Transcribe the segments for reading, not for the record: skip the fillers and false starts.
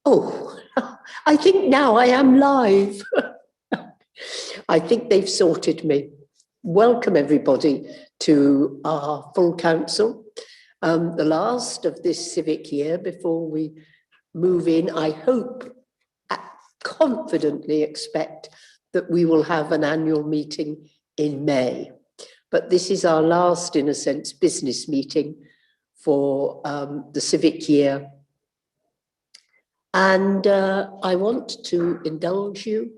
Oh, I think now I am live. I think they've sorted me. Welcome everybody to our full council. The last of this civic year before we move in. I hope, confidently expect that we will have an annual meeting in May. But this is our last, in a sense, business meeting for the civic year. And I want to indulge you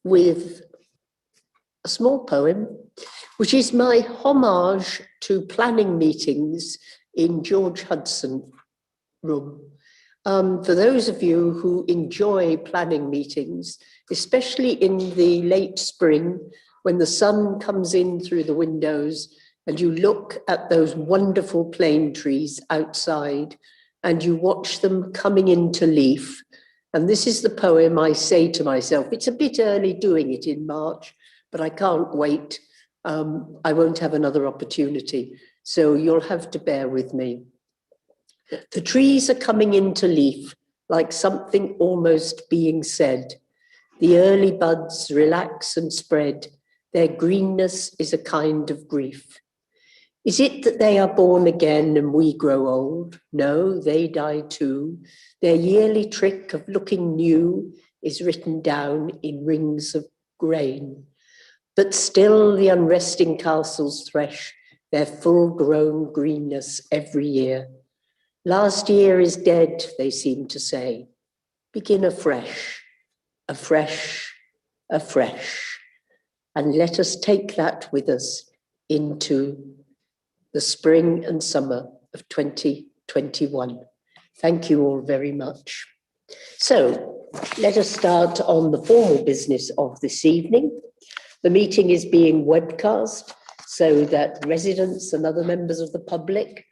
with a small poem, which is my homage to planning meetings in George Hudson Room. For those of you who enjoy planning meetings, especially in the late spring, when the sun comes in through the windows and you look at those wonderful plane trees outside and you watch them coming into leaf. And this is the poem I say to myself. It's a bit early doing it in March, but I can't wait. I won't have another opportunity, so you'll have to bear with me. The trees are coming into leaf like something almost being said. The early buds relax and spread. Their greenness is a kind of grief. Is it that they are born again and we grow old? No, they die too. Their yearly trick of looking new is written down in rings of grain. But still the unresting castles thresh their full-grown greenness every year. Last year is dead, they seem to say. Begin afresh, afresh, afresh. And let us take that with us into the spring and summer of 2021. Thank you all very much. So let us start on the formal business of this evening. The meeting is being webcast so that residents and other members of the public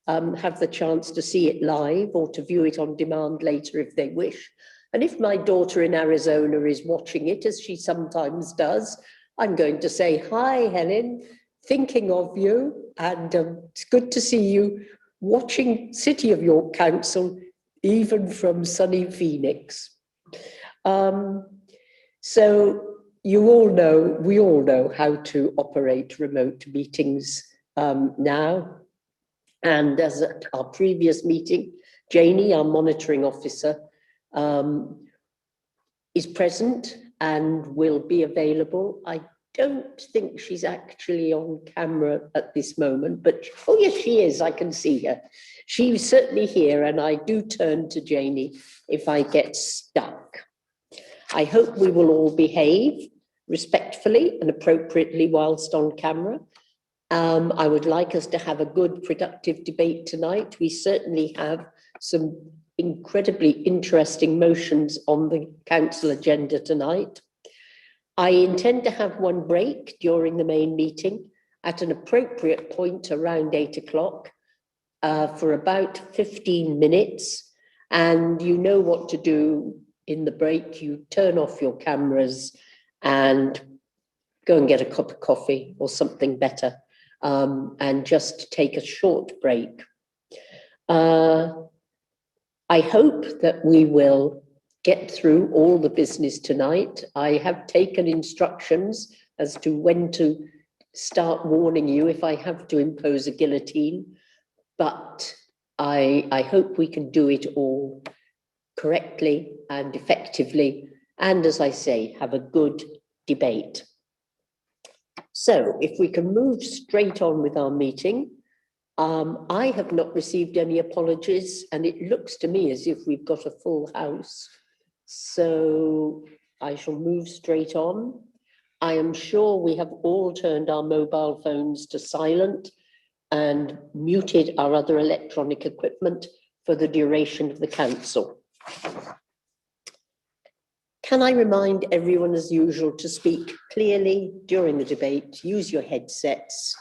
have the chance to see it live or to view it on demand later if they wish. And if my daughter in Arizona is watching it, as she sometimes does, I'm going to say, hi, Helen. Thinking of you, and it's good to see you watching City of York Council, even from sunny Phoenix. So you all know, we all know how to operate remote meetings now. And as at our previous meeting, Janie, our monitoring officer, is present and will be available. I don't think she's actually on camera at this moment, but oh yes, she is. I can see her. She's certainly here, and I do turn to Janie if I get stuck. I hope we will all behave respectfully and appropriately whilst on camera. I would like us to have a good, productive debate tonight. We certainly have some incredibly interesting motions on the council agenda tonight. I intend to have one break during the main meeting at an appropriate point around 8 o'clock for about 15 minutes. And you know what to do in the break. You turn off your cameras and go and get a cup of coffee or something better and just take a short break. I hope that we will get through all the business tonight. I have taken instructions as to when to start warning you if I have to impose a guillotine, but I hope we can do it all correctly and effectively, and as I say, have a good debate. So if we can move straight on with our meeting, I have not received any apologies, and it looks to me as if we've got a full house. So I shall move straight on. I am sure we have all turned our mobile phones to silent and muted our other electronic equipment for the duration of the council. Can I remind everyone as usual to speak clearly during the debate, use your headsets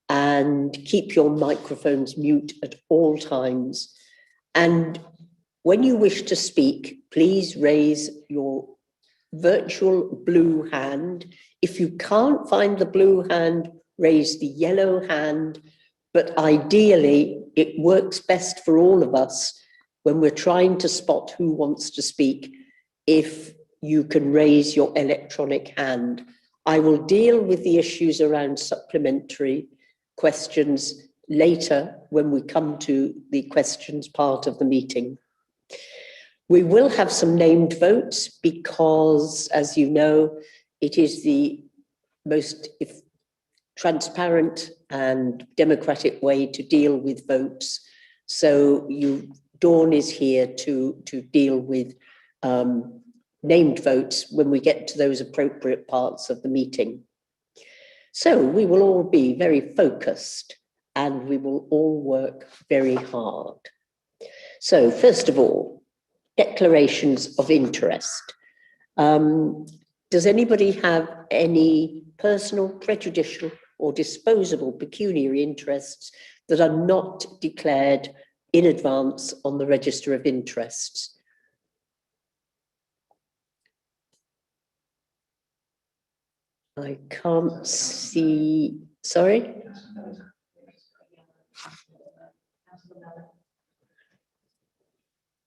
and keep your microphones mute at all times. And when you wish to speak, please raise your virtual blue hand. If you can't find the blue hand, raise the yellow hand. But ideally, it works best for all of us when we're trying to spot who wants to speak, if you can raise your electronic hand. I will deal with the issues around supplementary questions later when we come to the questions part of the meeting. We will have some named votes because, as you know, it is the most transparent and democratic way to deal with votes. So Dawn is here to deal with named votes when we get to those appropriate parts of the meeting. So we will all be very focused and we will all work very hard. So first of all, declarations of interest. Does anybody have any personal, prejudicial or disposable pecuniary interests that are not declared in advance on the register of interests? I can't see, sorry?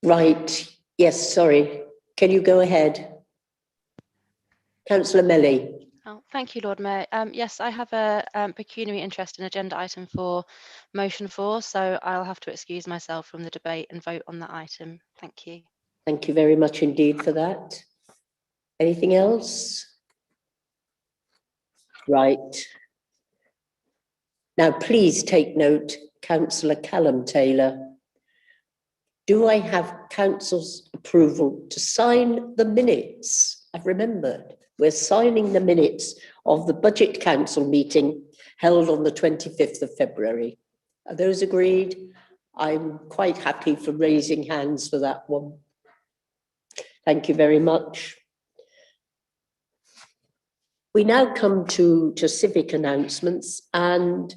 Right, yes, sorry. Can you go ahead? Councillor Melly. Oh, thank you, Lord Mayor. Yes, I have a pecuniary interest in agenda item for motion 4, so I'll have to excuse myself from the debate and vote on that item. Thank you. Thank you very much indeed for that. Anything else? Right. Now, please take note, Councillor Callum Taylor. Do I have council's approval to sign the minutes? I've remembered, we're signing the minutes of the Budget Council meeting held on the 25th of February. Are those agreed? I'm quite happy for raising hands for that one. Thank you very much. We now come to civic announcements, and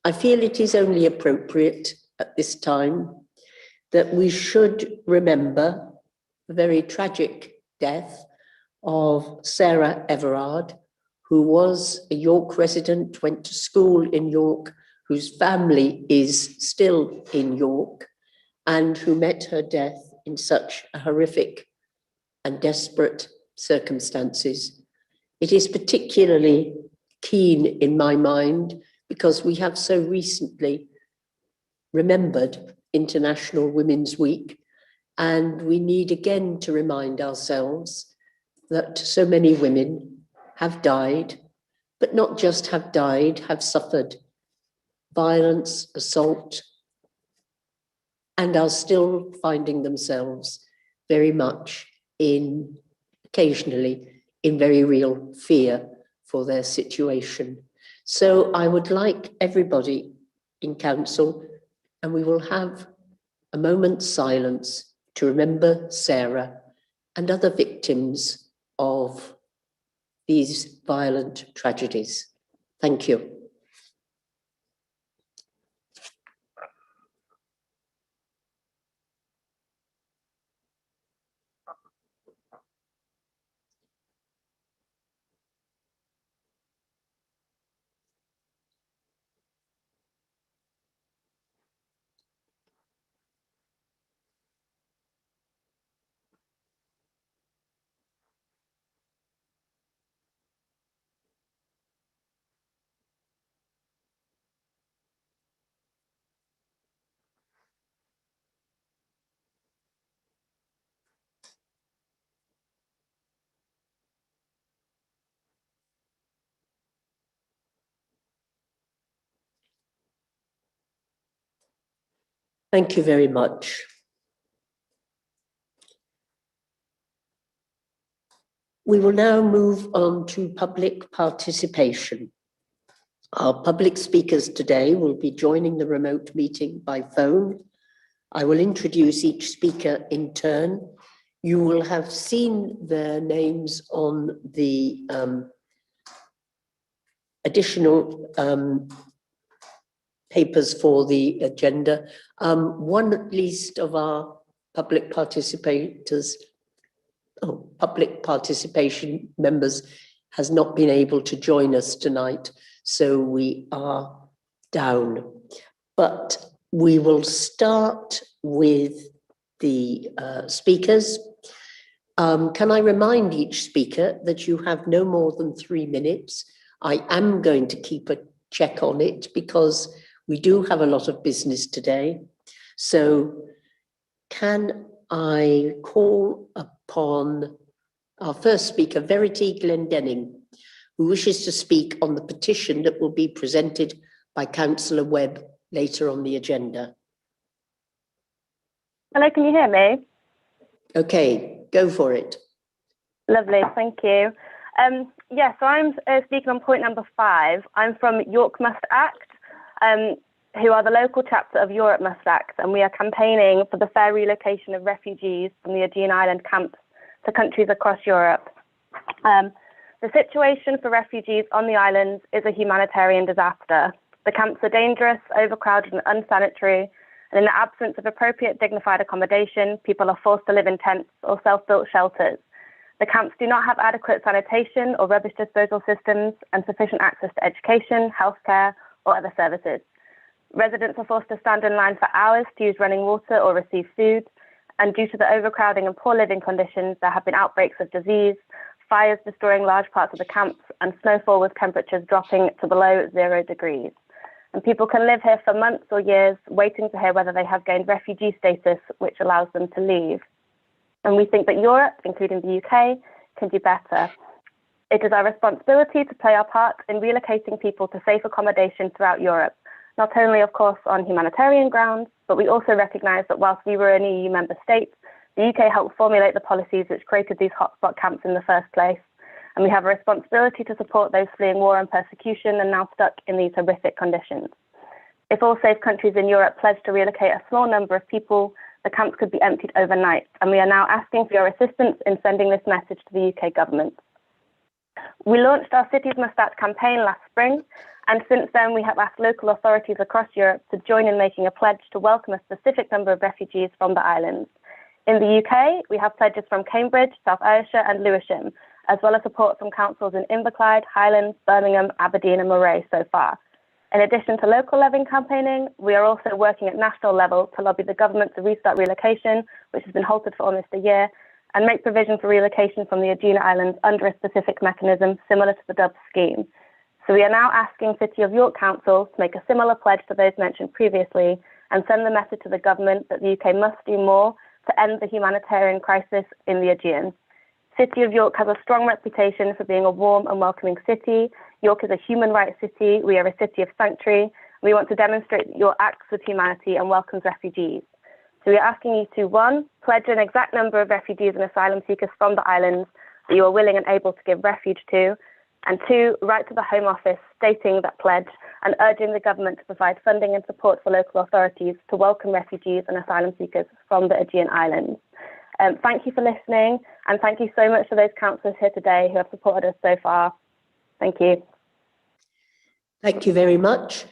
I feel it is only appropriate at this time that we should remember the very tragic death of Sarah Everard, who was a York resident, went to school in York, whose family is still in York, and who met her death in such a horrific and desperate circumstances. It is particularly keen in my mind because we have so recently remembered International Women's Week, and we need again to remind ourselves that so many women have died, but not just have died, have suffered violence, assault, and are still finding themselves very much occasionally in very real fear for their situation. So I would like everybody in council, and we will have a moment's silence to remember Sarah and other victims of these violent tragedies. Thank you. Thank you very much. We will now move on to public participation. Our public speakers today will be joining the remote meeting by phone. I will introduce each speaker in turn. You will have seen their names on the additional papers for the agenda. One at least of our public participation members has not been able to join us tonight, so we are down. But we will start with the speakers. Can I remind each speaker that you have no more than 3 minutes? I am going to keep a check on it because we do have a lot of business today. So can I call upon our first speaker, Verity Glendenning, who wishes to speak on the petition that will be presented by Councillor Webb later on the agenda. Hello, can you hear me? Okay, go for it. Lovely, thank you. Yeah, so I'm speaking on point number 5. I'm from York Must Act, who are the local chapter of Europe Must Act, and we are campaigning for the fair relocation of refugees from the Aegean Island camps to countries across Europe. The situation for refugees on the islands is a humanitarian disaster. The camps are dangerous, overcrowded and unsanitary, and in the absence of appropriate dignified accommodation, people are forced to live in tents or self-built shelters. The camps do not have adequate sanitation or rubbish disposal systems and sufficient access to education, healthcare, or other services. Residents are forced to stand in line for hours to use running water or receive food, and due to the overcrowding and poor living conditions, there have been outbreaks of disease, fires destroying large parts of the camps, and snowfall with temperatures dropping to below 0 degrees. And people can live here for months or years, waiting to hear whether they have gained refugee status, which allows them to leave. And we think that Europe, including the UK, can do better. It is our responsibility to play our part in relocating people to safe accommodation throughout Europe, not only, of course, on humanitarian grounds, but we also recognise that whilst we were an EU member state, the UK helped formulate the policies which created these hotspot camps in the first place. And we have a responsibility to support those fleeing war and persecution and now stuck in these horrific conditions. If all safe countries in Europe pledge to relocate a small number of people, the camps could be emptied overnight. And we are now asking for your assistance in sending this message to the UK government. We launched our Cities Must Act campaign last spring, and since then we have asked local authorities across Europe to join in making a pledge to welcome a specific number of refugees from the islands. In the UK, we have pledges from Cambridge, South Ayrshire and Lewisham, as well as support from councils in Inverclyde, Highlands, Birmingham, Aberdeen and Moray so far. In addition to local levying campaigning, we are also working at national level to lobby the government to restart relocation, which has been halted for almost a year, and make provision for relocation from the Aegean Islands under a specific mechanism similar to the DUB scheme. So we are now asking City of York Council to make a similar pledge to those mentioned previously and send the message to the government that the UK must do more to end the humanitarian crisis in the Aegean. City of York has a strong reputation for being a warm and welcoming city. York is a human rights city. We are a city of sanctuary. We want to demonstrate that York acts with humanity and welcomes refugees. So we are asking you to, 1, pledge an exact number of refugees and asylum seekers from the islands that you are willing and able to give refuge to, and 2, write to the Home Office stating that pledge and urging the government to provide funding and support for local authorities to welcome refugees and asylum seekers from the Aegean Islands. Thank you for listening, and thank you so much to those councillors here today who have supported us so far. Thank you. Thank you very much.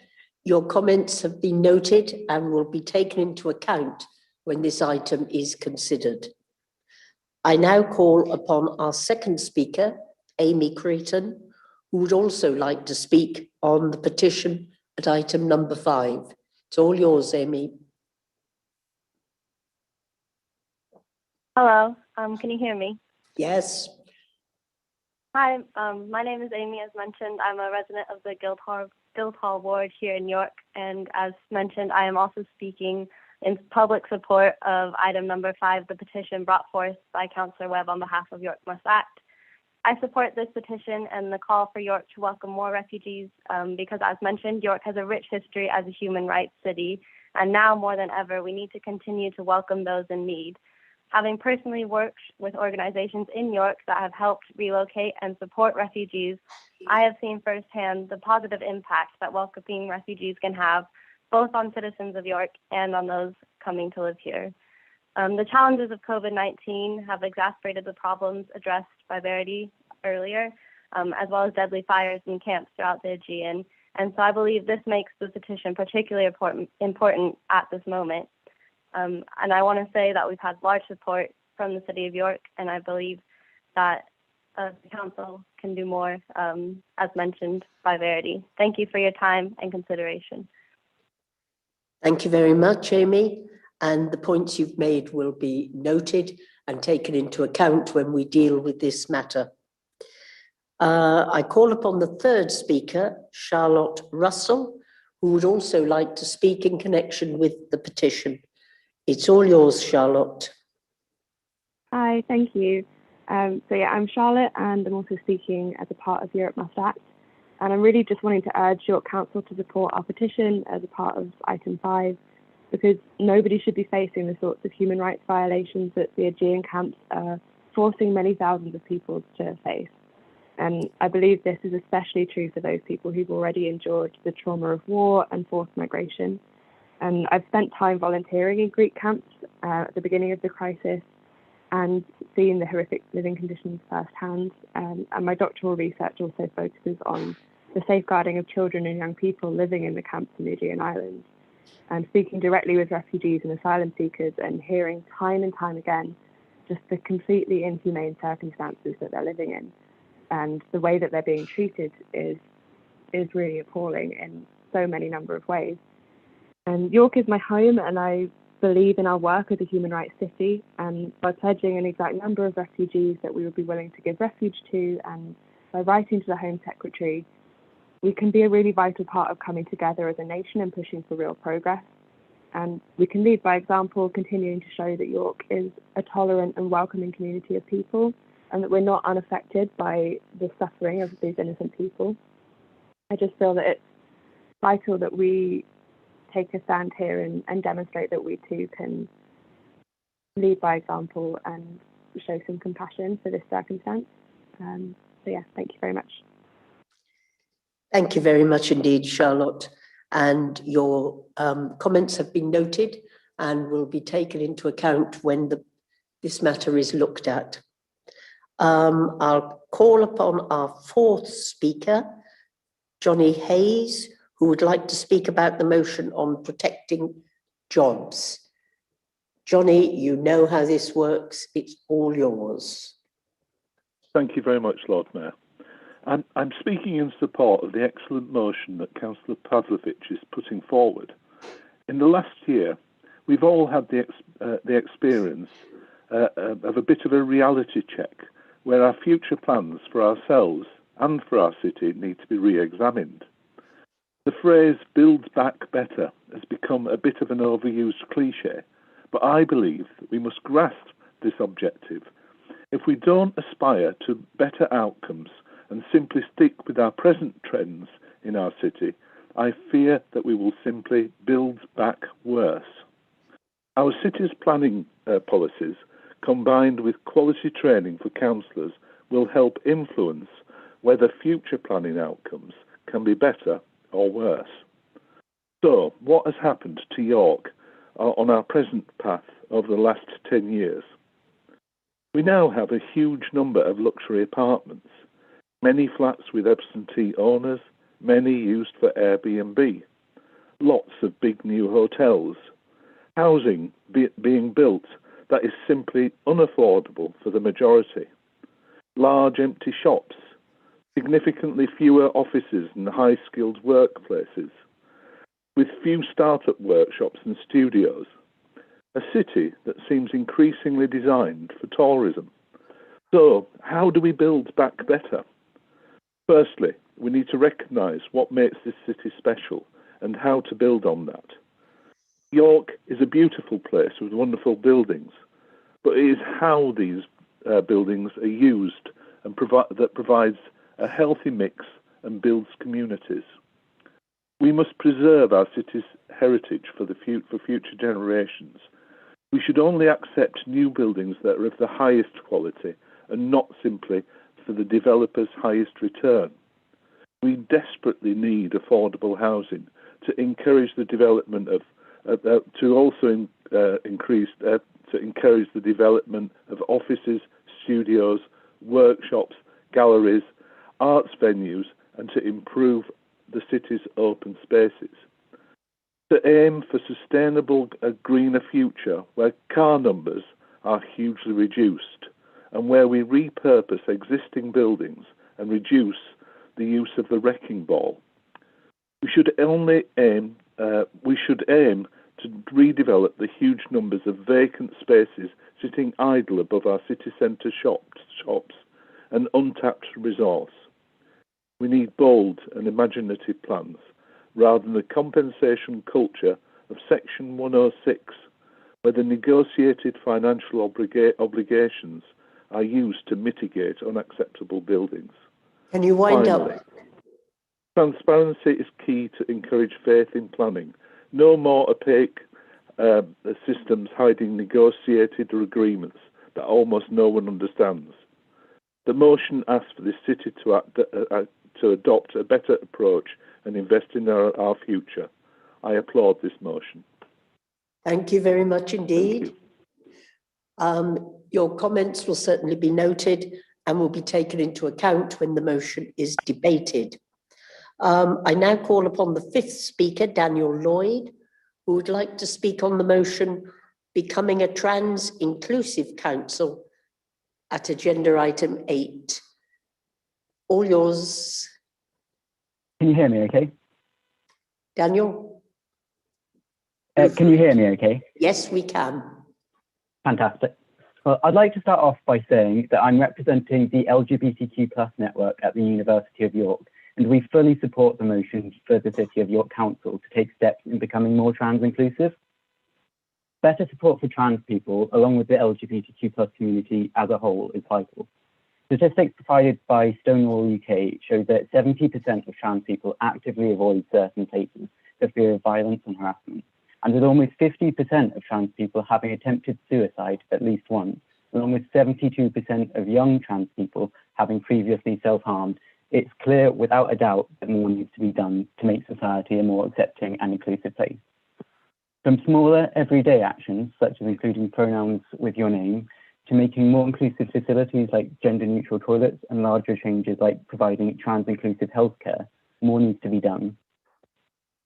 Your comments have been noted and will be taken into account when this item is considered. I now call upon our second speaker, Amy Creighton, who would also like to speak on the petition at item number 5. It's all yours, Amy. Hello, can you hear me? Yes. Hi, my name is Amy. As mentioned, I'm a resident of the Guildhall ward here in York, and as mentioned, I am also speaking in public support of item number 5, the petition brought forth by Councillor Webb on behalf of York Must Act. I support this petition and the call for York to welcome more refugees because, as mentioned, York has a rich history as a human rights city, and now more than ever, we need to continue to welcome those in need. Having personally worked with organizations in York that have helped relocate and support refugees, I have seen firsthand the positive impact that welcoming refugees can have, both on citizens of York and on those coming to live here. The challenges of COVID-19 have exacerbated the problems addressed by Verity earlier, as well as deadly fires in camps throughout the Aegean. And so I believe this makes the petition particularly important at this moment. And I want to say that we've had large support from the City of York, and I believe that the Council can do more, as mentioned by Verity. Thank you for your time and consideration. Thank you very much, Amy. and the points you've made will be noted and taken into account when we deal with this matter. I call upon the third speaker, Charlotte Russell, who would also like to speak in connection with the petition. It's all yours, Charlotte. Hi, thank you. I'm Charlotte, and I'm also speaking as a part of Europe Must Act. And I'm really just wanting to urge York Council to support our petition as a part of item 5, because nobody should be facing the sorts of human rights violations that the Aegean camps are forcing many thousands of people to face. And I believe this is especially true for those people who've already endured the trauma of war and forced migration. And I've spent time volunteering in Greek camps at the beginning of the crisis and seen the horrific living conditions firsthand. And my doctoral research also focuses on the safeguarding of children and young people living in the camps in the Aegean Islands. And speaking directly with refugees and asylum seekers and hearing time and time again just the completely inhumane circumstances that they're living in. And the way that they're being treated is really appalling in so many number of ways. And York is my home, and I believe in our work as a human rights city, and by pledging an exact number of refugees that we would be willing to give refuge to, and by writing to the Home Secretary, we can be a really vital part of coming together as a nation and pushing for real progress. And we can lead by example, continuing to show that York is a tolerant and welcoming community of people, and that we're not unaffected by the suffering of these innocent people. I just feel that it's vital that we take a stand here and demonstrate that we too can lead by example and show some compassion for this circumstance. Thank you very much. Thank you very much indeed, Charlotte. And your comments have been noted and will be taken into account when this matter is looked at. I'll call upon our fourth speaker, Johnny Hayes, who would like to speak about the motion on protecting jobs. Johnny, you know how this works. It's all yours. Thank you very much, Lord Mayor. I'm speaking in support of the excellent motion that Councillor Pavlovich is putting forward. In the last year, we've all had the experience of a bit of a reality check where our future plans for ourselves and for our city need to be re-examined. The phrase "build back better" has become a bit of an overused cliche, but I believe that we must grasp this objective. If we don't aspire to better outcomes and simply stick with our present trends in our city, I fear that we will simply build back worse. Our city's planning policies, combined with quality training for councillors, will help influence whether future planning outcomes can be better or worse. So, what has happened to York on our present path over the last 10 years? We now have a huge number of luxury apartments, many flats with absentee owners, many used for Airbnb, lots of big new hotels, housing being built that is simply unaffordable for the majority, large empty shops, significantly fewer offices and high-skilled workplaces, with few start-up workshops and studios, a city that seems increasingly designed for tourism. So, how do we build back better? Firstly, we need to recognise what makes this city special and how to build on that. York is a beautiful place with wonderful buildings, but it is how these buildings are used and that provides a healthy mix and builds communities. We must preserve our city's heritage for future generations. We should only accept new buildings that are of the highest quality and not simply for the developer's highest return. We desperately need affordable housing to encourage the development of encourage the development of offices, studios, workshops, galleries, arts venues, and to improve the city's open spaces. To aim for sustainable, a greener future where car numbers are hugely reduced and where we repurpose existing buildings and reduce the use of the wrecking ball. We should aim to redevelop the huge numbers of vacant spaces sitting idle above our city centre shops, an untapped resource. We need bold and imaginative plans, rather than the compensation culture of Section 106, where the negotiated financial obligations are used to mitigate unacceptable buildings. Can you wind Finally, up? transparency is key to encourage faith in planning. No more opaque systems hiding negotiated agreements that almost no one understands. The motion asks for the city to adopt a better approach and invest in our future. I applaud this motion. Thank you very much indeed. Your comments will certainly be noted and will be taken into account when the motion is debated. I now call upon the fifth speaker, Daniel Lloyd, who would like to speak on the motion Becoming a Trans Inclusive Council at agenda item 8. All yours. Can you hear me okay? Daniel? Can you hear me okay? Yes, we can. Fantastic. Well, I'd like to start off by saying that I'm representing the LGBTQ+ network at the University of York, and we fully support the motion for the City of York Council to take steps in becoming more trans inclusive. Better support for trans people, along with the LGBTQ+ community as a whole, is vital. Statistics provided by Stonewall UK show that 70% of trans people actively avoid certain places for fear of violence and harassment. And with almost 50% of trans people having attempted suicide at least once, and almost 72% of young trans people having previously self-harmed, it's clear without a doubt that more needs to be done to make society a more accepting and inclusive place. From smaller everyday actions, such as including pronouns with your name, to making more inclusive facilities like gender-neutral toilets and larger changes like providing trans-inclusive healthcare, more needs to be done.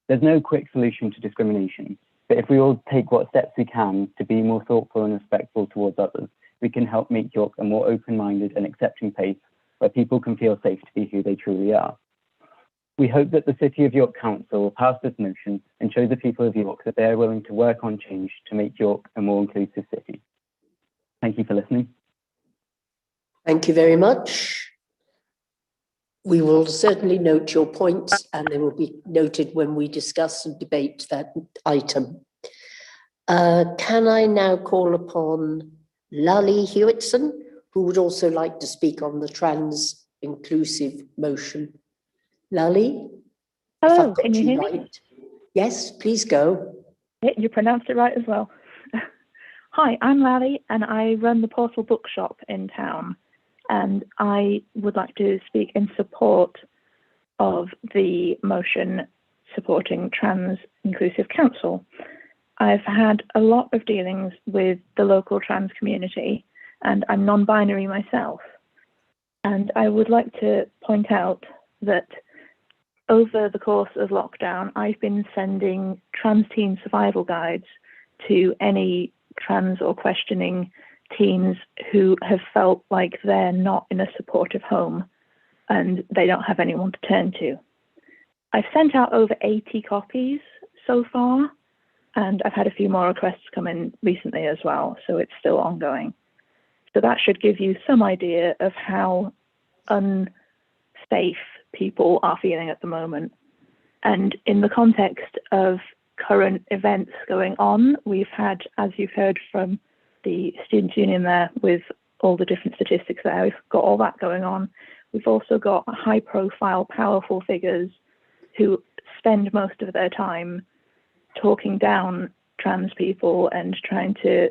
There's no quick solution to discrimination, but if we all take what steps we can to be more thoughtful and respectful towards others, we can help make York a more open-minded and accepting place where people can feel safe to be who they truly are. We hope that the City of York Council will pass this motion and show the people of York that they are willing to work on change to make York a more inclusive city. Thank you for listening. Thank you very much. We will certainly note your points and they will be noted when we discuss and debate that item. Can I now call upon Lally Hewitson, who would also like to speak on the trans inclusive motion? Lally? Hello, can you hear me? Yes, please go. You pronounced it right as well. Hi, I'm Lally and I run the Portal Bookshop in town, and I would like to speak in support of the motion supporting Trans Inclusive Council. I've had a lot of dealings with the local trans community and I'm non-binary myself. And I would like to point out that over the course of lockdown, I've been sending trans teen survival guides to any trans or questioning teens who have felt like they're not in a supportive home and they don't have anyone to turn to. I've sent out over 80 copies so far, and I've had a few more requests come in recently as well, so it's still ongoing. So that should give you some idea of how unsafe people are feeling at the moment. And in the context of current events going on, we've had, as you've heard from the Students' Union there, with all the different statistics there, we've got all that going on. We've also got high-profile, powerful figures who spend most of their time talking down trans people and trying to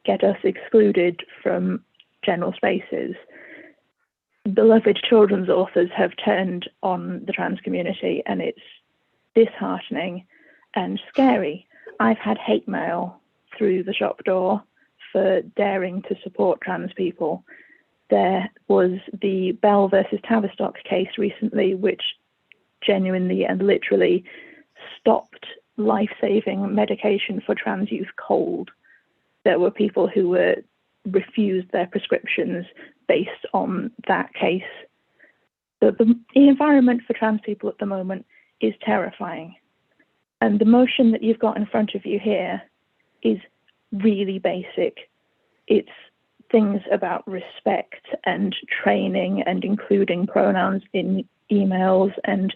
get us excluded from general spaces. Beloved children's authors have turned on the trans community, and it's disheartening and scary. I've had hate mail through the shop door for daring to support trans people. There was the Bell versus Tavistock case recently, which genuinely and literally stopped life-saving medication for trans youth cold. There were people who were refused their prescriptions based on that case. The environment for trans people at the moment is terrifying. And the motion that you've got in front of you here is really basic. It's things about respect and training and including pronouns in emails and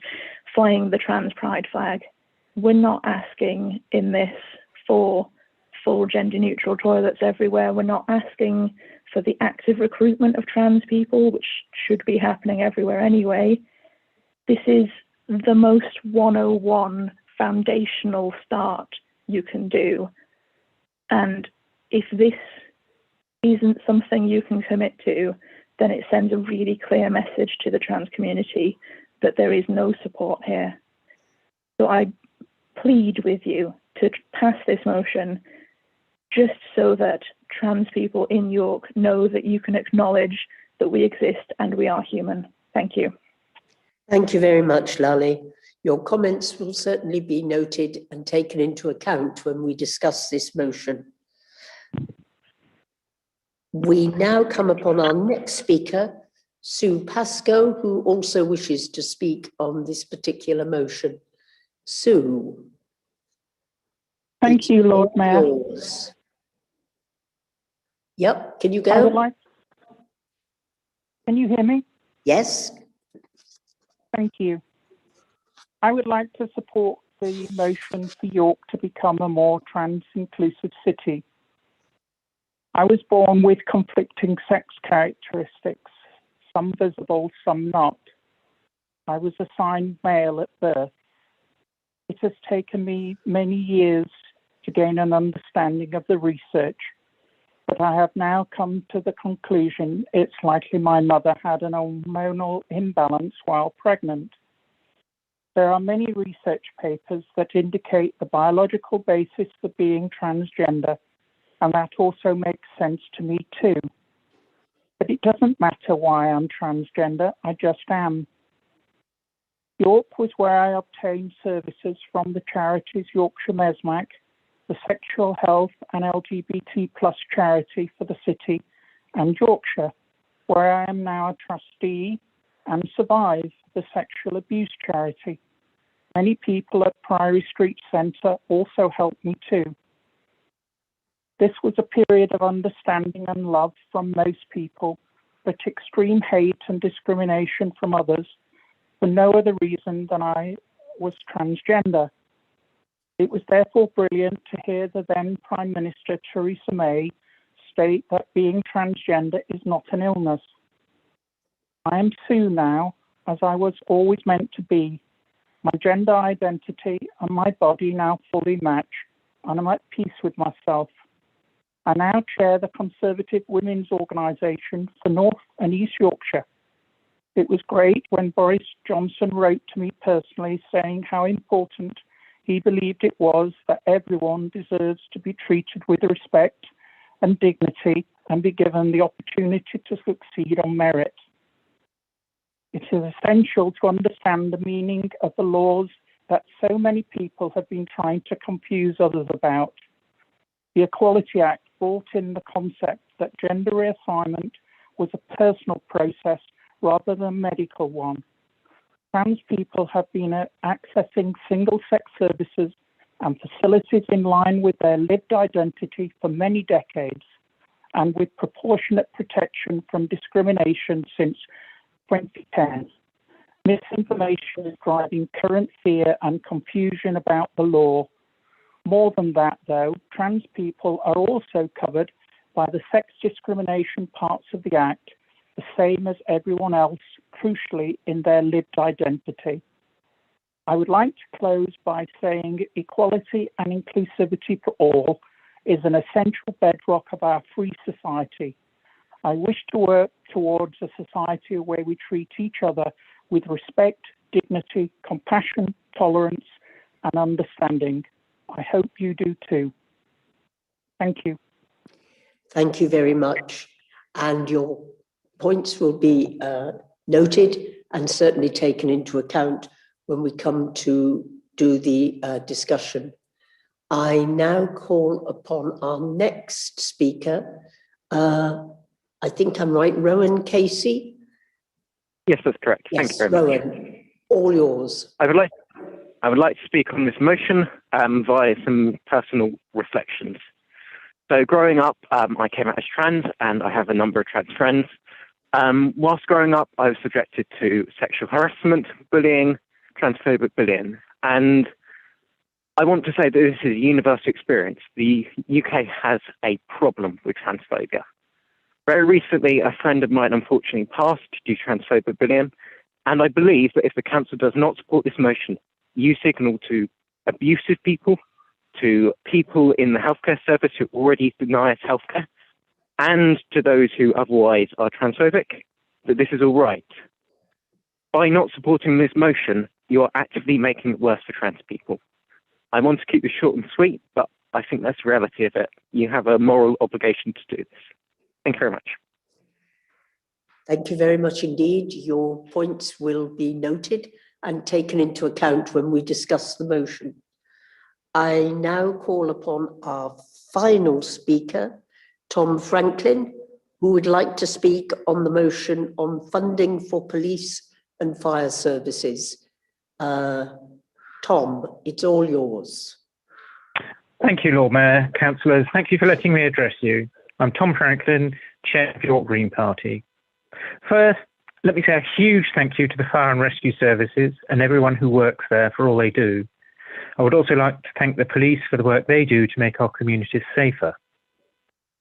flying the trans pride flag. We're not asking in this for full gender neutral toilets everywhere. We're not asking for the active recruitment of trans people, which should be happening everywhere anyway. This is the most 101 foundational start you can do. And if this isn't something you can commit to, then it sends a really clear message to the trans community that there is no support here. So I plead with you to pass this motion just so that trans people in York know that you can acknowledge that we exist and we are human. Thank you. Thank you very much, Lally. Your comments will certainly be noted and taken into account when we discuss this motion. We now come upon our next speaker, Sue Pascoe, who also wishes to speak on this particular motion. Sue. Thank you, Lord Mayor. Yours. Yep, can you go? Can you hear me? Yes. Thank you. I would like to support the motion for York to become a more trans-inclusive city. I was born with conflicting sex characteristics, some visible, some not. I was assigned male at birth. It has taken me many years to gain an understanding of the research, but I have now come to the conclusion it's likely my mother had an hormonal imbalance while pregnant. There are many research papers that indicate the biological basis for being transgender, and that also makes sense to me too. But it doesn't matter why I'm transgender, I just am. York was where I obtained services from the charities Yorkshire Mesmac, the Sexual Health and LGBT+ charity for the city, and Yorkshire, where I am now a trustee, and Survive, the sexual abuse charity. Many people at Priory Street Centre also helped me too. This was a period of understanding and love from most people, but extreme hate and discrimination from others for no other reason than I was transgender. It was therefore brilliant to hear the then Prime Minister Theresa May state that being transgender is not an illness. I am Sue now, as I was always meant to be. My gender identity and my body now fully match, and I'm at peace with myself. I now chair the Conservative Women's Organisation for North and East Yorkshire. It was great when Boris Johnson wrote to me personally saying how important he believed it was that everyone deserves to be treated with respect and dignity and be given the opportunity to succeed on merit. It is essential to understand the meaning of the laws that so many people have been trying to confuse others about. The Equality Act brought in the concept that gender reassignment was a personal process rather than a medical one. Trans people have been accessing single-sex services and facilities in line with their lived identity for many decades, and with proportionate protection from discrimination since 2010. Misinformation is driving current fear and confusion about the law. More than that, though, trans people are also covered by the sex discrimination parts of the Act, the same as everyone else, crucially in their lived identity. I would like to close by saying equality and inclusivity for all is an essential bedrock of our free society. I wish to work towards a society where we treat each other with respect, dignity, compassion, tolerance, and understanding. I hope you do too. Thank you. Thank you very much. And your points will be noted and certainly taken into account when we come to do the discussion. I now call upon our next speaker. I think I'm right, Rowan Casey? Yes, that's correct. Yes, Thank you very much. Rowan, all yours. I would like I would like to speak on this motion via some personal reflections. So growing up, I came out as trans and I have a number of trans friends. Whilst growing up, I was subjected to sexual harassment, bullying, transphobic bullying. And I want to say that this is a universal experience. The UK has a problem with transphobia. Very recently, a friend of mine unfortunately passed due to transphobic bullying. And I believe that if the council does not support this motion, you signal to abusive people, to people in the healthcare service who already deny us healthcare, and to those who otherwise are transphobic, that this is all right. By not supporting this motion, you are actively making it worse for trans people. I want to keep this short and sweet, but I think that's the reality of it. You have a moral obligation to do this. Thank you very much. Thank you very much indeed. Your points will be noted and taken into account when we discuss the motion. I now call upon our final speaker, Tom Franklin, who would like to speak on the motion on funding for police and fire services. Tom, it's all yours. Thank you, Lord Mayor, councillors. Thank you for letting me address you. I'm Tom Franklin, Chair of York Green Party. First, let me say a huge thank you to the Fire and Rescue Services and everyone who works there for all they do. I would also like to thank the police for the work they do to make our communities safer.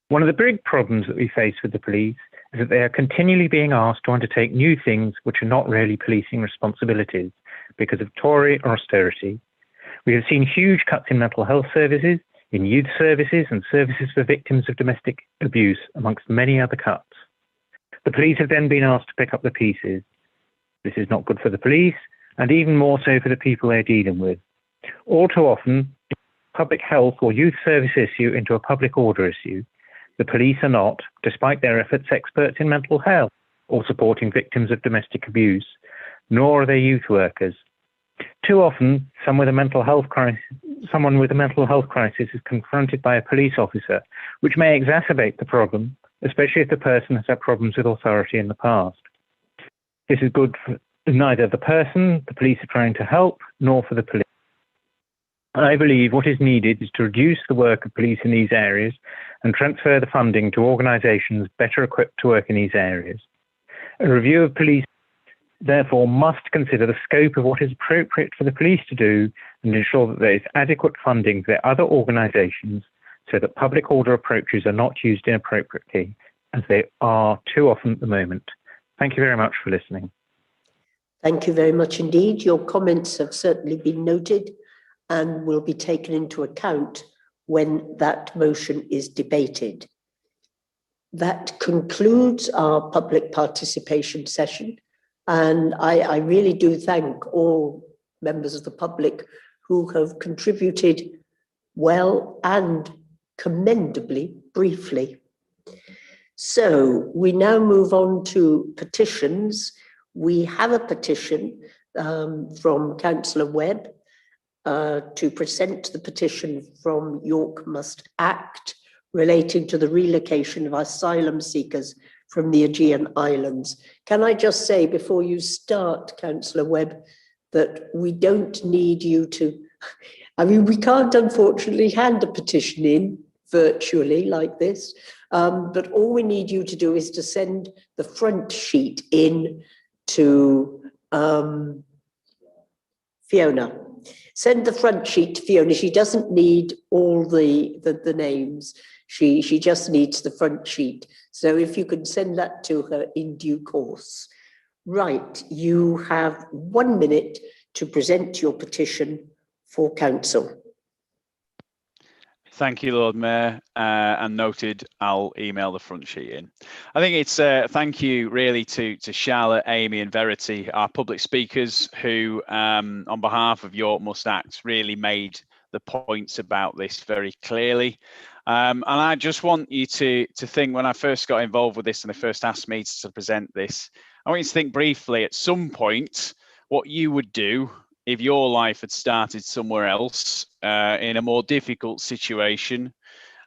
One of the big problems that we face with the police is that they are continually being asked to undertake new things which are not really policing responsibilities because of Tory or austerity. We have seen huge cuts in mental health services, in youth services and services for victims of domestic abuse, amongst many other cuts. The police have then been asked to pick up the pieces. This is not good for the police, and even more so for the people they're dealing with. All too often, public health or youth service issue into a public order issue. The police are not, despite their efforts, experts in mental health or supporting victims of domestic abuse, nor are they youth workers. Too often, someone with a mental health crisis is confronted by a police officer, which may exacerbate the problem, especially if the person has had problems with authority in the past. This is good for neither the person the police are trying to help, nor for the police. I believe what is needed is to reduce the work of police in these areas and transfer the funding to organisations better equipped to work in these areas. A review of police, therefore, must consider the scope of what is appropriate for the police to do and ensure that there is adequate funding for their other organisations so that public order approaches are not used inappropriately, as they are too often at the moment. Thank you very much for listening. Thank you very much indeed. Your comments have certainly been noted and will be taken into account when that motion is debated. That concludes our public participation session, and I really do thank all members of the public who have contributed well and commendably briefly. So we now move on to petitions. We have a petition from Councillor Webb to present the petition from York Must Act relating to the relocation of asylum seekers from the Aegean Islands. Can I just say before you start, Councillor Webb, that we don't need you to, I mean, we can't unfortunately hand a petition in virtually like this, but all we need you to do is to send the front sheet in to Fiona. Send the front sheet to Fiona. She doesn't need all the names. She just needs the front sheet. So if you could send that to her in due course. Right, you have 1 minute to present your petition for council. Thank you, Lord Mayor, and noted, I'll email the front sheet in. I think it's thank you really to Charlotte, Amy and Verity, our public speakers who, on behalf of York Must Act, really made the points about this very clearly. And I just want you to think, when I first got involved with this and they first asked me to present this, I want you to think briefly at some point what you would do if your life had started somewhere else in a more difficult situation,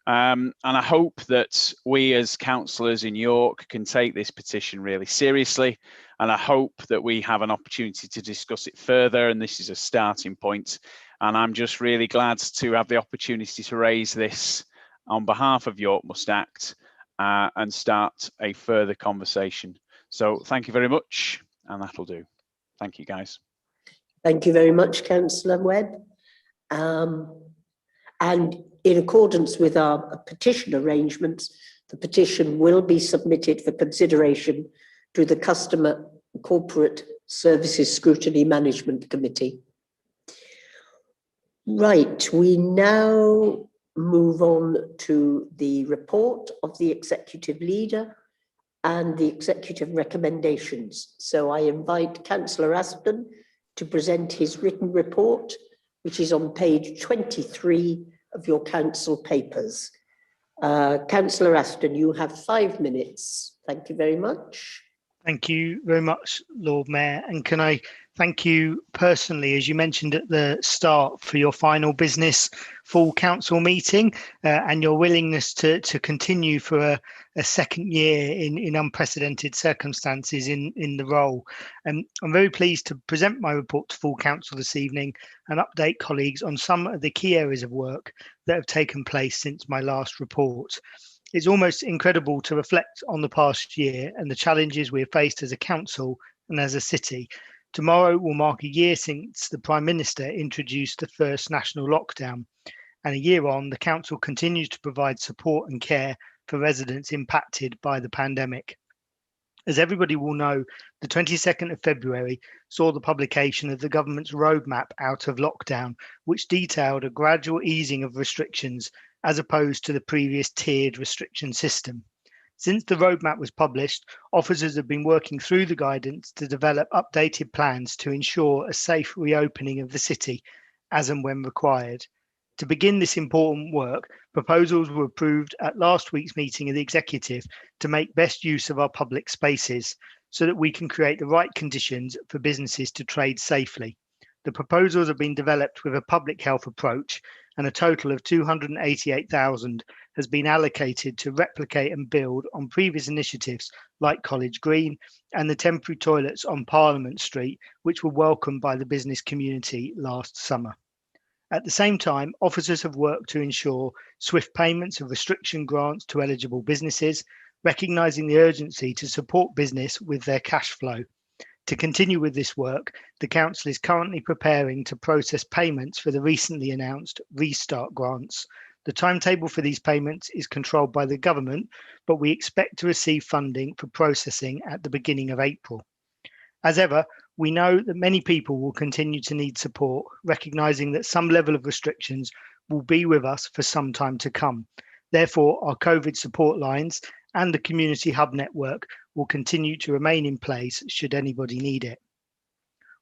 And I hope that we as councillors in York can take this petition really seriously. And I hope that we have an opportunity to discuss it further. And this is a starting point. And I'm just really glad to have the opportunity to raise this on behalf of York Must Act and start a further conversation. So thank you very much. And that'll do. Thank you, guys. Thank you very much, Councillor Webb. And in accordance with our petition arrangements, the petition will be submitted for consideration to the Customer Corporate Services Scrutiny Management Committee. Right, we now move on to the report of the Executive Leader and the Executive recommendations. So I invite Councillor Aston to present his written report, which is on page 23 of your council papers. Councillor Aston, you have 5 minutes. Thank you very much. Thank you very much, Lord Mayor. And can I thank you personally, as you mentioned at the start, for your final business full council meeting and your willingness to continue for a second year in unprecedented circumstances in the role. I'm very pleased to present my report to full council this evening and update colleagues on some of the key areas of work that have taken place since my last report. It's almost incredible to reflect on the past year and the challenges we have faced as a council and as a city. Tomorrow will mark a year since the Prime Minister introduced the first national lockdown. And a year on, the council continues to provide support and care for residents impacted by the pandemic. As everybody will know, the 22nd of February saw the publication of the government's roadmap out of lockdown, which detailed a gradual easing of restrictions as opposed to the previous tiered restriction system. Since the roadmap was published, officers have been working through the guidance to develop updated plans to ensure a safe reopening of the city as and when required. To begin this important work, proposals were approved at last week's meeting of the Executive to make best use of our public spaces so that we can create the right conditions for businesses to trade safely. The proposals have been developed with a public health approach, and a total of 288,000 has been allocated to replicate and build on previous initiatives like College Green and the temporary toilets on Parliament Street, which were welcomed by the business community last summer. At the same time, officers have worked to ensure swift payments of restriction grants to eligible businesses, recognising the urgency to support business with their cash flow. To continue with this work, the Council is currently preparing to process payments for the recently announced Restart grants. The timetable for these payments is controlled by the government, but we expect to receive funding for processing at the beginning of April. As ever, we know that many people will continue to need support, recognising that some level of restrictions will be with us for some time to come. Therefore, our COVID support lines and the Community Hub network will continue to remain in place should anybody need it.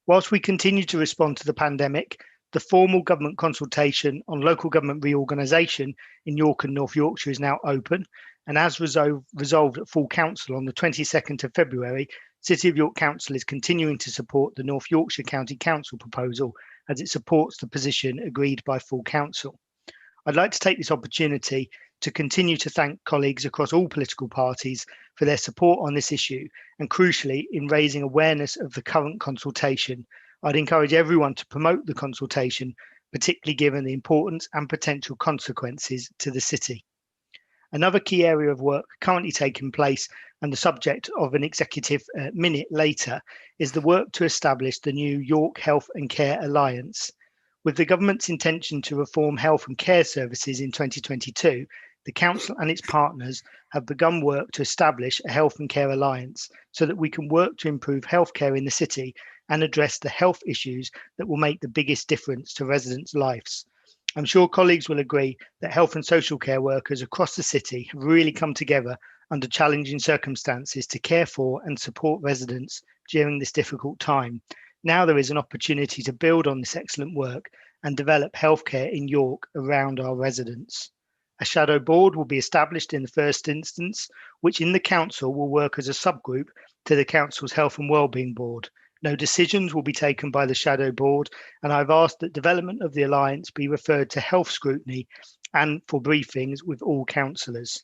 Whilst we continue to respond to the pandemic, the formal government consultation on local government reorganisation in York and North Yorkshire is now open, and as resolved at full council on the 22nd of February, City of York Council is continuing to support the North Yorkshire County Council proposal as it supports the position agreed by full council. I'd like to take this opportunity to continue to thank colleagues across all political parties for their support on this issue and, crucially, in raising awareness of the current consultation. I'd encourage everyone to promote the consultation, particularly given the importance and potential consequences to the city. Another key area of work currently taking place and the subject of an executive minute later is the work to establish the new York Health and Care Alliance. With the government's intention to reform health and care services in 2022, the Council and its partners have begun work to establish a health and care alliance so that we can work to improve healthcare in the city and address the health issues that will make the biggest difference to residents' lives. I'm sure colleagues will agree that health and social care workers across the city have really come together under challenging circumstances to care for and support residents during this difficult time. Now there is an opportunity to build on this excellent work and develop healthcare in York around our residents. A shadow board will be established in the first instance, which in the council will work as a subgroup to the council's health and wellbeing board. No decisions will be taken by the shadow board, and I've asked that development of the alliance be referred to health scrutiny and for briefings with all councillors.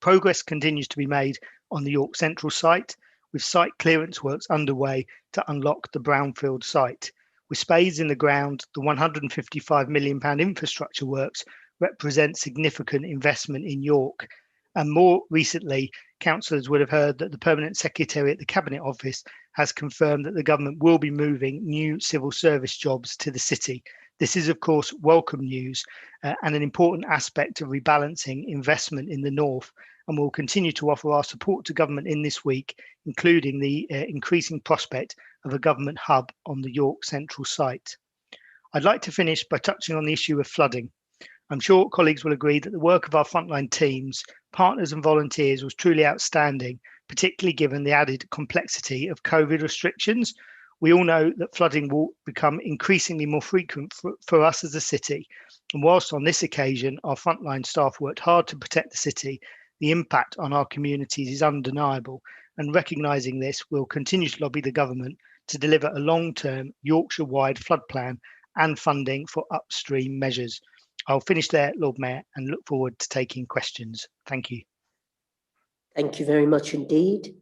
Progress continues to be made on the York Central site, with site clearance works underway to unlock the brownfield site. With spades in the ground, the £155 million infrastructure works represent significant investment in York. And more recently, councillors would have heard that the Permanent Secretary at the Cabinet Office has confirmed that the government will be moving new civil service jobs to the city. This is, of course, welcome news and an important aspect of rebalancing investment in the north, and we'll continue to offer our support to government in this week, including the increasing prospect of a government hub on the York Central site. I'd like to finish by touching on the issue of flooding. I'm sure colleagues will agree that the work of our frontline teams, partners and volunteers was truly outstanding, particularly given the added complexity of COVID restrictions. We all know that flooding will become increasingly more frequent for us as a city. And whilst on this occasion, our frontline staff worked hard to protect the city, the impact on our communities is undeniable. And recognising this, we'll continue to lobby the government to deliver a long-term Yorkshire-wide flood plan and funding for upstream measures. I'll finish there, Lord Mayor, and look forward to taking questions. Thank you. Thank you very much indeed.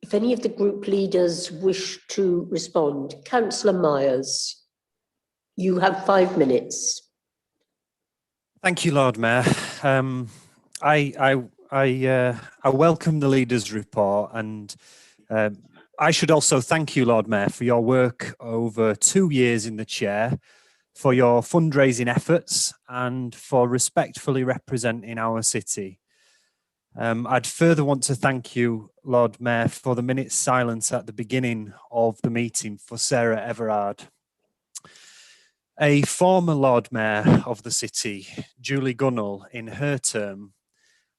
If any of the group leaders wish to respond, Councillor Myers, you have 5 minutes. Thank you, Lord Mayor. I welcome the leaders' report, and I should also thank you, Lord Mayor, for your work over 2 years in the chair, for your fundraising efforts, and for respectfully representing our city. I'd further want to thank you, Lord Mayor, for the minute's silence at the beginning of the meeting for Sarah Everard. A former Lord Mayor of the city, Julie Gunnell, in her term,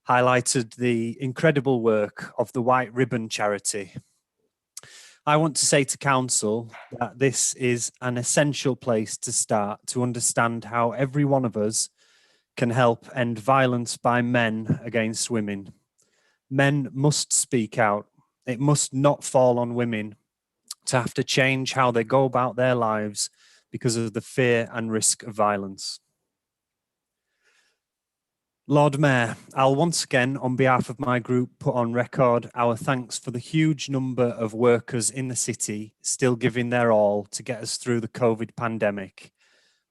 highlighted the incredible work of the White Ribbon charity. I want to say to Council that this is an essential place to start to understand how every one of us can help end violence by men against women. Men must speak out. It must not fall on women to have to change how they go about their lives because of the fear and risk of violence. Lord Mayor, I'll once again, on behalf of my group, put on record our thanks for the huge number of workers in the city still giving their all to get us through the COVID pandemic.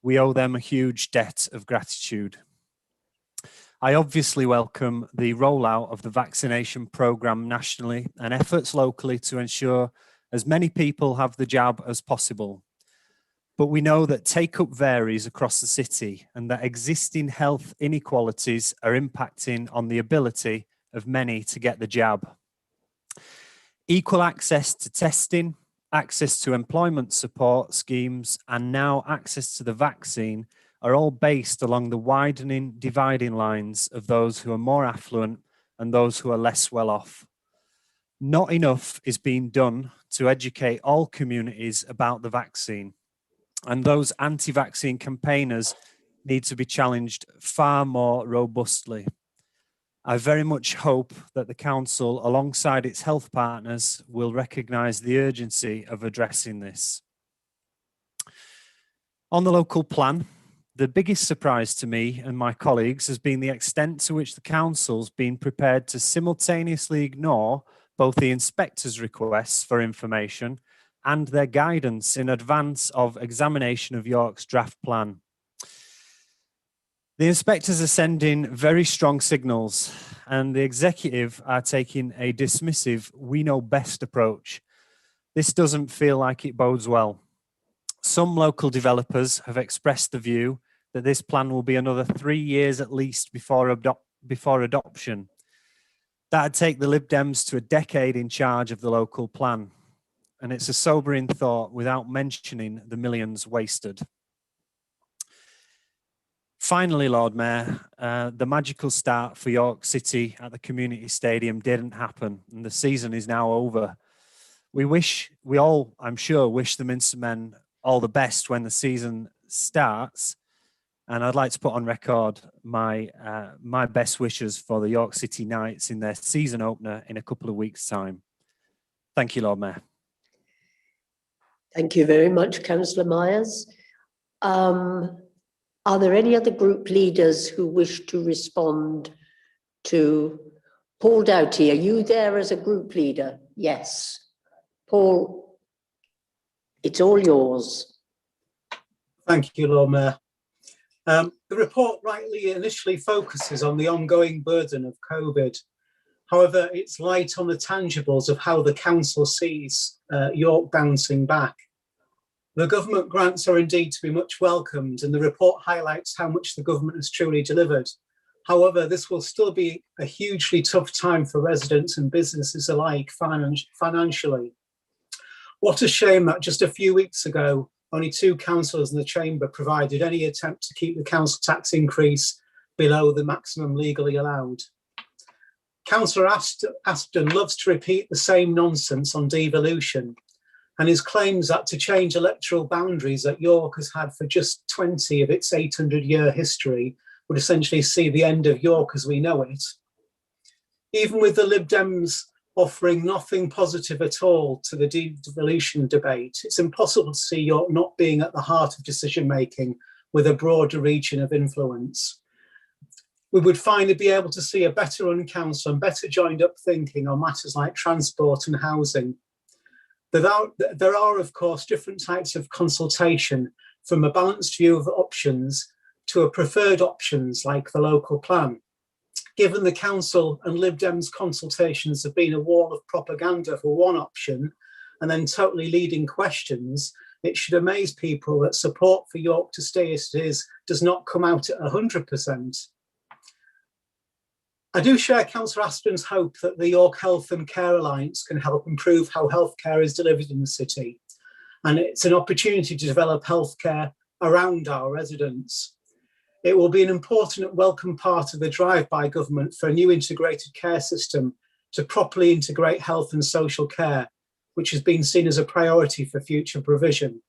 We owe them a huge debt of gratitude. I obviously welcome the rollout of the vaccination programme nationally and efforts locally to ensure as many people have the jab as possible. But we know that take-up varies across the city and that existing health inequalities are impacting on the ability of many to get the jab. Equal access to testing, access to employment support schemes, and now access to the vaccine are all based along the widening dividing lines of those who are more affluent and those who are less well off. Not enough is being done to educate all communities about the vaccine, and those anti-vaccine campaigners need to be challenged far more robustly. I very much hope that the Council, alongside its health partners, will recognise the urgency of addressing this. On the local plan, the biggest surprise to me and my colleagues has been the extent to which the Council's been prepared to simultaneously ignore both the inspectors' requests for information and their guidance in advance of examination of York's draft plan. The inspectors are sending very strong signals, and the executive are taking a dismissive, we know best approach. This doesn't feel like it bodes well. Some local developers have expressed the view that this plan will be another 3 years at least before adoption. That'd take the Lib Dems to a decade in charge of the local plan. And it's a sobering thought without mentioning the millions wasted. Finally, Lord Mayor, the magical start for York City at the Community Stadium didn't happen, and the season is now over. We all, I'm sure, wish the Minster men all the best when the season starts, and I'd like to put on record my best wishes for the York City Knights in their season opener in a couple of weeks' time. Thank you, Lord Mayor. Thank you very much, Councillor Myers. Are there any other group leaders who wish to respond to Paul Doughty? Are you there as a group leader? Yes. Paul, it's all yours. Thank you, Lord Mayor. The report rightly initially focuses on the ongoing burden of COVID. However, it's light on the tangibles of how the council sees York bouncing back. The government grants are indeed to be much welcomed, and the report highlights how much the government has truly delivered. However, this will still be a hugely tough time for residents and businesses alike financially. What a shame that just a few weeks ago, only 2 councillors in the chamber provided any attempt to keep the council tax increase below the maximum legally allowed. Councillor Aston loves to repeat the same nonsense on devolution, and his claims that to change electoral boundaries that York has had for just 20 of its 800-year history would essentially see the end of York as we know it. Even with the Lib Dems offering nothing positive at all to the devolution debate, it's impossible to see York not being at the heart of decision-making with a broader region of influence. We would finally be able to see a better run council and better joined up thinking on matters like transport and housing. There are, of course, different types of consultation, from a balanced view of options to a preferred options like the local plan. Given the council and Lib Dems consultations have been a wall of propaganda for one option and then totally leading questions, it should amaze people that support for York to stay as it is does not come out at 100%. I do share Councillor Aston's hope that the York Health and Care Alliance can help improve how healthcare is delivered in the city. And it's an opportunity to develop healthcare around our residents. It will be an important and welcome part of the drive by government for a new integrated care system to properly integrate health and social care, which has been seen as a priority for future provision.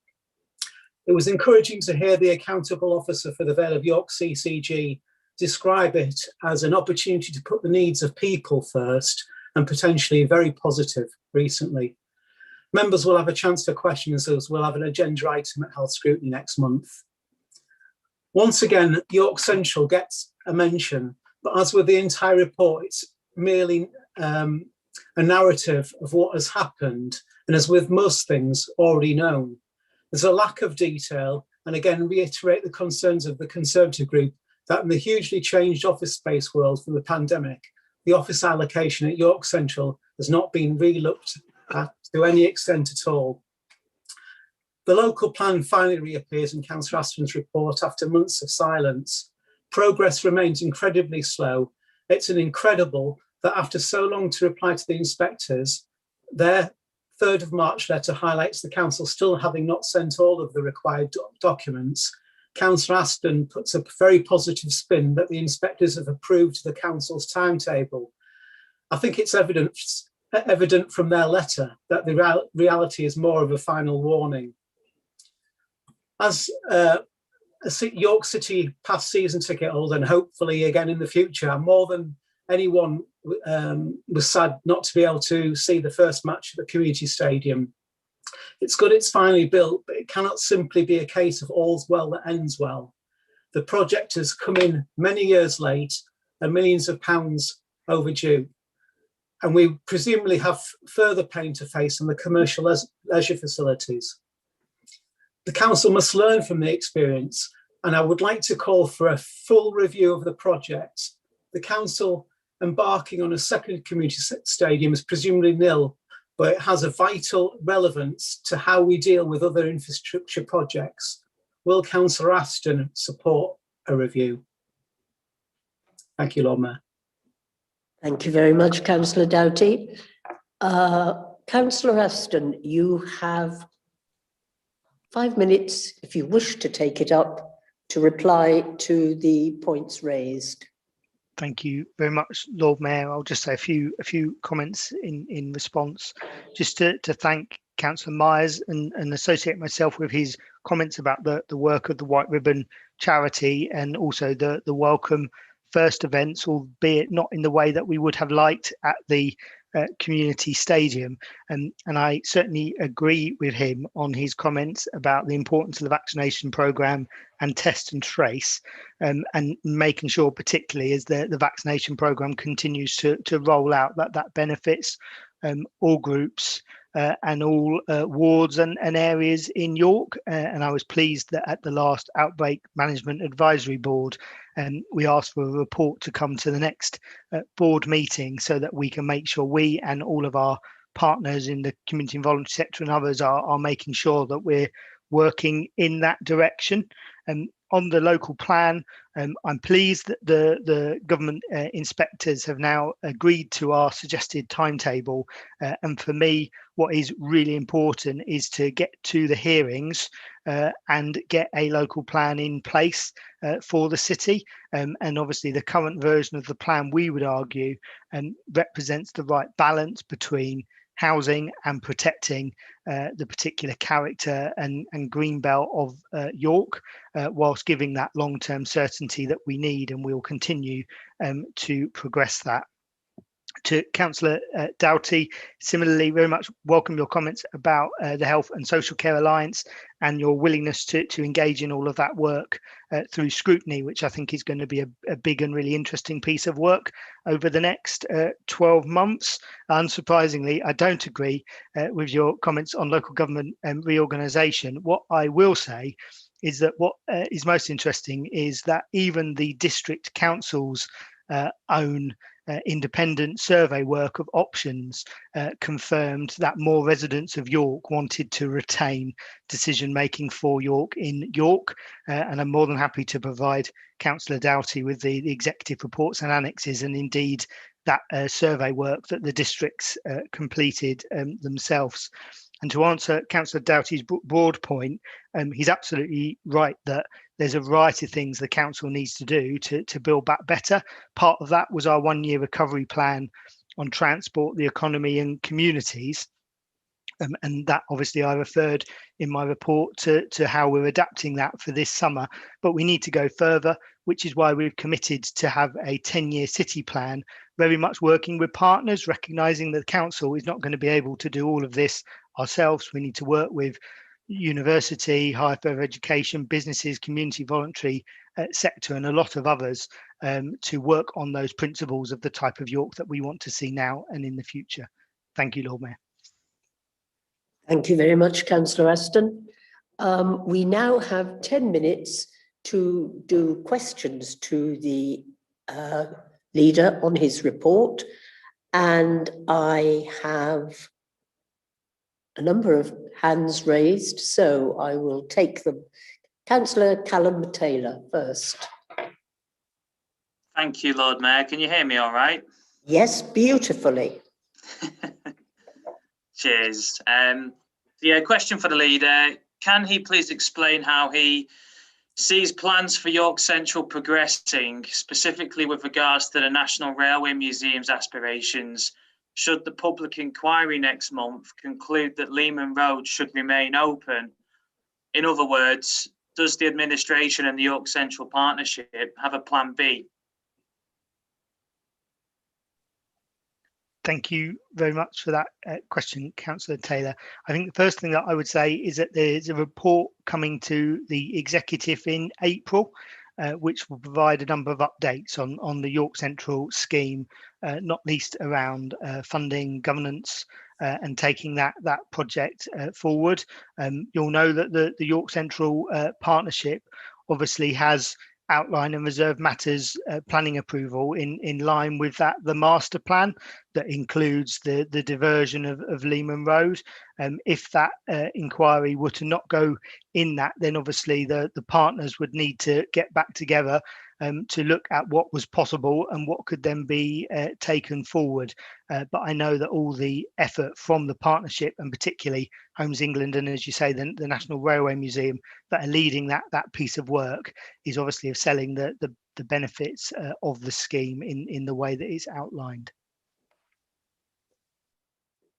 It was encouraging to hear the accountable officer for the Vale of York CCG describe it as an opportunity to put the needs of people first, and potentially very positive recently. Members will have a chance for questions, as we'll have an agenda item at Health Scrutiny next month. Once again, York Central gets a mention, but as with the entire report, it's merely a narrative of what has happened, and as with most things already known. There's a lack of detail, and again reiterate the concerns of the Conservative group that in the hugely changed office space world from the pandemic, the office allocation at York Central has not been re-looked at to any extent at all. The local plan finally reappears in Councillor Aston's report after months of silence. Progress remains incredibly slow. It's incredible that after so long to reply to the inspectors, their 3rd of March letter highlights the council still having not sent all of the required documents. Councillor Aston puts a very positive spin that the inspectors have approved the council's timetable. I think it's evident from their letter that the reality is more of a final warning. As a York City past season ticket holder, and hopefully again in the future, more than anyone was sad not to be able to see the first match at the community stadium. It's good it's finally built, but it cannot simply be a case of all's well that ends well. The project has come in many years late and millions of pounds overdue. And we presumably have further pain to face on the commercial leisure facilities. The council must learn from the experience, and I would like to call for a full review of the project. The council embarking on a second community stadium is presumably nil, but it has a vital relevance to how we deal with other infrastructure projects. Will Councillor Aston support a review? Thank you, Lord Mayor. Thank you very much, Councillor Doughty. Councillor Aston, you have 5 minutes, if you wish to take it up, to reply to the points raised. Thank you very much, Lord Mayor. I'll just say a few comments in response, just to thank Councillor Myers and associate myself with his comments about the work of the White Ribbon charity, and also the welcome first events, albeit not in the way that we would have liked at the community stadium. And I certainly agree with him on his comments about the importance of the vaccination programme and test and trace, and making sure, particularly as the vaccination programme continues to roll out, that benefits all groups and all wards and areas in York. And I was pleased that at the last Outbreak Management Advisory Board, we asked for a report to come to the next board meeting so that we can make sure we and all of our partners in the community and voluntary sector and others are making sure that we're working in that direction. On the local plan, I'm pleased that the government inspectors have now agreed to our suggested timetable. And for me, what is really important is to get to the hearings and get a local plan in place for the city. And obviously the current version of the plan, we would argue, represents the right balance between housing and protecting the particular character and green belt of York, whilst giving that long-term certainty that we need, and we'll continue to progress that. To Councillor Doughty, similarly, very much welcome your comments about the Health and Social Care Alliance and your willingness to engage in all of that work through Scrutiny, which I think is going to be a big and really interesting piece of work over the next 12 months. Unsurprisingly, I don't agree with your comments on local government reorganisation. What I will say is that what is most interesting is that even the district councils own independent survey work of options confirmed that more residents of York wanted to retain decision making for York in York, and I'm more than happy to provide Councillor Doughty with the executive reports and annexes, and indeed that survey work that the districts completed themselves. And to answer Councillor Doughty's broad point, he's absolutely right that there's a variety of things the council needs to do to build back better. Part of that was our 1-year recovery plan on transport, the economy and communities. And that obviously I referred in my report to how we're adapting that for this summer. But we need to go further, which is why we've committed to have a 10-year city plan, very much working with partners, recognising that the council is not going to be able to do all of this ourselves. We need to work with university, higher further education, businesses, community voluntary sector and a lot of others to work on those principles of the type of York that we want to see now and in the future. Thank you, Lord Mayor. Thank you very much, Councillor Aston. We now have 10 minutes to do questions to the leader on his report, and I have a number of hands raised, so I will take them. Councillor Callum Taylor first. Thank you, Lord Mayor. Can you hear me all right? Yes, beautifully. Cheers. Yeah, question for the leader. Can he please explain how he sees plans for York Central progressing, specifically with regards to the National Railway Museum's aspirations, should the public inquiry next month conclude that Lehman Road should remain open? In other words, does the administration and the York Central Partnership have a plan B? Thank you very much for that question, Councillor Taylor. I think the first thing that I would say is that there's a report coming to the executive in April, which will provide a number of updates on the York Central scheme, not least around funding, governance, and taking that project forward. You'll know that the York Central Partnership obviously has outline and reserve matters planning approval in line with the master plan that includes the diversion of Lehman Road. If that inquiry were to not go in that, then obviously the partners would need to get back together to look at what was possible and what could then be taken forward. But I know that all the effort from the partnership, and particularly Homes England and, as you say, the National Railway Museum, that are leading that piece of work, is obviously of selling the benefits of the scheme in the way that it's outlined.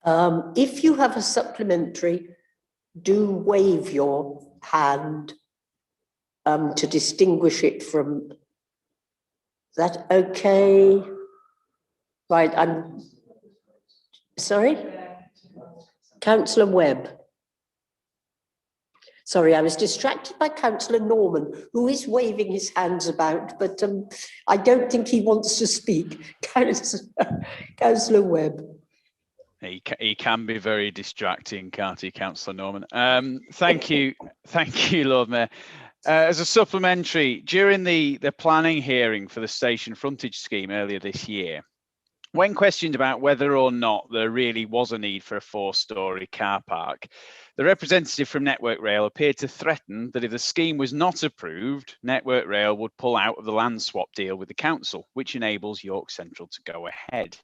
If you have a supplementary, do wave your hand to distinguish it from that. Okay, right. Sorry? Councillor Webb. Sorry, I was distracted by Councillor Norman, who is waving his hands about, but I don't think he wants to speak. Councillor Webb. He can be very distracting, can't he, Councillor Norman? Thank you, Lord Mayor. As a supplementary, during the planning hearing for the station frontage scheme earlier this year, when questioned about whether or not there really was a need for a 4-storey car park, the representative from Network Rail appeared to threaten that if the scheme was not approved, Network Rail would pull out of the land swap deal with the council, which enables York Central to go ahead.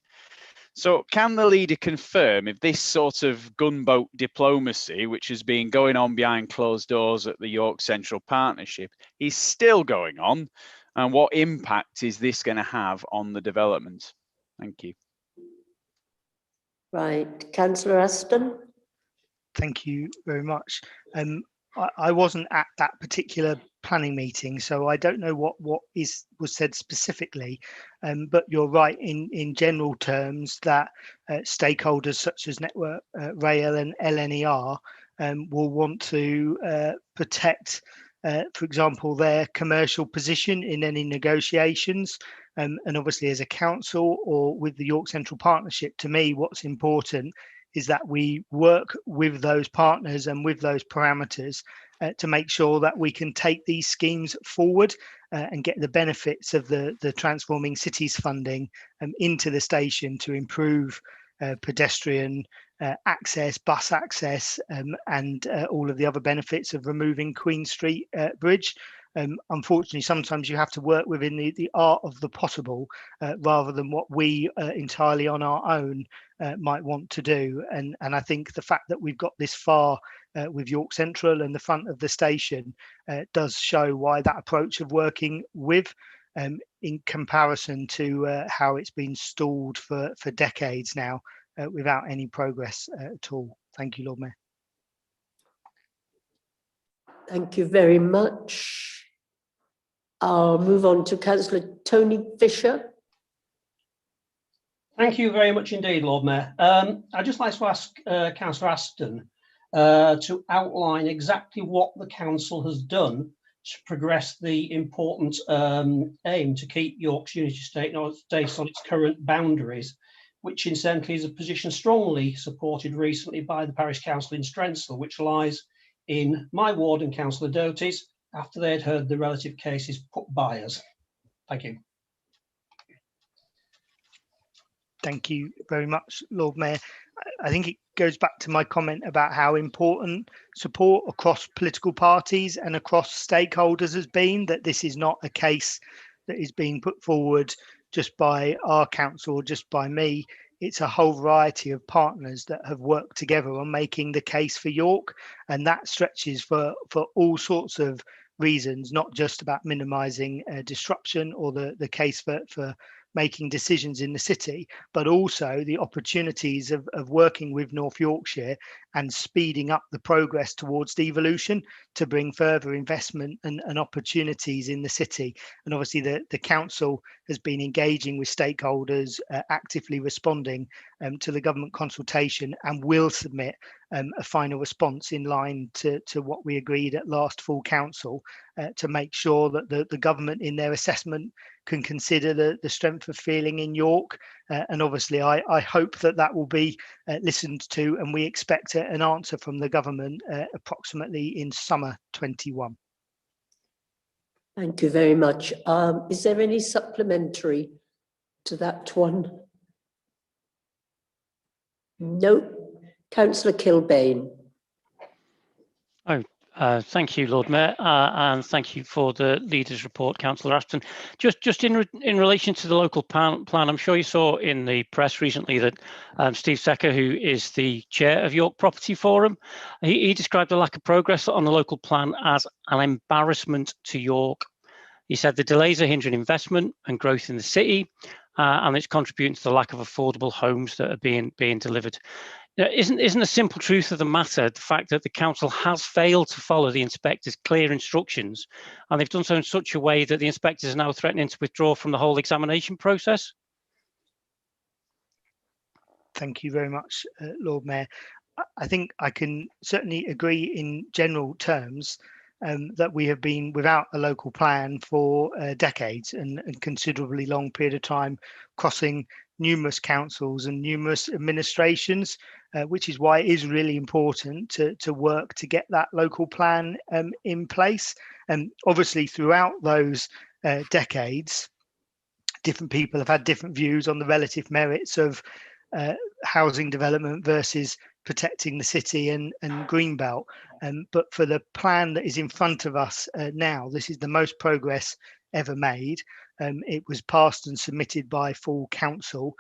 So can the leader confirm if this sort of gunboat diplomacy, which has been going on behind closed doors at the York Central Partnership, is still going on, and what impact is this going to have on the development? Thank you. Right, Councillor Aston. Thank you very much. I wasn't at that particular planning meeting, so I don't know what was said specifically, but you're right in general terms that stakeholders such as Network Rail and LNER will want to protect, for example, their commercial position in any negotiations. And obviously as a council or with the York Central Partnership, to me, what's important is that we work with those partners and with those parameters to make sure that we can take these schemes forward and get the benefits of the Transforming Cities funding into the station to improve pedestrian access, bus access, and all of the other benefits of removing Queen Street Bridge. Unfortunately, sometimes you have to work within the art of the possible rather than what we entirely on our own might want to do. And I think the fact that we've got this far with York Central and the front of the station does show why that approach of working with in comparison to how it's been stalled for decades now without any progress at all. Thank you, Lord Mayor. Thank you very much. I'll move on to Councillor Tony Fisher. Thank you very much indeed, Lord Mayor. I'd just like to ask Councillor Aston to outline exactly what the council has done to progress the important aim to keep York's unity state on its current boundaries, which incidentally is a position strongly supported recently by the Parish Council in Strensall, which lies in my ward and Councillor Doty's, after they had heard the relative cases put by us. Thank you. Thank you very much, Lord Mayor. I think it goes back to my comment about how important support across political parties and across stakeholders has been, that this is not a case that is being put forward just by our council or just by me. It's a whole variety of partners that have worked together on making the case for York, and that stretches for all sorts of reasons, not just about minimising disruption or the case for making decisions in the city, but also the opportunities of working with North Yorkshire and speeding up the progress towards devolution to bring further investment and opportunities in the city. And obviously the council has been engaging with stakeholders, actively responding to the government consultation, and will submit a final response in line to what we agreed at last full council to make sure that the government in their assessment can consider the strength of feeling in York. And obviously I hope that will be listened to, and we expect an answer from the government approximately in summer 21. Thank you very much. Is there any supplementary to that one? No. Councillor Kilbane. Thank you, Lord Mayor, and thank you for the leader's report, Councillor Ashton. Just in relation to the local plan, I'm sure you saw in the press recently that Steve Secker, who is the chair of York Property Forum, he described the lack of progress on the local plan as an embarrassment to York. He said the delays are hindering investment and growth in the city, and it's contributing to the lack of affordable homes that are being delivered. Isn't a simple truth of the matter the fact that the council has failed to follow the inspector's clear instructions, and they've done so in such a way that the inspectors are now threatening to withdraw from the whole examination process? Thank you very much, Lord Mayor. I think I can certainly agree in general terms that we have been without a local plan for decades and considerably long period of time, crossing numerous councils and numerous administrations, which is why it is really important to work to get that local plan in place. And obviously throughout those decades, different people have had different views on the relative merits of housing development versus protecting the city and Greenbelt. But for the plan that is in front of us now, this is the most progress ever made. It was passed and submitted by full council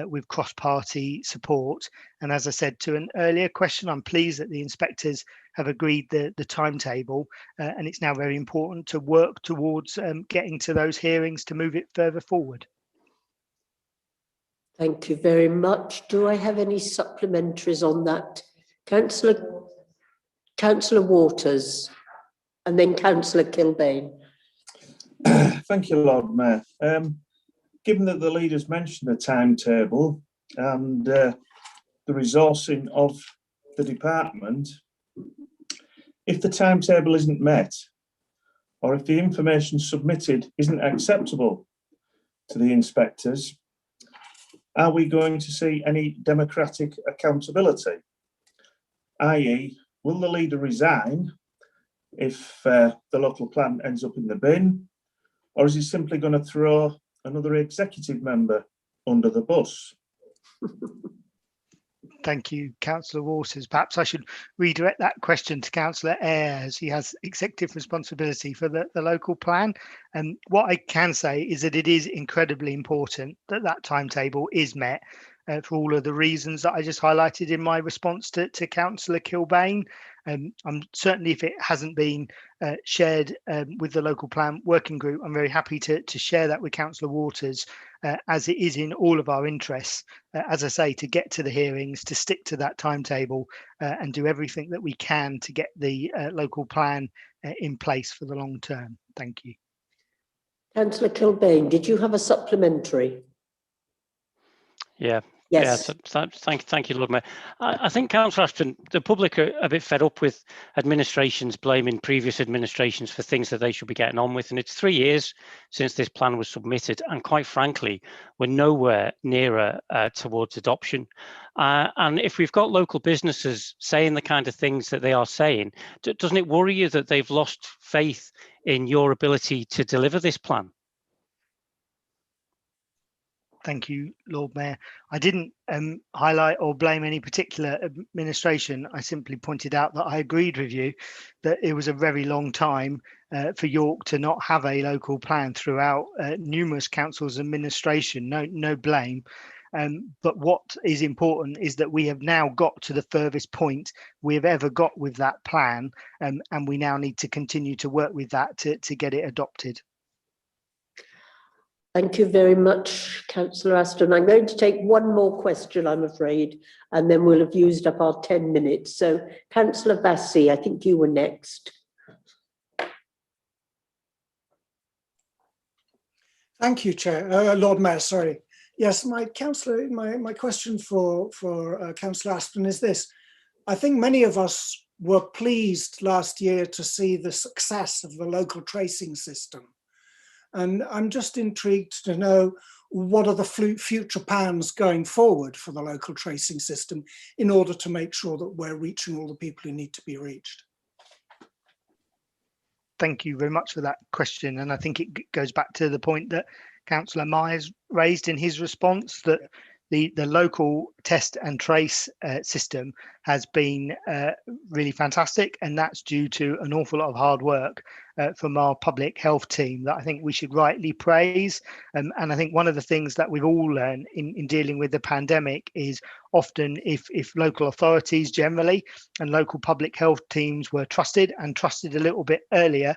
with cross-party support. And as I said to an earlier question, I'm pleased that the inspectors have agreed the timetable, and it's now very important to work towards getting to those hearings to move it further forward. Thank you very much. Do I have any supplementaries on that? Councillor Waters and then Councillor Kilbane. Thank you, Lord Mayor. Given that the leaders mentioned the timetable and the resourcing of the department, if the timetable isn't met, or if the information submitted isn't acceptable to the inspectors, are we going to see any democratic accountability? i.e., will the leader resign if the local plan ends up in the bin, or is he simply going to throw another executive member under the bus? Thank you, Councillor Waters. Perhaps I should redirect that question to Councillor Eyre, as he has executive responsibility for the local plan. And what I can say is that it is incredibly important that that timetable is met for all of the reasons that I just highlighted in my response to Councillor Kilbane. I'm certainly, if it hasn't been shared with the local plan working group, I'm very happy to share that with Councillor Waters, as it is in all of our interests, as I say, to get to the hearings, to stick to that timetable and do everything that we can to get the local plan in place for the long term. Thank you. Councillor Kilbane, did you have a supplementary? Yeah. Yes. Yeah, thank you, Lord Mayor. I think, Councillor Ashton, the public are a bit fed up with administrations blaming previous administrations for things that they should be getting on with. And it's 3 years since this plan was submitted. And quite frankly, we're nowhere nearer towards adoption. And if we've got local businesses saying the kind of things that they are saying, doesn't it worry you that they've lost faith in your ability to deliver this plan? Thank you, Lord Mayor. I didn't highlight or blame any particular administration. I simply pointed out that I agreed with you that it was a very long time for York to not have a local plan throughout numerous councils and administration. No blame. But what is important is that we have now got to the furthest point we have ever got with that plan, and we now need to continue to work with that to get it adopted. Thank you very much, Councillor Aston. I'm going to take one more question, I'm afraid, and then we'll have used up our 10 minutes. So, Councillor Bassey, I think you were next. Thank you, Chair. Lord Mayor, sorry. Yes, my question for Councillor Aston is this. I think many of us were pleased last year to see the success of the local tracing system. And I'm just intrigued to know what are the future plans going forward for the local tracing system in order to make sure that we're reaching all the people who need to be reached. Thank you very much for that question. And I think it goes back to the point that Councillor Myers raised in his response, that the local test and trace system has been really fantastic, and that's due to an awful lot of hard work from our public health team that I think we should rightly praise. And I think one of the things that we've all learned in dealing with the pandemic is often if local authorities generally and local public health teams were trusted a little bit earlier,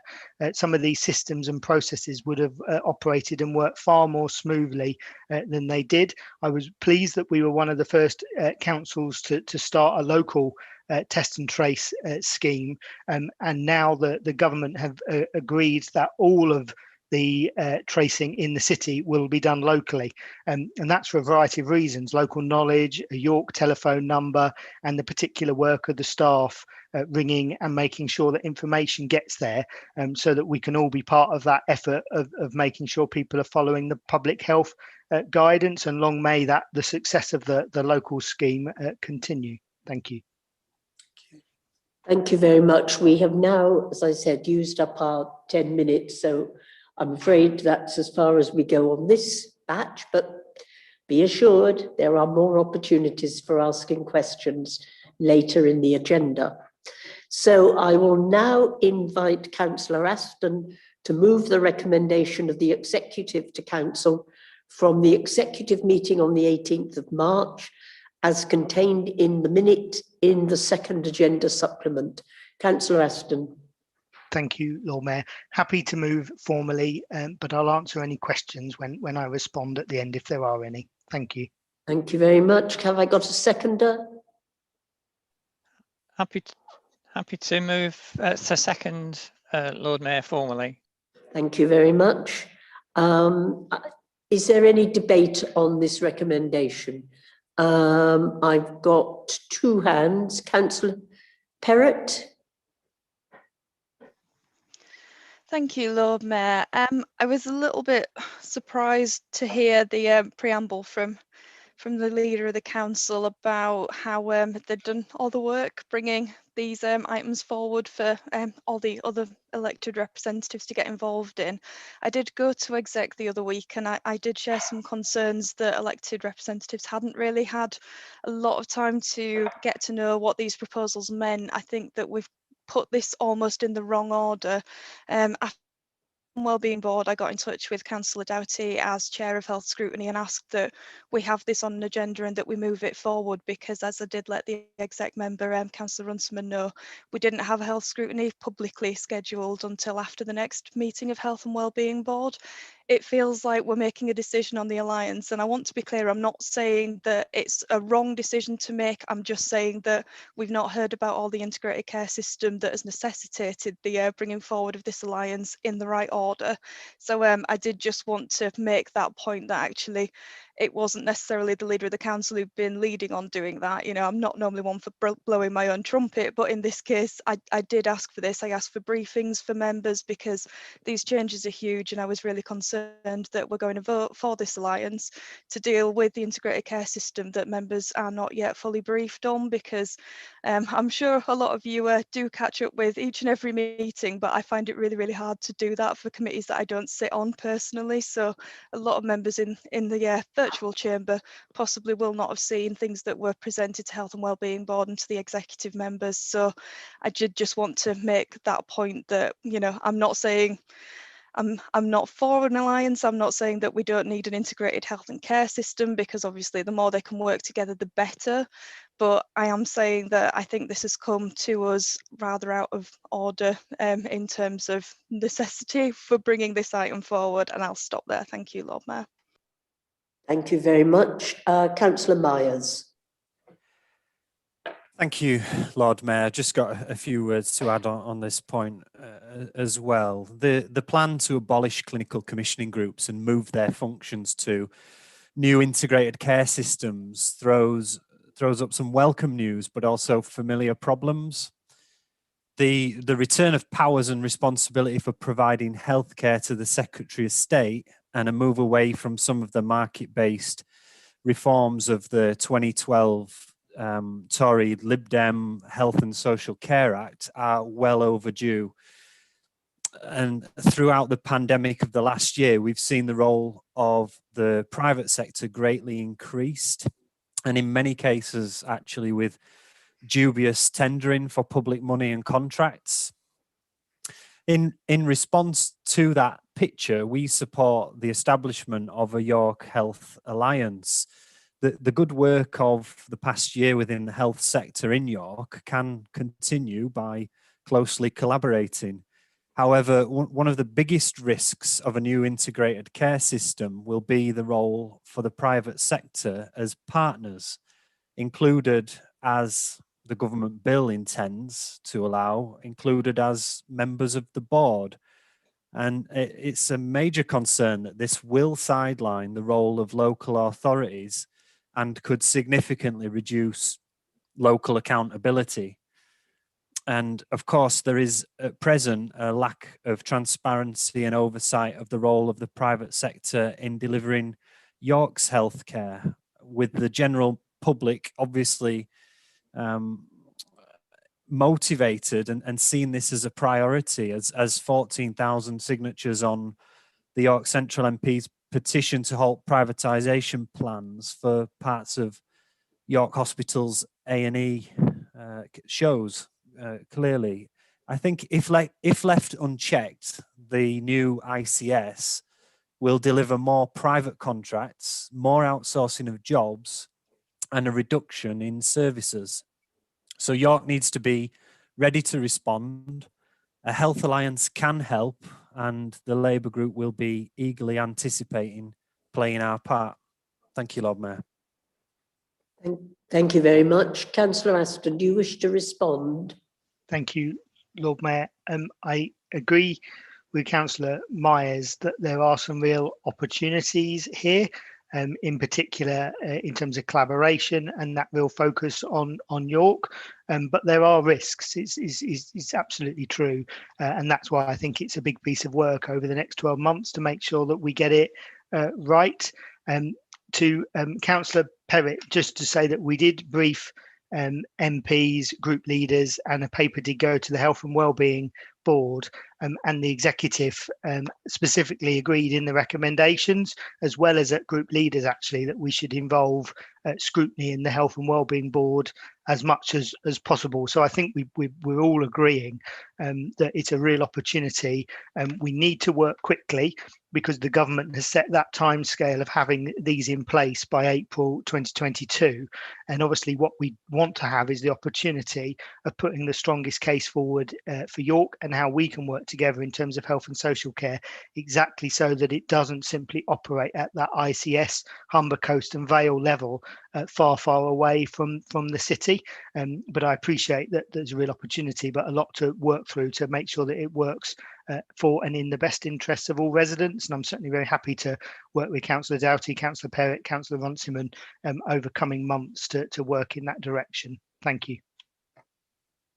some of these systems and processes would have operated and worked far more smoothly than they did. I was pleased that we were one of the first councils to start a local test and trace scheme, and now the government have agreed that all of the tracing in the city will be done locally. And that's for a variety of reasons: local knowledge, a York telephone number, and the particular work of the staff ringing and making sure that information gets there, so that we can all be part of that effort of making sure people are following the public health guidance. And long may the success of the local scheme continue. Thank you. Thank you very much. We have now, as I said, used up our 10 minutes, so I'm afraid that's as far as we go on this batch, but be assured there are more opportunities for asking questions later in the agenda. So I will now invite Councillor Aston to move the recommendation of the Executive to Council from the Executive meeting on the 18th of March, as contained in the minute in the second agenda supplement. Councillor Aston. Thank you, Lord Mayor. Happy to move formally, but I'll answer any questions when I respond at the end, if there are any. Thank you. Thank you very much. Have I got a seconder? Happy to move to second, Lord Mayor, formally. Thank you very much. Is there any debate on this recommendation? I've got two hands. Councillor Perrott. Thank you, Lord Mayor. I was a little bit surprised to hear the preamble from the leader of the council about how they'd done all the work bringing these items forward for all the other elected representatives to get involved in. I did go to exec the other week, and I did share some concerns that elected representatives hadn't really had a lot of time to get to know what these proposals meant. I think that we've put this almost in the wrong order. After Wellbeing Board, I got in touch with Councillor Doughty as Chair of Health Scrutiny and asked that we have this on an agenda and that we move it forward, because as I did let the exec member, Councillor Runciman, know, we didn't have a Health Scrutiny publicly scheduled until after the next meeting of Health and Wellbeing Board. It feels like we're making a decision on the alliance, and I want to be clear, I'm not saying that it's a wrong decision to make. I'm just saying that we've not heard about all the integrated care system that has necessitated the bringing forward of this alliance in the right order. So I did just want to make that point, that actually it wasn't necessarily the leader of the council who'd been leading on doing that. You know, I'm not normally one for blowing my own trumpet, but in this case, I did ask for this. I asked for briefings for members because these changes are huge, and I was really concerned that we're going to vote for this alliance to deal with the integrated care system that members are not yet fully briefed on, because I'm sure a lot of you do catch up with each and every meeting, but I find it really, really hard to do that for committees that I don't sit on personally. So a lot of members in the virtual chamber possibly will not have seen things that were presented to Health and Wellbeing Board and to the executive members. So I did just want to make that point that, you know, I'm not saying I'm not for an alliance. I'm not saying that we don't need an integrated health and care system, because obviously the more they can work together, the better. But I am saying that I think this has come to us rather out of order in terms of necessity for bringing this item forward. And I'll stop there. Thank you, Lord Mayor. Thank you very much. Councillor Myers. Thank you, Lord Mayor. Just got a few words to add on this point as well. The plan to abolish clinical commissioning groups and move their functions to new integrated care systems throws up some welcome news, but also familiar problems. The return of powers and responsibility for providing healthcare to the Secretary of State and a move away from some of the market-based reforms of the 2012 Tory Lib Dem Health and Social Care Act are well overdue. And throughout the pandemic of the last year, we've seen the role of the private sector greatly increased, and in many cases, actually, with dubious tendering for public money and contracts. In response to that picture, we support the establishment of a York Health Alliance. The good work of the past year within the health sector in York can continue by closely collaborating. However, one of the biggest risks of a new integrated care system will be the role for the private sector as partners, included as the government bill intends to allow, included as members of the board. And it's a major concern that this will sideline the role of local authorities and could significantly reduce local accountability. And of course, there is at present a lack of transparency and oversight of the role of the private sector in delivering York's healthcare, with the general public obviously motivated and seeing this as a priority, as 14,000 signatures on the York Central MP's petition to halt privatisation plans for parts of York Hospital's A&E shows clearly. I think if left unchecked, the new ICS will deliver more private contracts, more outsourcing of jobs, and a reduction in services. So York needs to be ready to respond. A health alliance can help, and the Labour group will be eagerly anticipating playing our part. Thank you, Lord Mayor. Thank you very much. Councillor Aston, do you wish to respond? Thank you, Lord Mayor. I agree with Councillor Myers that there are some real opportunities here, in particular in terms of collaboration and that real focus on York, but there are risks. It's absolutely true, and that's why I think it's a big piece of work over the next 12 months to make sure that we get it right. To Councillor Perrott, just to say that we did brief MPs, group leaders, and a paper did go to the Health and Wellbeing Board, and the executive specifically agreed in the recommendations, as well as at group leaders actually, that we should involve Scrutiny in the Health and Wellbeing Board as much as possible. So I think we're all agreeing that it's a real opportunity, and we need to work quickly because the government has set that timescale of having these in place by April 2022. And obviously what we want to have is the opportunity of putting the strongest case forward for York and how we can work together in terms of health and social care, exactly so that it doesn't simply operate at that ICS, Humber Coast and Vale level, far away from the city. But I appreciate that there's a real opportunity, but a lot to work through to make sure that it works for and in the best interests of all residents. And I'm certainly very happy to work with Councillor Doughty, Councillor Perrott, Councillor Runciman over coming months to work in that direction. Thank you.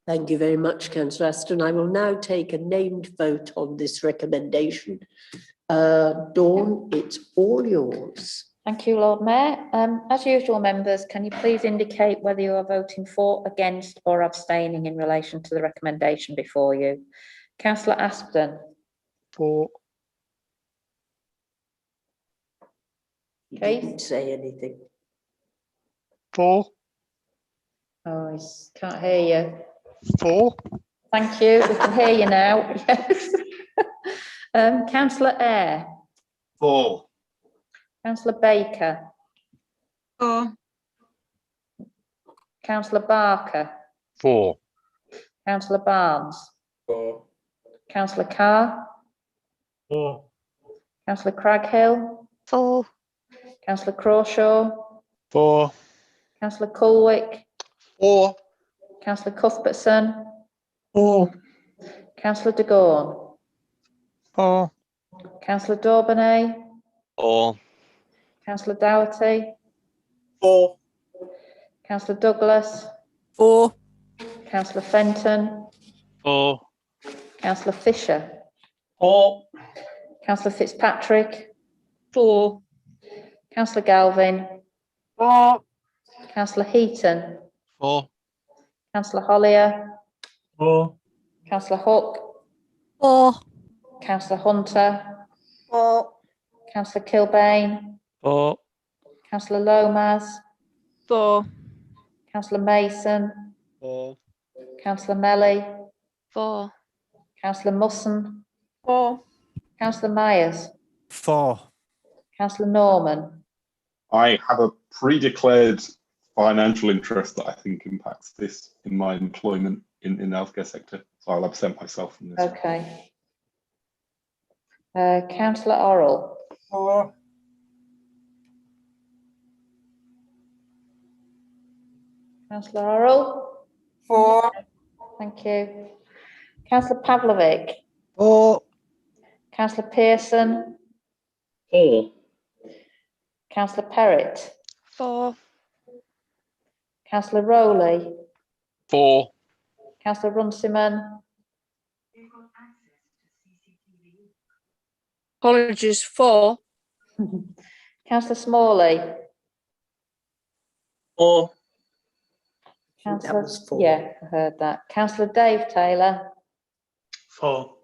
Thank you very much, Councillor Aston. I will now take a named vote on this recommendation. Dawn, it's all yours. Thank you, Lord Mayor. As usual, members, can you please indicate whether you are voting for, against, or abstaining in relation to the recommendation before you? Councillor Aston. For. He didn't say anything. For. Oh, I can't hear you. For. Thank you. We can hear you now. Yes. Councillor Eyre. For. Councillor Baker. For. Councillor Barker. For. Councillor Barnes. For. Councillor Carr. For. Councillor Craghill. For. Councillor Crawshaw. For. Councillor Colwick. For. Councillor Cuthbertson. For. Councillor de Gorn. For. Councillor Daubonnet. For. Councillor Doughty. For. Councillor Douglas. For. Councillor Fenton. For. Councillor Fisher. For. Councillor Fitzpatrick. For. Councillor Galvin. For. Councillor Heaton. For. Councillor Hollier. For. Councillor Hook. For. Councillor Hunter. For. Councillor Kilbane. For. Councillor Lomas. For. Councillor Mason. For. Councillor Melly. For. Councillor Musson. For. Councillor Myers. For. Councillor Norman. I have a pre-declared financial interest that I think impacts this in my employment in the healthcare sector, so I'll absent myself from this. Okay. Councillor Orrell. For. Councillor Orrell. For. Thank you. Councillor Pavlovic. For. Councillor Pearson? 4. Councillor Perrott? 4. Councillor Rowley? 4. Councillor Runciman? Apologies, 4. Councillor Smalley? 4. Councillor, was 4. yeah, I heard that. Councillor Dave Taylor? 4.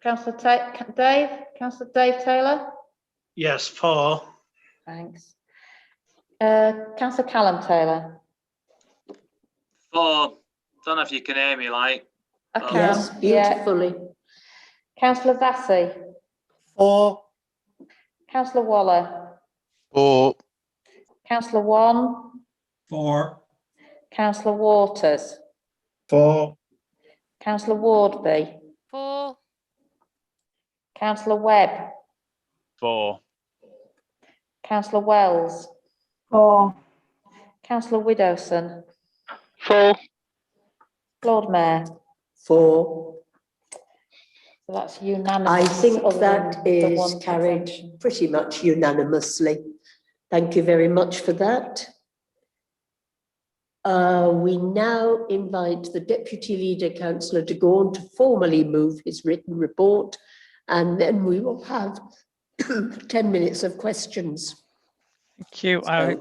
Councillor Councillor Dave Taylor? Yes, 4. Thanks. Councillor Callum Taylor? 4. Don't know if you can hear me, like. I but- can. Yes, beautifully. Councillor Vassy? 4. Councillor Waller? 4. Councillor Wan? 4. Councillor Waters? 4. Councillor Wardby? 4. Councillor Webb? 4. Councillor Wells? 4. Councillor Widowson? 4. Lord Mayor? 4. So that's unanimous. I think other that than the is one carried abstention. pretty much unanimously. Thank you very much for that. We now invite the Deputy Leader, Councillor de Gaunt, to formally move his written report, and then we will have 10 minutes of questions. Thank you. I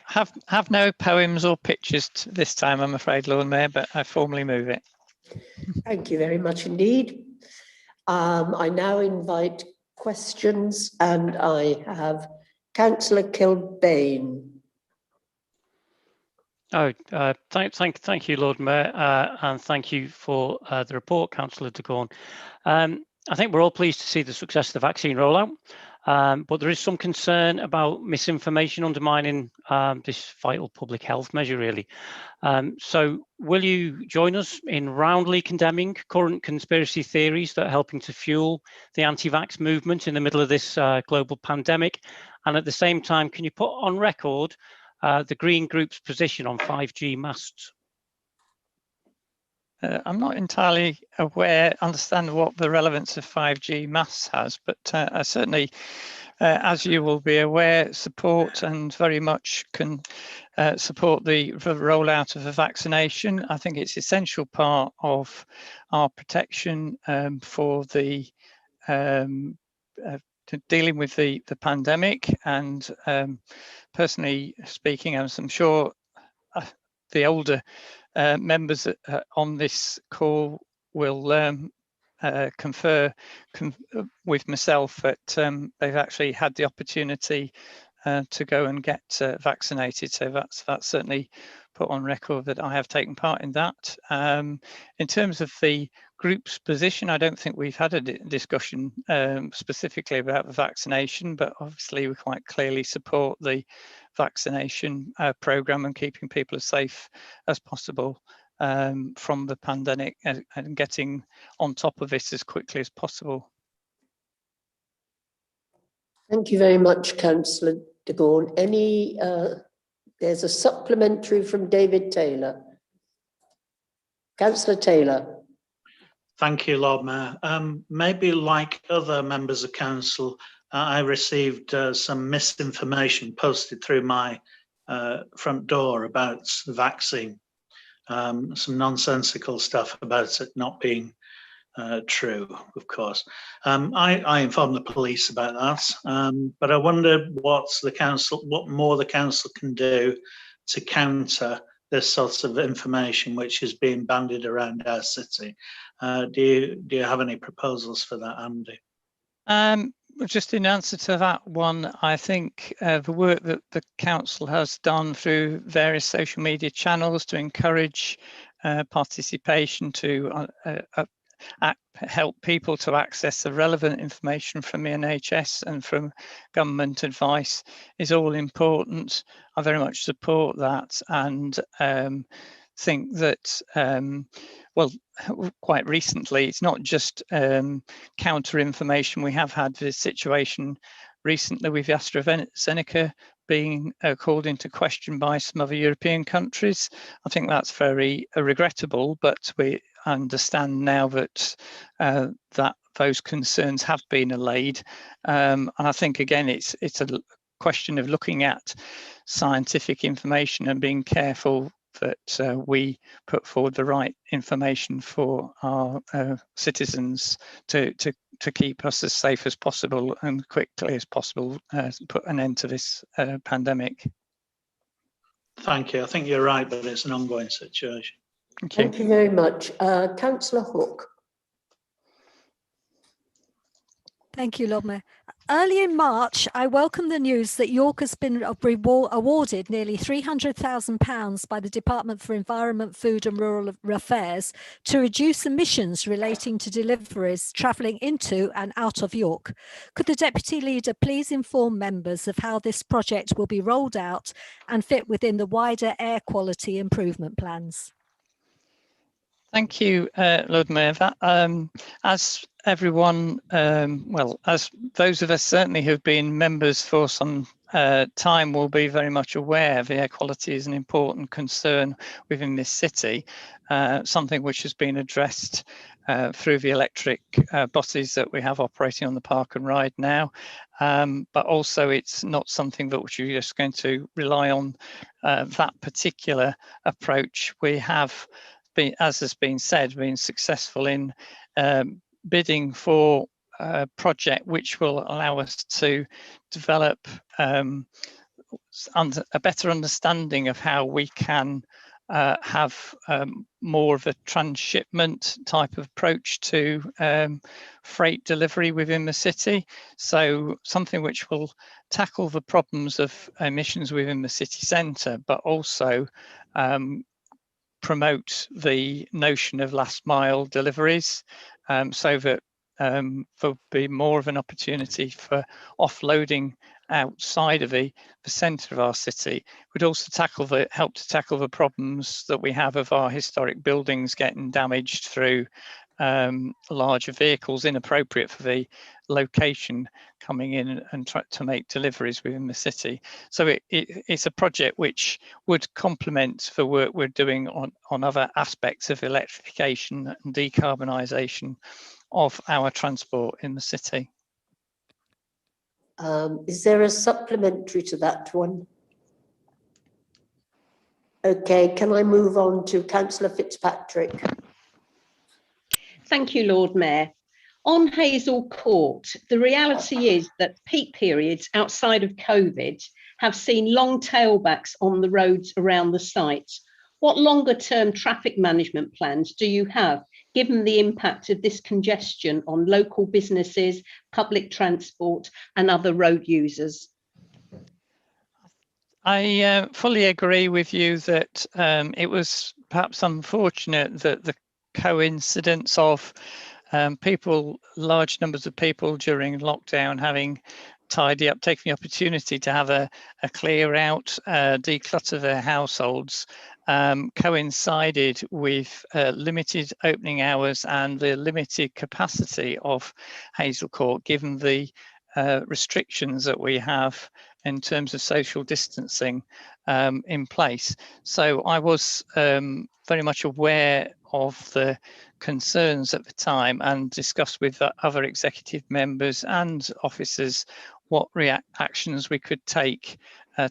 have no poems or pictures this time, I'm afraid, Lord Mayor, but I formally move it. Thank you very much indeed. I now invite questions, and I have Councillor Kilbane. Thank you, Lord Mayor, and thank you for the report, Councillor de Gaunt. I think we're all pleased to see the success of the vaccine rollout, but there is some concern about misinformation undermining this vital public health measure, really. So will you join us in roundly condemning current conspiracy theories that are helping to fuel the anti-vax movement in the middle of this global pandemic? And at the same time, can you put on record the Green Group's position on 5G masts? I'm not entirely understand what the relevance of 5G masts has, but I certainly, as you will be aware, support and very much can support the rollout of a vaccination. I think it's an essential part of our protection for the dealing with the pandemic. And personally speaking, as I'm sure the older members on this call will confer with myself that they've actually had the opportunity to go and get vaccinated. So that's certainly put on record that I have taken part in that. In terms of the group's position, I don't think we've had a discussion specifically about the vaccination, but obviously we quite clearly support the vaccination programme and keeping people as safe as possible from the pandemic and getting on top of it as quickly as possible. Thank you very much, Councillor de Gaunt. There's a supplementary from David Taylor. Councillor Taylor. Thank you, Lord Mayor. Maybe like other members of council, I received some misinformation posted through my front door about the vaccine. Some nonsensical stuff about it not being true, of course. I informed the police about that, but I wonder what more the council can do to counter this sort of information which is being bandied around our city. Do you have any proposals for that, Andy? Just in answer to that one, I think the work that the council has done through various social media channels to encourage participation to help people to access the relevant information from the NHS and from government advice is all important. I very much support that, and think that well, quite recently, it's not just counter information. We have had this situation recently with AstraZeneca being called into question by some other European countries. I think that's very regrettable, but understand now that that those concerns have been allayed. And I think again, it's a question of looking at scientific information and being careful that we put forward the right information for our citizens to keep us as safe as possible and quickly as possible put an end to this pandemic. Thank you. I think you're right, but it's an ongoing situation. Thank you very much. Councillor Hook. Thank you, Lord Mayor. Early in March, I welcomed the news that York has been awarded nearly £300,000 by the Department for Environment, Food and Rural Affairs to reduce emissions relating to deliveries travelling into and out of York. Could the Deputy Leader please inform members of how this project will be rolled out and fit within the wider air quality improvement plans? Thank you, Lord Mayor. As everyone, well, as those of us certainly who've been members for some time will be very much aware, the air quality is an important concern within this city, something which has been addressed through the electric buses that we have operating on the park and ride now. But also it's not something that we're just going to rely on that particular approach. We have been, as has been said, been successful in bidding for a project which will allow us to develop a better understanding of how we can have more of a transshipment type of approach to freight delivery within the city. So something which will tackle the problems of emissions within the city centre, but also promote the notion of last mile deliveries, so that there'll be more of an opportunity for offloading outside of the centre of our city. Would also help to tackle the problems that we have of our historic buildings getting damaged through larger vehicles inappropriate for the location coming in and try to make deliveries within the city. So it's a project which would complement the work we're doing on other aspects of electrification and decarbonisation of our transport in the city. Is there a supplementary to that one? Okay, can I move on to Councillor Fitzpatrick? Thank you, Lord Mayor. On Hazel Court, the reality is that peak periods outside of COVID have seen long tailbacks on the roads around the site. What longer term traffic management plans do you have, given the impact of this congestion on local businesses, public transport and other road users? I fully agree with you that it was perhaps unfortunate that the coincidence of large numbers of people during lockdown having tidy up, taking the opportunity to have a clear out, declutter their households, coincided with limited opening hours and the limited capacity of Hazel Court, given the restrictions that we have in terms of social distancing in place. So I was very much aware of the concerns at the time and discussed with other executive members and officers what actions we could take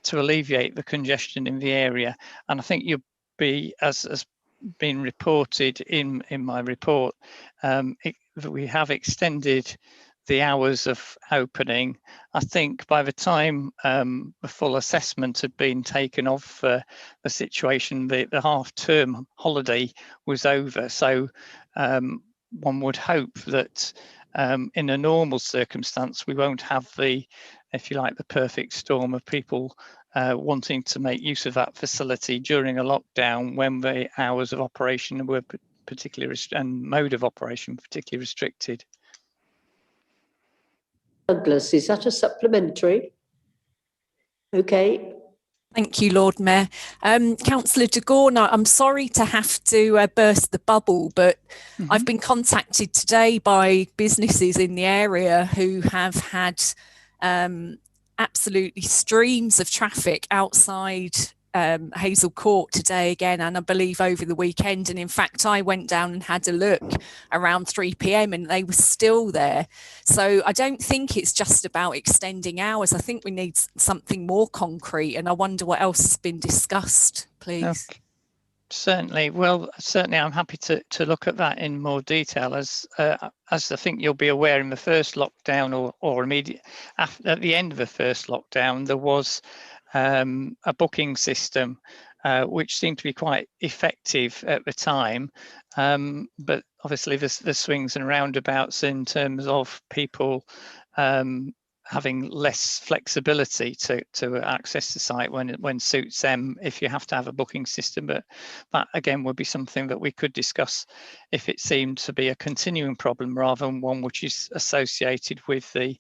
to alleviate the congestion in the area. And I think you'll be, as has been reported in my report, that we have extended the hours of opening. I think by the time the full assessment had been taken of the situation, the half-term holiday was over. So one would hope that in a normal circumstance, we won't have the, if you like, the perfect storm of people wanting to make use of that facility during a lockdown when the hours of operation were particularly and mode of operation particularly restricted. Douglas, is that a supplementary? Okay. Thank you, Lord Mayor. Councillor de Gorne, I'm sorry to have to burst the bubble, but I've been contacted today by businesses in the area who have had absolutely streams of traffic outside Hazel Court today again, and I believe over the weekend. And in fact, I went down and had a look around 3 p.m. and they were still there. So I don't think it's just about extending hours. I think we need something more concrete, and I wonder what else has been discussed, please. Okay. Certainly. Well, certainly I'm happy to look at that in more detail. As I think you'll be aware, in the first lockdown or immediate at the end of the first lockdown, there was a booking system which seemed to be quite effective at the time. But obviously there's swings and roundabouts in terms of people having less flexibility to access the site when suits them, if you have to have a booking system. But that again would be something that we could discuss if it seemed to be a continuing problem rather than one which is associated with the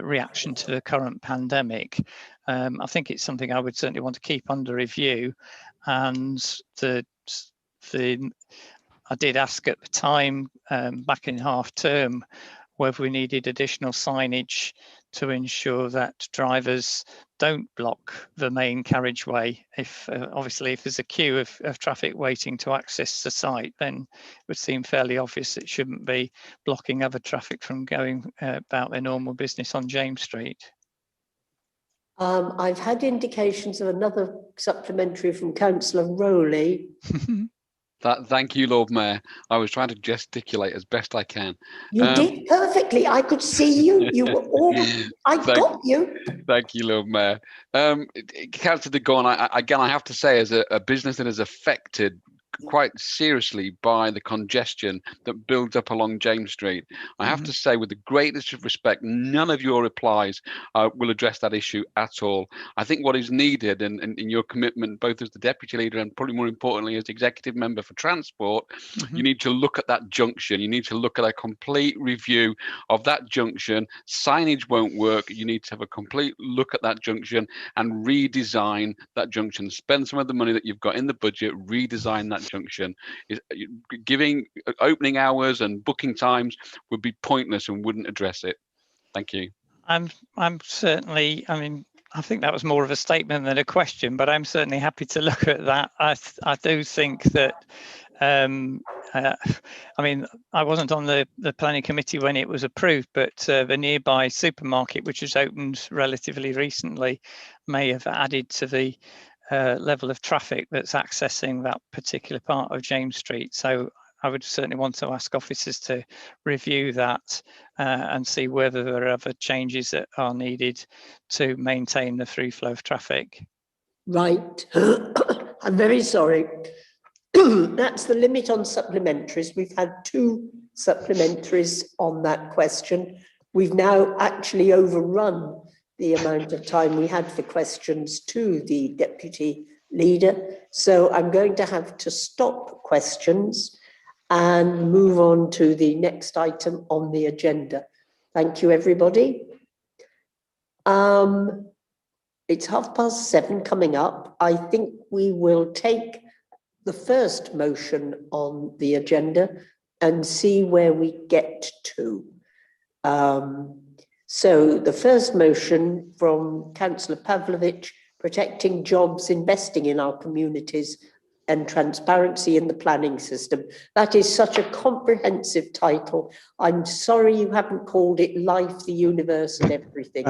reaction to the current pandemic. I think it's something I would certainly want to keep under review. And I did ask at the time, back in half term, whether we needed additional signage to ensure that drivers don't block the main carriageway. If obviously if there's a queue of traffic waiting to access the site, then it would seem fairly obvious it shouldn't be blocking other traffic from going about their normal business on James Street. I've had indications of another supplementary from Councillor Rowley. Thank you, Lord Mayor. I was trying to gesticulate as best I can. You did perfectly. I could see you. You were all. Got you. Thank you, Lord Mayor. Councillor de Gorn, I have to say, as a business that is affected quite seriously by the congestion that builds up along James Street, I have to say, with the greatest of respect, none of your replies will address that issue at all. I think what is needed, and in your commitment, both as the deputy leader and probably more importantly as executive member for transport, you need to look at that junction. You need to look at a complete review of that junction. Signage won't work. You need to have a complete look at that junction and redesign that junction. Spend some of the money that you've got in the budget, redesign that junction. Giving opening hours and booking times would be pointless and wouldn't address it. Thank you. I'm certainly, I mean, I think that was more of a statement than a question, but I'm certainly happy to look at that. I do think that I mean, I wasn't on the planning committee when it was approved, but the nearby supermarket, which has opened relatively recently, may have added to the level of traffic that's accessing that particular part of James Street. So I would certainly want to ask officers to review that and see whether there are other changes that are needed to maintain the free flow of traffic. Right. I'm very sorry. That's the limit on supplementaries. We've had 2 supplementaries on that question. We've now actually overrun the amount of time we had for questions to the deputy leader. So I'm going to have to stop questions and move on to the next item on the agenda. Thank you, everybody. It's 7:30 coming up. I think we will take the first motion on the agenda and see where we get to. So the first motion from Councillor Pavlovich, protecting jobs, investing in our communities and transparency in the planning system. That is such a comprehensive title. I'm sorry you haven't called it Life, the Universe and everything,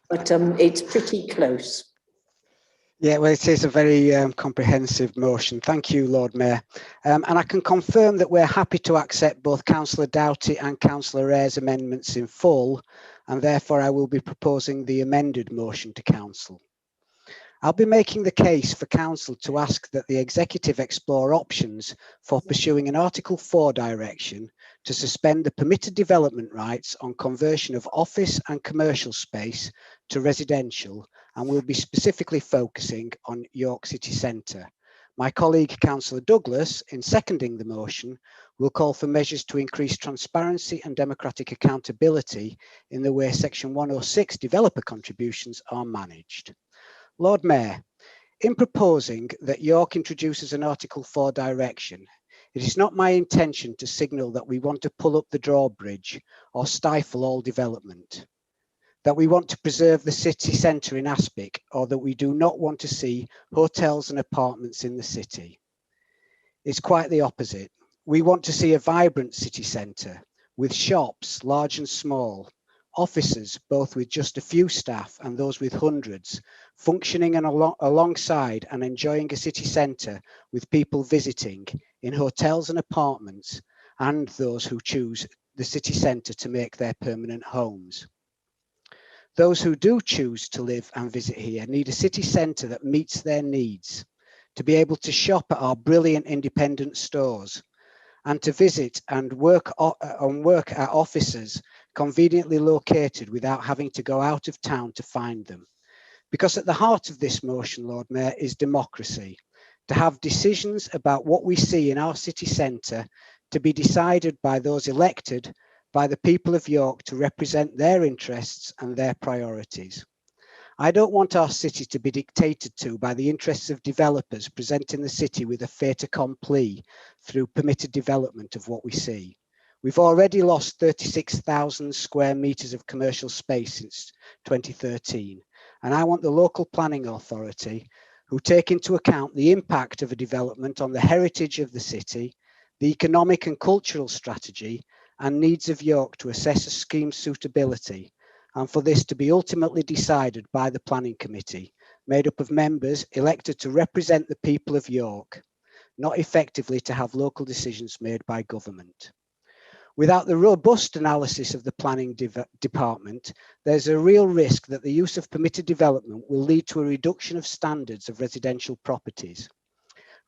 but it's pretty close. Yeah, well, it is a very comprehensive motion. Thank you, Lord Mayor. And I can confirm that we're happy to accept both Councillor Doughty and Councillor Ayres' amendments in full, and therefore I will be proposing the amended motion to Council. I'll be making the case for Council to ask that the Executive explore options for pursuing an Article 4 direction to suspend the permitted development rights on conversion of office and commercial space to residential, and we'll be specifically focusing on York City Centre. My colleague Councillor Douglas, in seconding the motion, will call for measures to increase transparency and democratic accountability in the way Section 106 developer contributions are managed. Lord Mayor, in proposing that York introduces an Article 4 direction, it is not my intention to signal that we want to pull up the drawbridge or stifle all development. that we want to preserve the city centre in Aspic, or that we do not want to see hotels and apartments in the city. It's quite the opposite. We want to see a vibrant city centre with shops, large and small, offices, both with just a few staff and those with hundreds, functioning and alongside and enjoying a city centre with people visiting in hotels and apartments, and those who choose the city centre to make their permanent homes. Those who do choose to live and visit here need a city centre that meets their needs, to be able to shop at our brilliant independent stores, and to visit and work at offices conveniently located without having to go out of town to find them. Because at the heart of this motion, Lord Mayor, is democracy, to have decisions about what we see in our city centre to be decided by those elected by the people of York to represent their interests and their priorities. I don't want our city to be dictated to by the interests of developers presenting the city with a fait accompli through permitted development of what we see. We've already lost 36,000 square metres of commercial space since 2013, and I want the local planning authority who take into account the impact of a development on the heritage of the city, the economic and cultural strategy and needs of York to assess a scheme's suitability, and for this to be ultimately decided by the Planning Committee, made up of members elected to represent the people of York, not effectively to have local decisions made by government. Without the robust analysis of the planning department, there's a real risk that the use of permitted development will lead to a reduction of standards of residential properties.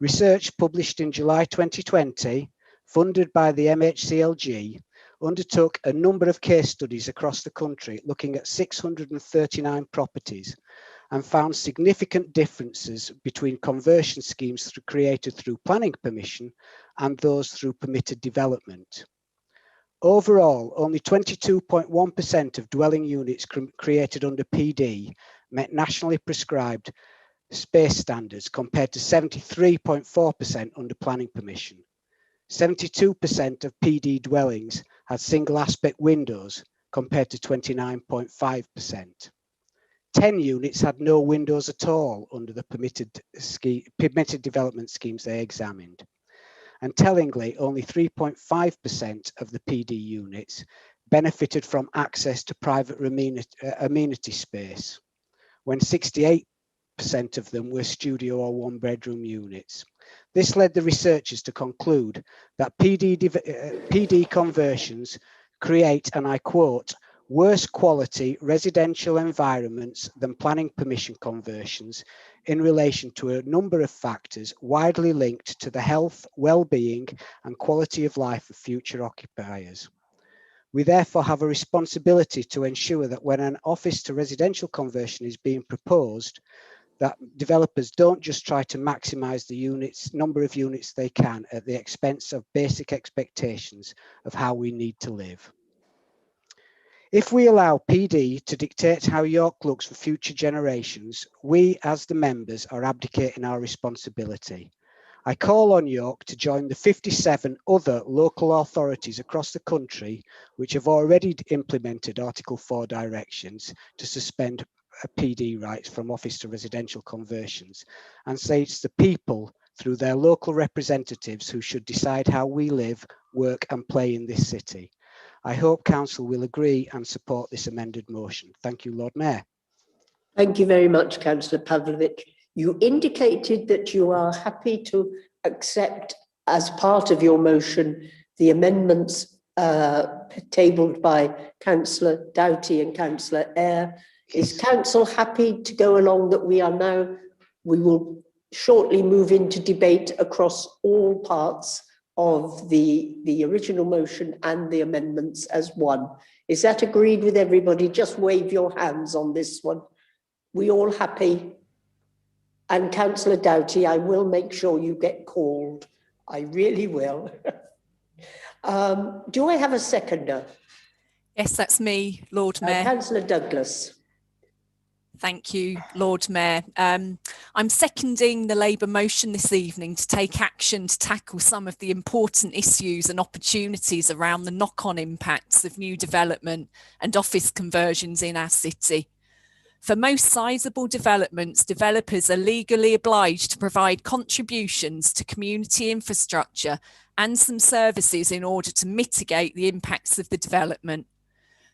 Research published in July 2020, funded by the MHCLG, undertook a number of case studies across the country looking at 639 properties and found significant differences between conversion schemes created through planning permission and those through permitted development. Overall, only 22.1% of dwelling units created under PD met nationally prescribed space standards compared to 73.4% under planning permission. 72% of PD dwellings had single aspect windows compared to 29.5%. 10 units had no windows at all under the permitted development schemes they examined. And tellingly, only 3.5% of the PD units benefited from access to private amenity space, when 68% of them were studio or one-bedroom units. This led the researchers to conclude that PD conversions create, and I quote, worse quality residential environments than planning permission conversions in relation to a number of factors widely linked to the health, well-being and quality of life of future occupiers. We therefore have a responsibility to ensure that when an office to residential conversion is being proposed, that developers don't just try to maximise the number of units they can at the expense of basic expectations of how we need to live. If we allow PD to dictate how York looks for future generations, we as the members are abdicating our responsibility. I call on York to join the 57 other local authorities across the country which have already implemented Article 4 directions to suspend PD rights from office to residential conversions, and say it's the people through their local representatives who should decide how we live, work and play in this city. I hope Council will agree and support this amended motion. Thank you, Lord Mayor. Thank you very much, Councillor Pavlovich. You indicated that you are happy to accept as part of your motion the amendments tabled by Councillor Doughty and Councillor Eyre. Is Council happy to go along that we will shortly move into debate across all parts of the original motion and the amendments as one? Is that agreed with everybody? Just wave your hands on this one. We all happy? And Councillor Doughty, I will make sure you get called. I really will. Do I have a seconder? Yes, that's me, Lord Mayor. Councillor Douglas. Thank you, Lord Mayor. I'm seconding the Labour motion this evening to take action to tackle some of the important issues and opportunities around the knock-on impacts of new development and office conversions in our city. For most sizable developments, developers are legally obliged to provide contributions to community infrastructure and some services in order to mitigate the impacts of the development.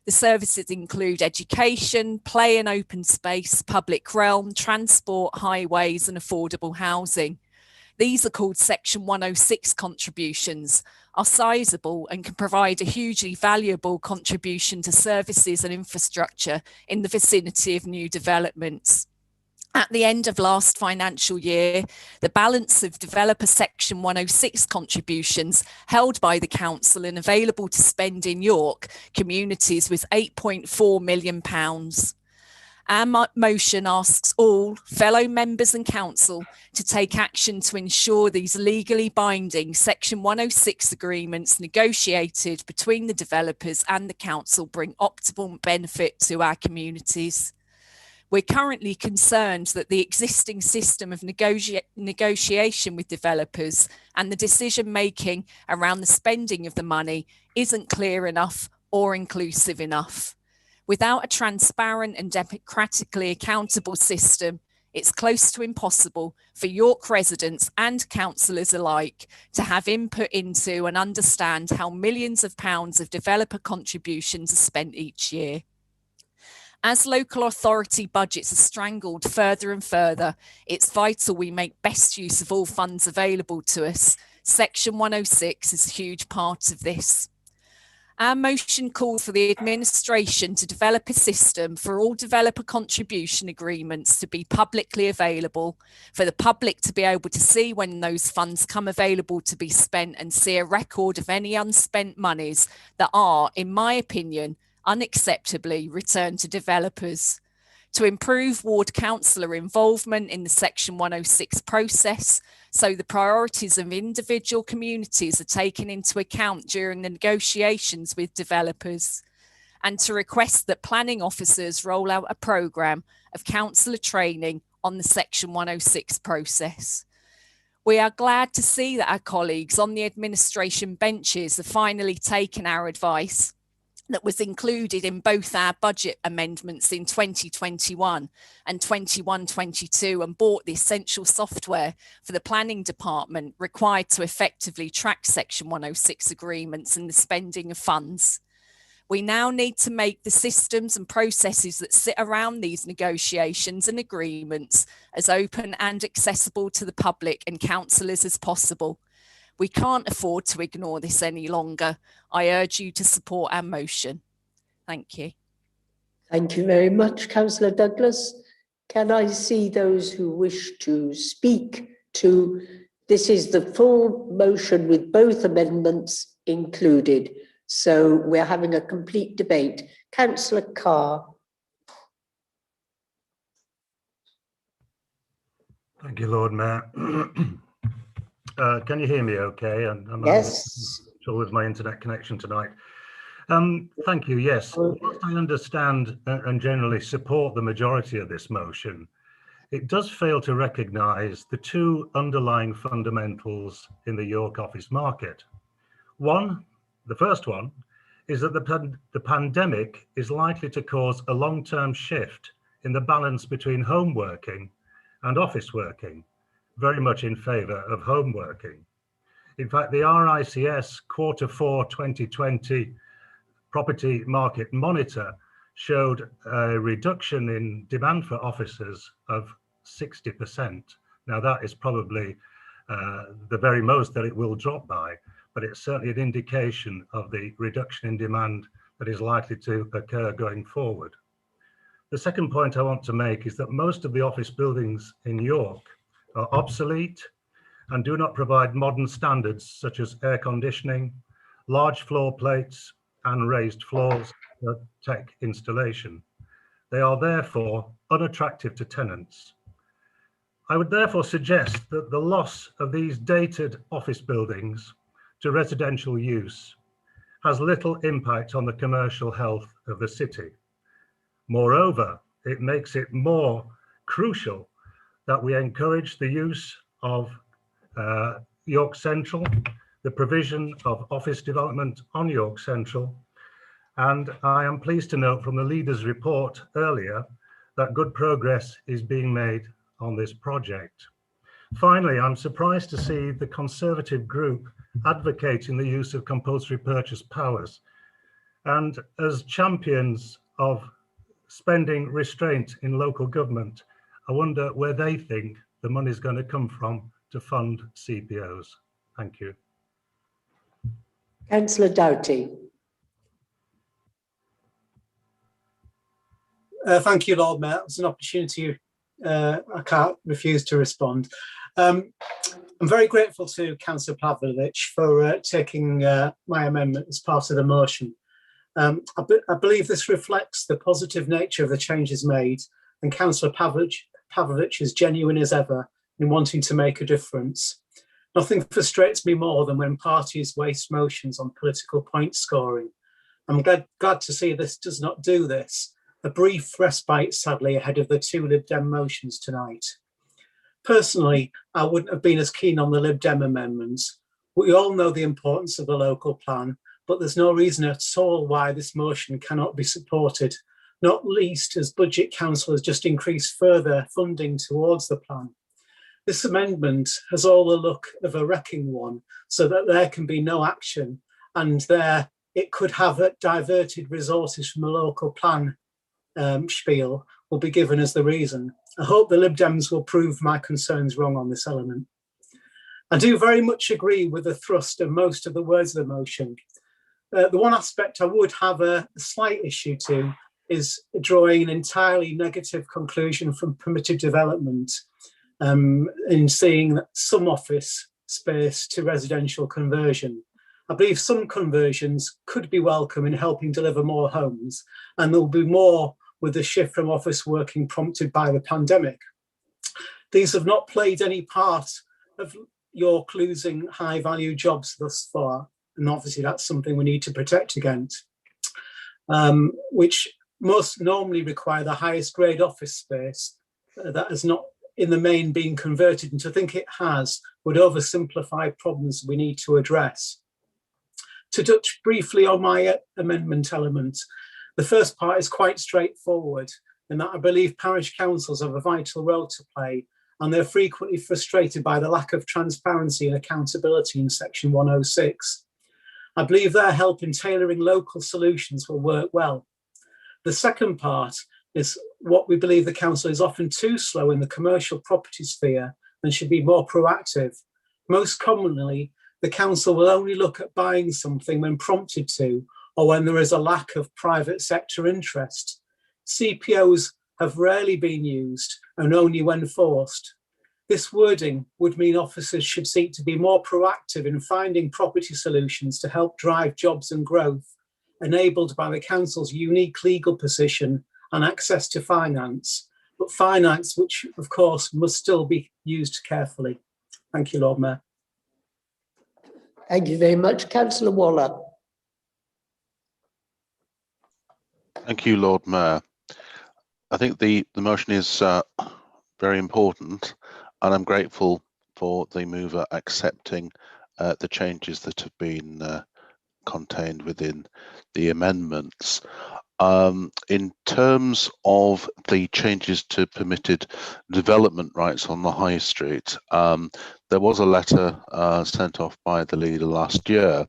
The services include education, play and open space, public realm, transport, highways and affordable housing. These are called Section 106 contributions, are sizable and can provide a hugely valuable contribution to services and infrastructure in the vicinity of new developments. At the end of last financial year, the balance of developer Section 106 contributions held by the council and available to spend in York communities was £8.4 million. Our motion asks all fellow members and council to take action to ensure these legally binding Section 106 agreements negotiated between the developers and the council bring optimal benefit to our communities. We're currently concerned that the existing system of negotiation with developers and the decision making around the spending of the money isn't clear enough or inclusive enough. Without a transparent and democratically accountable system, it's close to impossible for York residents and councillors alike to have input into and understand how millions of pounds of developer contributions are spent each year. As local authority budgets are strangled further and further, it's vital we make best use of all funds available to us. Section 106 is a huge part of this. Our motion calls for the administration to develop a system for all developer contribution agreements to be publicly available, for the public to be able to see when those funds come available to be spent and see a record of any unspent monies that are, in my opinion, unacceptably returned to developers. To improve ward councillor involvement in the Section 106 process, so the priorities of individual communities are taken into account during the negotiations with developers, and to request that planning officers roll out a programme of councillor training on the Section 106 process. We are glad to see that our colleagues on the administration benches have finally taken our advice that was included in both our budget amendments in 2021 and 21-22 and bought the essential software for the planning department required to effectively track Section 106 agreements and the spending of funds. We now need to make the systems and processes that sit around these negotiations and agreements as open and accessible to the public and councillors as possible. We can't afford to ignore this any longer. I urge you to support our motion. Thank you. Thank you very much, Councillor Douglas. Can I see those who wish to speak to, this is the full motion with both amendments included. So we're having a complete debate. Councillor Carr. Thank you, Lord Mayor. Can you hear me okay? I'm yes. Having with my internet connection tonight. Thank you, yes. Whilst I understand and generally support the majority of this motion, it does fail to recognise the two underlying fundamentals in the York office market. One, the first one, is that the pandemic is likely to cause a long-term shift in the balance between home working and office working, very much in favour of home working. In fact, the RICS Q4 2020 Property Market Monitor showed a reduction in demand for offices of 60%. Now that is probably the very most that it will drop by, but it's certainly an indication of the reduction in demand that is likely to occur going forward. The second point I want to make is that most of the office buildings in York are obsolete and do not provide modern standards such as air conditioning, large floor plates, and raised floors for tech installation. They are therefore unattractive to tenants. I would therefore suggest that the loss of these dated office buildings to residential use has little impact on the commercial health of the city. Moreover, it makes it more crucial that we encourage the use of York Central, the provision of office development on York Central, and I am pleased to note from the leader's report earlier that good progress is being made on this project. Finally, I'm surprised to see the Conservative group advocating the use of compulsory purchase powers. And as champions of spending restraint in local government, I wonder where they think the money is going to come from to fund CPOs. Thank you. Councillor Doughty. Thank you, Lord Mayor. It's an opportunity I can't refuse to respond. I'm very grateful to Councillor Pavlovich for taking my amendment as part of the motion. I believe this reflects the positive nature of the changes made, and Councillor Pavlovich is genuine as ever in wanting to make a difference. Nothing frustrates me more than when parties waste motions on political point scoring. I'm glad to see this does not do this. A brief respite, sadly, ahead of the two Lib Dem motions tonight. Personally, I wouldn't have been as keen on the Lib Dem amendments. We all know the importance of the local plan, but there's no reason at all why this motion cannot be supported, not least as Budget Council has just increased further funding towards the plan. This amendment has all the look of a wrecking one, so that there can be no action, and there it could have diverted resources from the local plan spiel will be given as the reason. I hope the Lib Dems will prove my concerns wrong on this element. I do very much agree with the thrust of most of the words of the motion. The one aspect I would have a slight issue to is drawing an entirely negative conclusion from permitted development in seeing some office space to residential conversion. I believe some conversions could be welcome in helping deliver more homes, and there will be more with the shift from office working prompted by the pandemic. These have not played any part of York losing high value jobs thus far, and obviously that's something we need to protect against, which most normally require the highest grade office space that has not in the main been converted, and to think it has would oversimplify problems we need to address. To touch briefly on my amendment element, the first part is quite straightforward in that I believe parish councils have a vital role to play, and they're frequently frustrated by the lack of transparency and accountability in section 106. I believe their help in tailoring local solutions will work well. The second part is what we believe the council is often too slow in the commercial property sphere and should be more proactive. Most commonly, the council will only look at buying something when prompted to, or when there is a lack of private sector interest. CPOs have rarely been used and only when forced. This wording would mean officers should seek to be more proactive in finding property solutions to help drive jobs and growth, enabled by the council's unique legal position and access to finance, but finance which of course must still be used carefully. Thank you, Lord Mayor. Thank you very much. Councillor Waller. Thank you, Lord Mayor. I think the motion is very important, and I'm grateful for the mover accepting the changes that have been contained within the amendments. In terms of the changes to permitted development rights on the high street, there was a letter sent off by the leader last year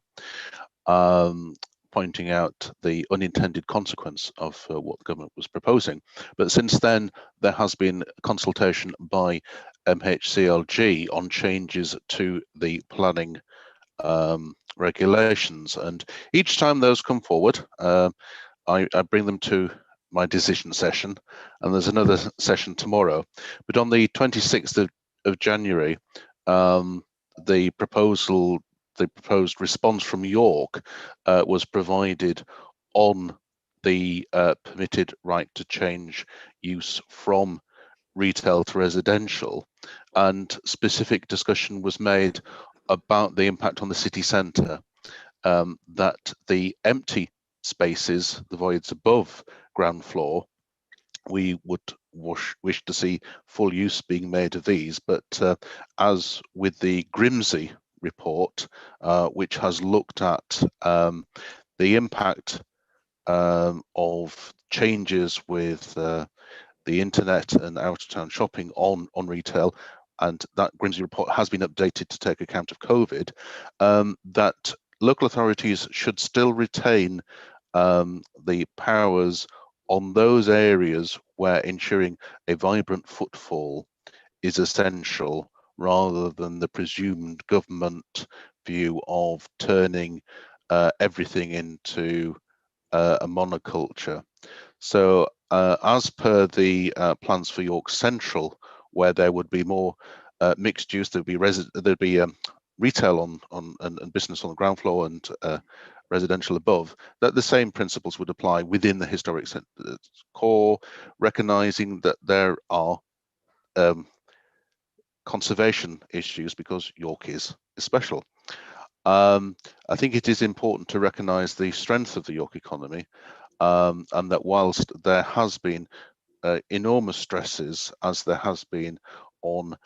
pointing out the unintended consequence of what the government was proposing. But since then, there has been consultation by MHCLG on changes to the planning regulations. And each time those come forward, I bring them to my decision session, and there's another session tomorrow. But on the 26th of January, the proposed response from York was provided on the permitted right to change use from retail to residential, and specific discussion was made about the impact on the city centre, that the empty spaces, the voids above ground floor, we would wish to see full use being made of these. But as with the Grimsey report, which has looked at the impact of changes with the internet and out-of-town shopping on retail, and that Grimsey report has been updated to take account of COVID, that local authorities should still retain the powers on those areas where ensuring a vibrant footfall is essential, rather than the presumed government view of turning everything into a monoculture. So as per the plans for York Central, where there would be more mixed use, there'd be retail on and business on the ground floor and residential above, that the same principles would apply within the historic core, recognizing that there are conservation issues because York is special. I think it is important to recognise the strength of the York economy, and that whilst there has been enormous stresses, as there has been on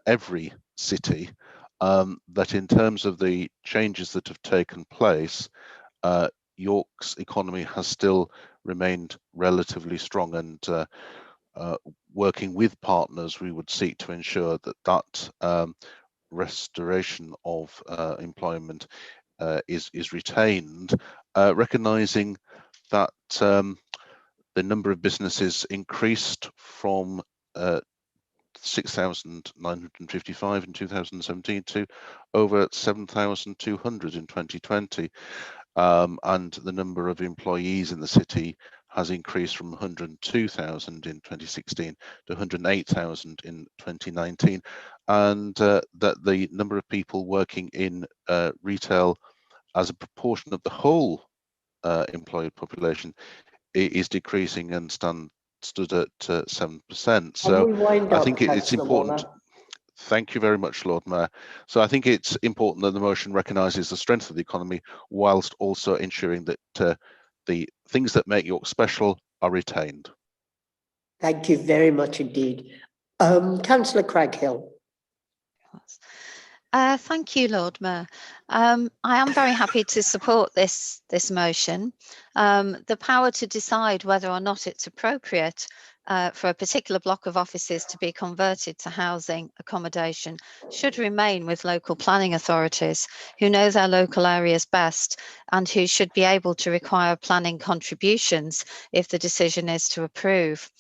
every city, that in terms of the changes that have taken place, York's economy has still remained relatively strong, and working with partners, we would seek to ensure that that restoration of employment is retained, recognising that the number of businesses increased from 6,955 in 2017 to over 7,200 in 2020, and the number of employees in the city has increased from 102,000 in 2016 to 108,000 in 2019, and that the number of people working in retail as a proportion of the whole employed population is decreasing and stood at 7%. So I think it's important. Thank you very much, Lord Mayor. So I think it's important that the motion recognises the strength of the economy, whilst also ensuring that the things that make York special are retained. Thank you very much indeed. Councillor Craghill. Thank you, Lord Mayor. I am very happy to support this motion. The power to decide whether or not it's appropriate for a particular block of offices to be converted to housing accommodation should remain with local planning authorities, who know their local areas best and who should be able to require planning contributions if the decision is to approve.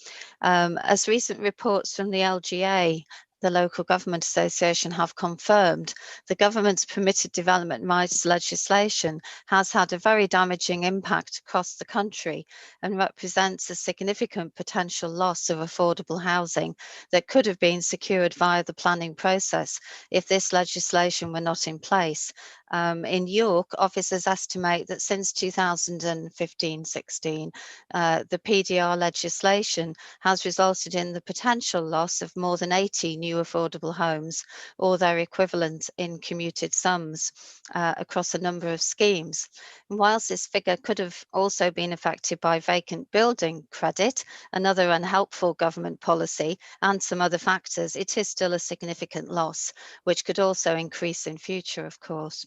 As recent reports from the LGA, the Local Government Association, have confirmed, the government's permitted development rights legislation has had a very damaging impact across the country and represents a significant potential loss of affordable housing that could have been secured via the planning process if this legislation were not in place. In York, officers estimate that since 2015-16, the PDR legislation has resulted in the potential loss of more than 80 new affordable homes or their equivalent in commuted sums across a number of schemes. And whilst this figure could have also been affected by vacant building credit, another unhelpful government policy, and some other factors, it is still a significant loss, which could also increase in future, of course.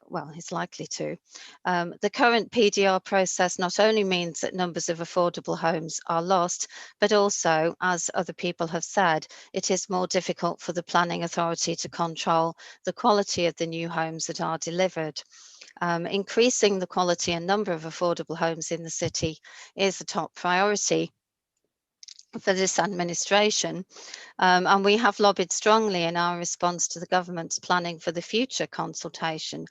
Well, it's likely to. The current PDR process not only means that numbers of affordable homes are lost, but also, as other people have said, it is more difficult for the planning authority to control the quality of the new homes that are delivered. Increasing the quality and number of affordable homes in the city is a top priority for this administration, and we have lobbied strongly in our response to the government's planning for the future consultation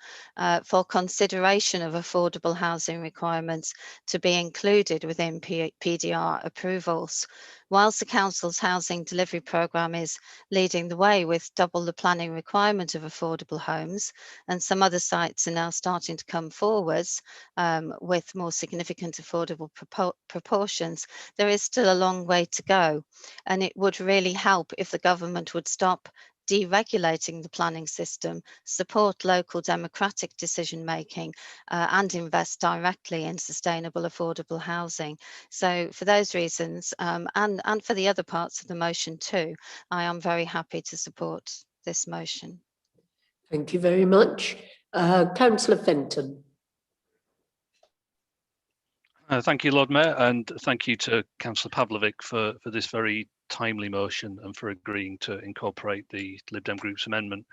for consideration of affordable housing requirements to be included within PDR approvals. Whilst the Council's housing delivery programme is leading the way with double the planning requirement of affordable homes, and some other sites are now starting to come forwards with more significant affordable proportions, there is still a long way to go, and it would really help if the government would stop deregulating the planning system, support local democratic decision making, and invest directly in sustainable, affordable housing. So for those reasons, and for the other parts of the motion too, I am very happy to support this motion. Thank you very much. Councillor Fenton. Thank you, Lord Mayor, and thank you to Councillor Pavlovic for this very timely motion and for agreeing to incorporate the Lib Dem Group's amendment.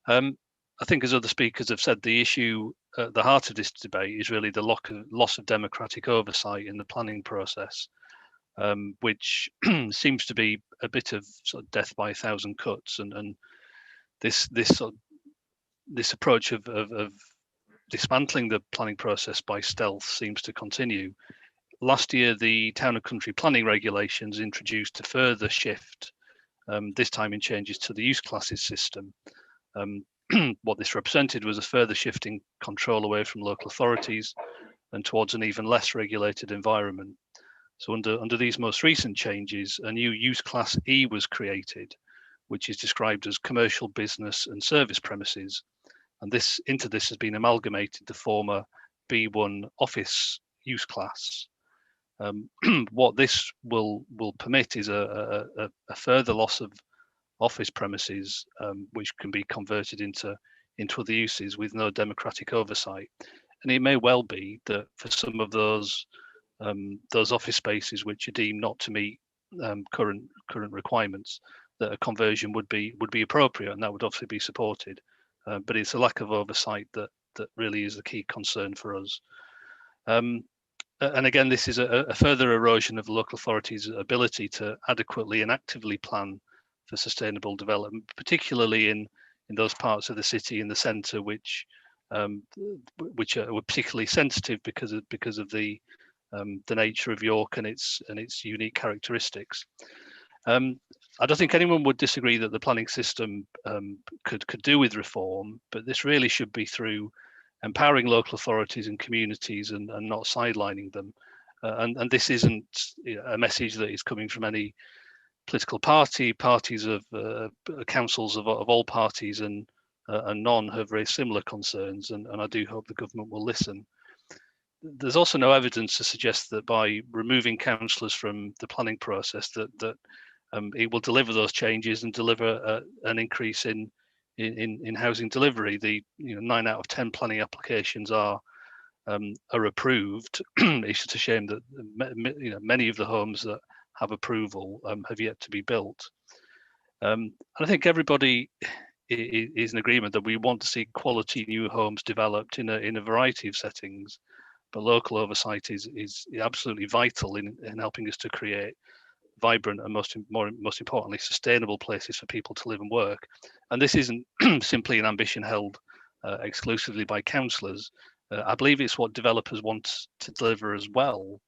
I think, as other speakers have said, the issue at the heart of this debate is really the loss of democratic oversight in the planning process, which seems to be a bit of sort of death by a thousand cuts, and this approach of dismantling the planning process by stealth seems to continue. Last year, the Town and Country Planning Regulations introduced a further shift, this time in changes to the use classes system. What this represented was a further shifting control away from local authorities and towards an even less regulated environment. So under these most recent changes, a new use class E was created, which is described as commercial, business and service premises. And into this has been amalgamated the former B1 office use class. What this will permit is a further loss of office premises, which can be converted into other uses with no democratic oversight. And it may well be that for some of those office spaces which are deemed not to meet current requirements, that a conversion would be appropriate, and that would obviously be supported. But it's a lack of oversight that really is the key concern for us. And again, this is a further erosion of the local authorities' ability to adequately and actively plan for sustainable development, particularly in those parts of the city in the centre which are particularly sensitive because of the nature of York and its unique characteristics. I don't think anyone would disagree that the planning system could do with reform, but this really should be through empowering local authorities and communities and not sidelining them. And this isn't a message that is coming from any political parties of councils of all parties and none have raised similar concerns, and I do hope the government will listen. There's also no evidence to suggest that by removing councillors from the planning process that it will deliver those changes and deliver an increase in housing delivery. The 9 out of 10 planning applications are approved. It's just a shame that many of the homes that have approval have yet to be built. And I think everybody is in agreement that we want to see quality new homes developed in a variety of settings, but local oversight is absolutely vital in helping us to create vibrant and most importantly sustainable places for people to live and work. And this isn't simply an ambition held exclusively by councillors. I believe it's what developers want to deliver as well.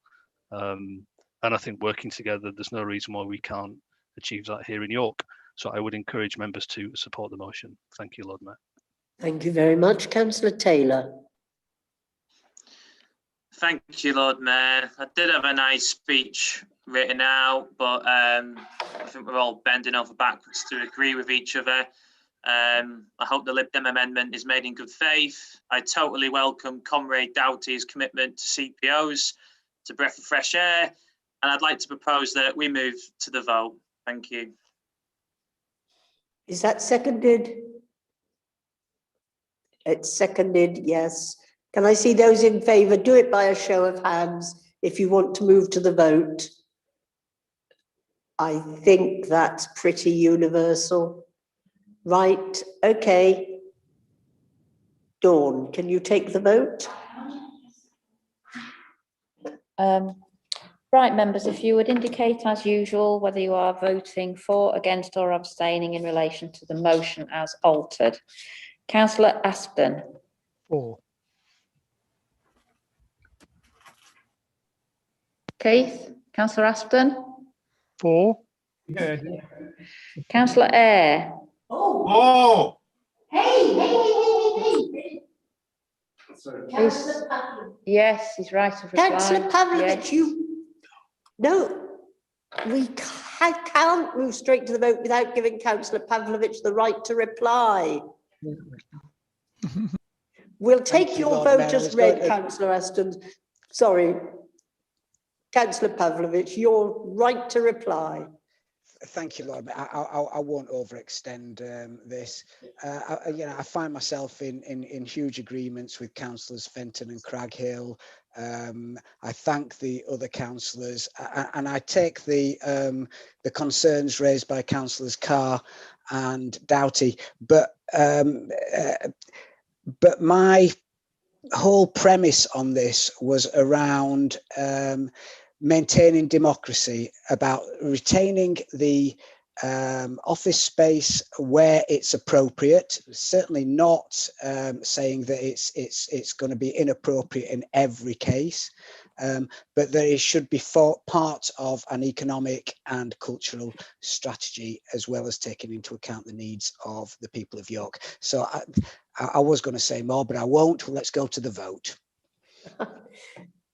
And I think working together, there's no reason why we can't achieve that here in York. So I would encourage members to support the motion. Thank you, Lord Mayor. Thank you very much. Councillor Taylor. Thank you, Lord Mayor. I did have a nice speech written out, but I think we're all bending over backwards to agree with each other. I hope the Lib Dem amendment is made in good faith. I totally welcome Comrade Doughty's commitment to CPOs, to breath of fresh air, and I'd like to propose that we move to the vote. Thank you. Is that seconded? It's seconded, yes. Can I see those in favour? Do it by a show of hands if you want to move to the vote. I think that's pretty universal. Right, okay. Dawn, can you take the vote? Right, members, if you would indicate as usual whether you are voting for, against or abstaining in relation to the motion as altered. Councillor Aspden. For. Keith. Councillor Aspden. For. Yeah. Councillor Eyre. Oh. Hey. Yes, he's right of reply. Councillor Pavlovich, yes. you... No, we can't. can't move straight to the vote without giving Councillor Pavlovich the right to reply. We'll take your Lord vote Mayor. I as was going read, to- Councillor Aston. Sorry. Councillor Pavlovich, your right to reply. Thank you, Lord Mayor. I won't overextend this. I find myself in huge agreements with councillors Fenton and Craghill. I thank the other councillors, and I take the concerns raised by councillors Carr and Doughty, but my whole premise on this was around maintaining democracy, about retaining the office space where it's appropriate. Certainly not saying that it's going to be inappropriate in every case, but that it should be part of an economic and cultural strategy, as well as taking into account the needs of the people of York. So I was going to say more, but I won't. Let's go to the vote.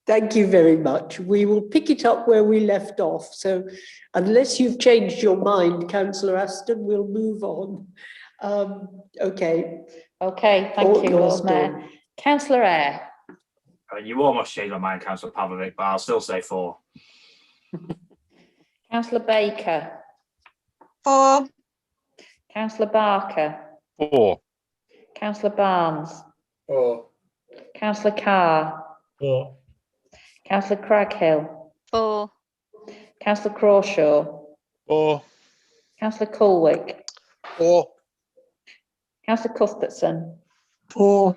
Thank you very much. We will pick it up where we left off. So unless you've changed your mind, Councillor Aston, we'll move on. Okay. Okay, thank you, Yours, Lord Mayor. Dawn. Councillor Eyre. You almost changed my mind, Councillor Pavlovic, but I'll still say 4. Councillor Baker. 4. Councillor Barker. 4. Councillor Barnes. 4. Councillor Carr. 4. Councillor Craghill. 4. Councillor Crawshaw. 4. Councillor Colwick. 4. Councillor Cuthbertson. 4.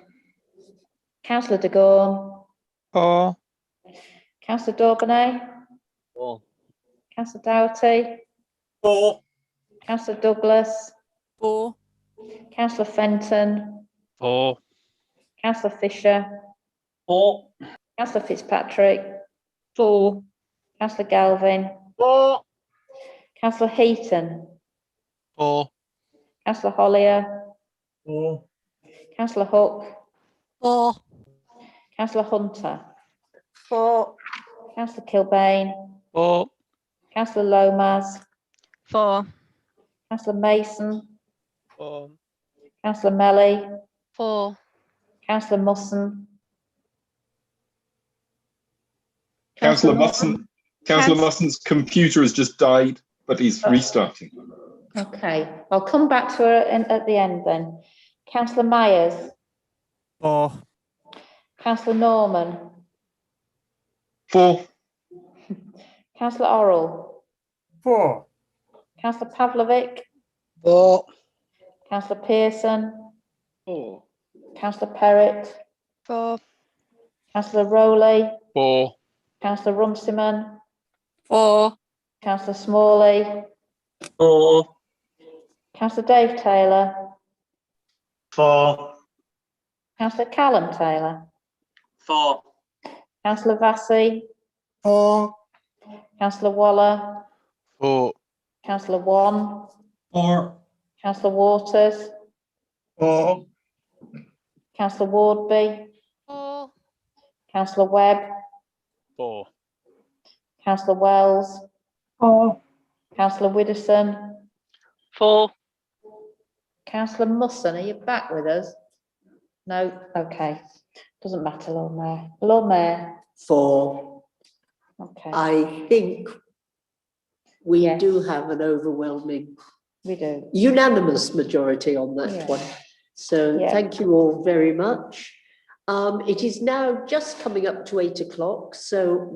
Councillor de Gorne. 4. Councillor Daubonnet. 4. Councillor Doughty. 4. Councillor Douglas. 4. Councillor Fenton. 4. Councillor Fisher. 4. Councillor Fitzpatrick. 4. Councillor Galvin. 4. Councillor Heaton. 4. Councillor Hollier. 4. Councillor Hook. 4. Councillor Hunter. 4. Councillor Kilbane. 4. Councillor Lomas. 4. Councillor Mason. 4. Councillor Melly. 4. Councillor Musson. Councillor Councillor Musson, Councillor Musson's computer has just died, but he's restarting. Okay, I'll come back to her at the end then. Councillor Myers. 4. Councillor Norman. 4. Councillor Orrell. 4. Councillor Pavlovic. 4. Councillor Pearson. 4. Councillor Perrott. 4. Councillor Rowley. 4. Councillor Runciman. 4. Councillor Smalley. 4. Councillor Dave Taylor. 4. Councillor Callum Taylor. 4. Councillor Vassey. 4. Councillor Waller. 4. Councillor Wan. 4. Councillor Waters. 4. Councillor Wardby. 4. Councillor Webb. 4. Councillor Wells. 4. Councillor Widdowson. 4. Councillor Musson, are you back with us? No, okay. Doesn't matter, Lord Mayor. Lord Mayor. 4. Okay. I think we Yes. do have an overwhelming, We do. unanimous majority on that Yeah. one. So Yeah. thank you all very much. It is now just coming up to 8 o'clock, so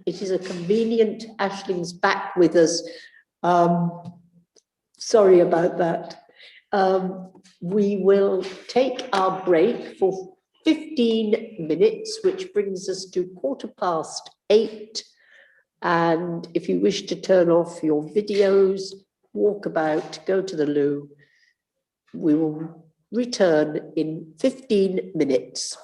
it is a convenient Ashling's back with us. Sorry about that. We will take our break for 15 minutes, which brings us to 8:15. And if you wish to turn off your videos, walk about, go to the loo, we will return in 15 minutes.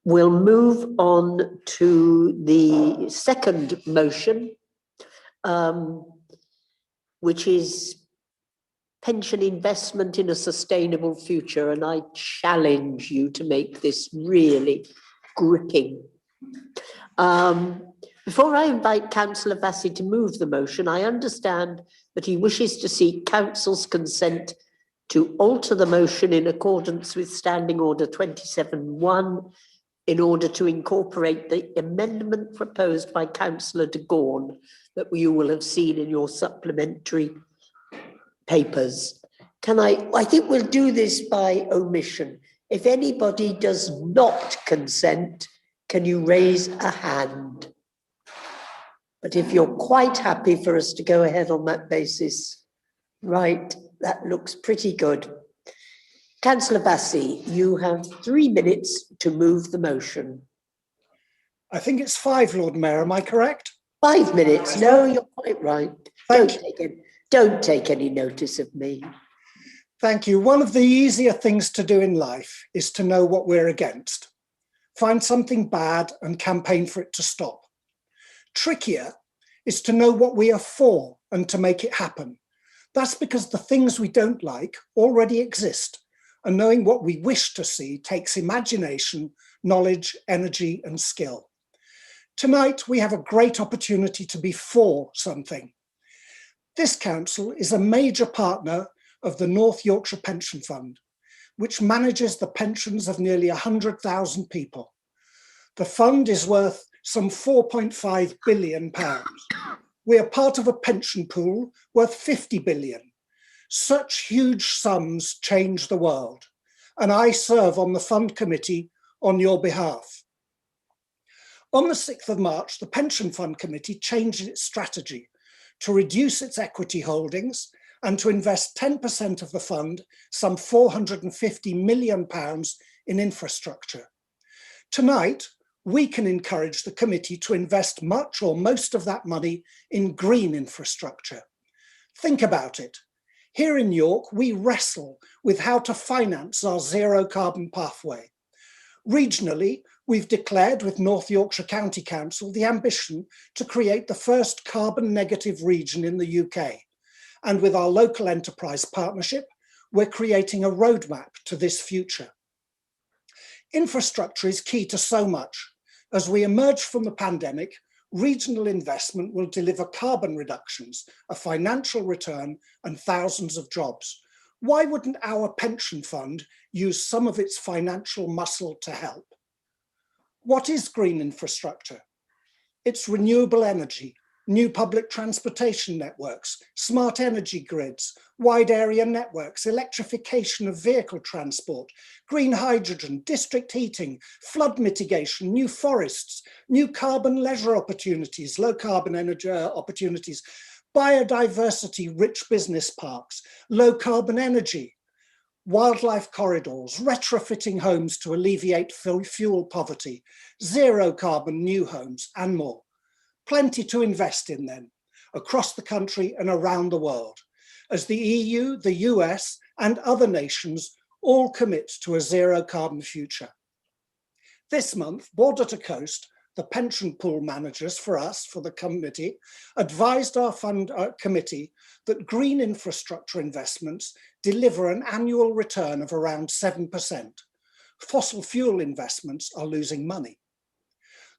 We'll move on to the second motion, which is pension investment in a sustainable future. And I challenge you to make this really gripping. Before I invite Councillor Vassie to move the motion, I understand that he wishes to seek Council's consent to alter the motion in accordance with Standing Order 27.1 in order to incorporate the amendment proposed by Councillor de Gorne that you will have seen in your supplementary papers. I think we'll do this by omission. If anybody does not consent, can you raise a hand? But if you're quite happy for us to go ahead on that basis, right, that looks pretty good. Councillor Vassie, you have 3 minutes to move the motion. I think it's 5, Lord Mayor, am I correct? 5 minutes, no, you're quite right. Don't take any notice of me. Thank you. One of the easier things to do in life is to know what we're against. Find something bad and campaign for it to stop. Trickier is to know what we are for and to make it happen. That's because the things we don't like already exist, and knowing what we wish to see takes imagination, knowledge, energy, and skill. Tonight, we have a great opportunity to be for something. This council is a major partner of the North Yorkshire Pension Fund, which manages the pensions of nearly 100,000 people. The fund is worth some £4.5 billion. We are part of a pension pool worth 50 billion. Such huge sums change the world, and I serve on the fund committee on your behalf. On the 6th of March, the Pension Fund Committee changed its strategy to reduce its equity holdings and to invest 10% of the fund, some £450 million in infrastructure. Tonight, we can encourage the committee to invest much or most of that money in green infrastructure. Think about it. Here in York, we wrestle with how to finance our zero carbon pathway. Regionally, we've declared with North Yorkshire County Council the ambition to create the first carbon negative region in the UK. And with our local enterprise partnership, we're creating a roadmap to this future. Infrastructure is key to so much. As we emerge from the pandemic, regional investment will deliver carbon reductions, a financial return, and thousands of jobs. Why wouldn't our pension fund use some of its financial muscle to help? What is green infrastructure? It's renewable energy, new public transportation networks, smart energy grids, wide area networks, electrification of vehicle transport, green hydrogen, district heating, flood mitigation, new forests, new carbon leisure opportunities, low carbon energy opportunities, biodiversity rich business parks, low carbon energy, wildlife corridors, retrofitting homes to alleviate fuel poverty, zero carbon new homes, and more. Plenty to invest in then, across the country and around the world, as the EU, the US, and other nations all commit to a zero carbon future. This month, Border to Coast, the pension pool managers for us, for the committee, advised our fund committee that green infrastructure investments deliver an annual return of around 7%. Fossil fuel investments are losing money.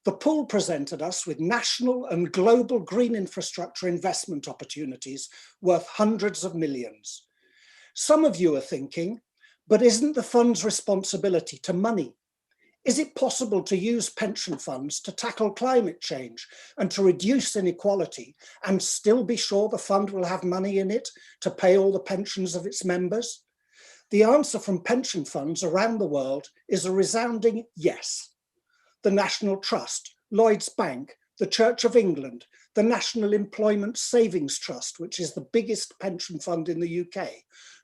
The pool presented us with national and global green infrastructure investment opportunities worth hundreds of millions. Some of you are thinking, but isn't the fund's responsibility to money? Is it possible to use pension funds to tackle climate change and to reduce inequality and still be sure the fund will have money in it to pay all the pensions of its members? The answer from pension funds around the world is a resounding yes. The National Trust, Lloyds Bank, the Church of England, the National Employment Savings Trust, which is the biggest pension fund in the UK,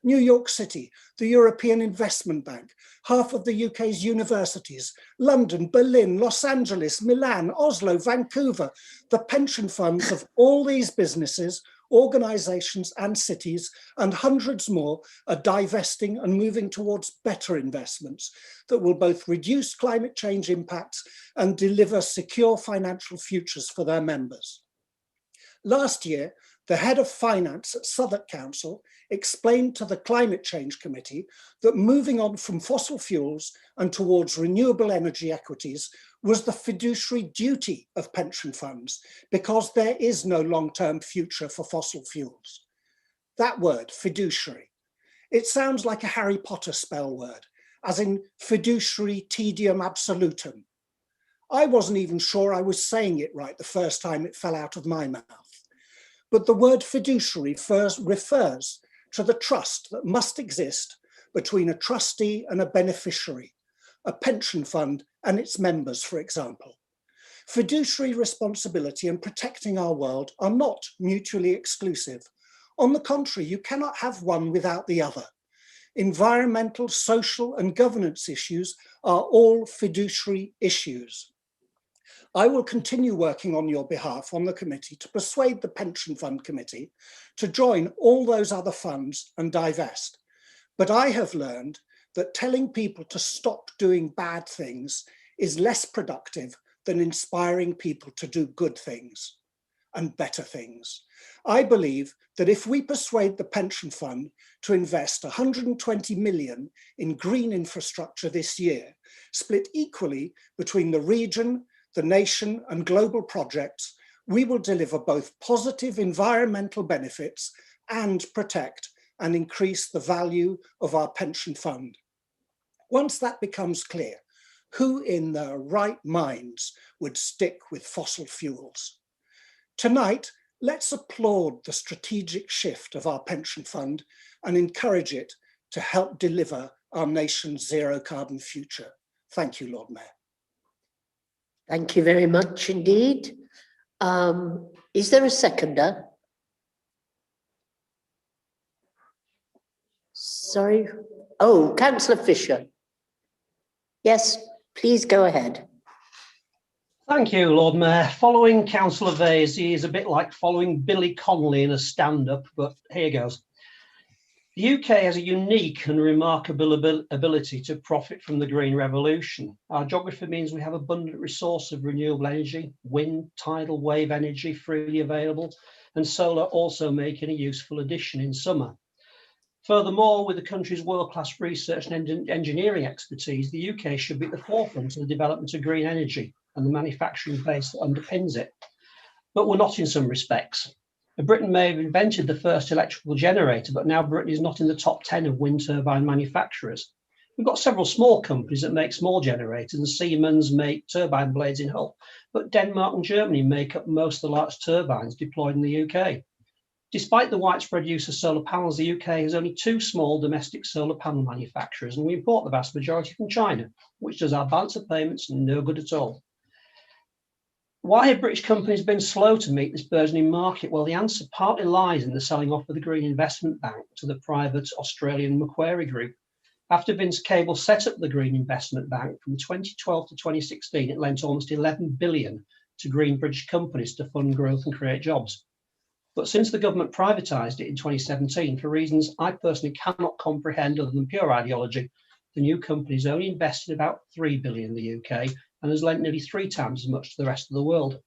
New York City, the European Investment Bank, half of the UK's universities, London, Berlin, Los Angeles, Milan, Oslo, Vancouver. The pension funds of all these businesses organisations and cities and hundreds more are divesting and moving towards better investments that will both reduce climate change impacts and deliver secure financial futures for their members. Last year, the head of finance at Southwark Council explained to the Climate Change Committee that moving on from fossil fuels and towards renewable energy equities was the fiduciary duty of pension funds because there is no long-term future for fossil fuels. That word, fiduciary, it sounds like a Harry Potter spell word, as in fiduciary tedium absolutum. I wasn't even sure I was saying it right the first time it fell out of my mouth. But the word fiduciary first refers to the trust that must exist between a trustee and a beneficiary, a pension fund and its members, for example. Fiduciary responsibility and protecting our world are not mutually exclusive. On the contrary, you cannot have one without the other. Environmental, social, and governance issues are all fiduciary issues. I will continue working on your behalf on the committee to persuade the Pension Fund Committee to join all those other funds and divest. But I have learned that telling people to stop doing bad things is less productive than inspiring people to do good things and better things. I believe that if we persuade the pension fund to invest 120 million in green infrastructure this year, split equally between the region, the nation and global projects, we will deliver both positive environmental benefits and protect and increase the value of our pension fund. Once that becomes clear, who in their right minds would stick with fossil fuels? Tonight, let's applaud the strategic shift of our pension fund and encourage it to help deliver our nation's zero carbon future. Thank you, Lord Mayor. Thank you very much indeed. Is there a seconder? Sorry. Oh, Councillor Fisher. Yes, please go ahead. Thank you, Lord Mayor. Following Councillor Vasey is a bit like following Billy Connolly in a stand-up, but here goes. The UK has a unique and remarkable ability to profit from the green revolution. Our geography means we have abundant resource of renewable energy, wind, tidal, wave energy freely available, and solar also making a useful addition in summer. Furthermore, with the country's world-class research and engineering expertise, the UK should be at the forefront of the development of green energy and the manufacturing base that underpins it. But we're not in some respects. Britain may have invented the first electrical generator, but now Britain is not in the top 10 of wind turbine manufacturers. We've got several small companies that make small generators, and Siemens make turbine blades in Hull, but Denmark and Germany make up most of the large turbines deployed in the UK. Despite the widespread use of solar panels, the UK has only 2 small domestic solar panel manufacturers, and we import the vast majority from China, which does our balance of payments no good at all. Why have British companies been slow to meet this burgeoning market? Well, the answer partly lies in the selling off of the Green Investment Bank to the private Australian Macquarie Group. After Vince Cable set up the Green Investment Bank from 2012 to 2016, it lent almost 11 billion to green British companies to fund growth and create jobs. But since the government privatised it in 2017, for reasons I personally cannot comprehend other than pure ideology, the new company has only invested about 3 billion in the UK and has lent nearly 3 times as much to the rest of the world.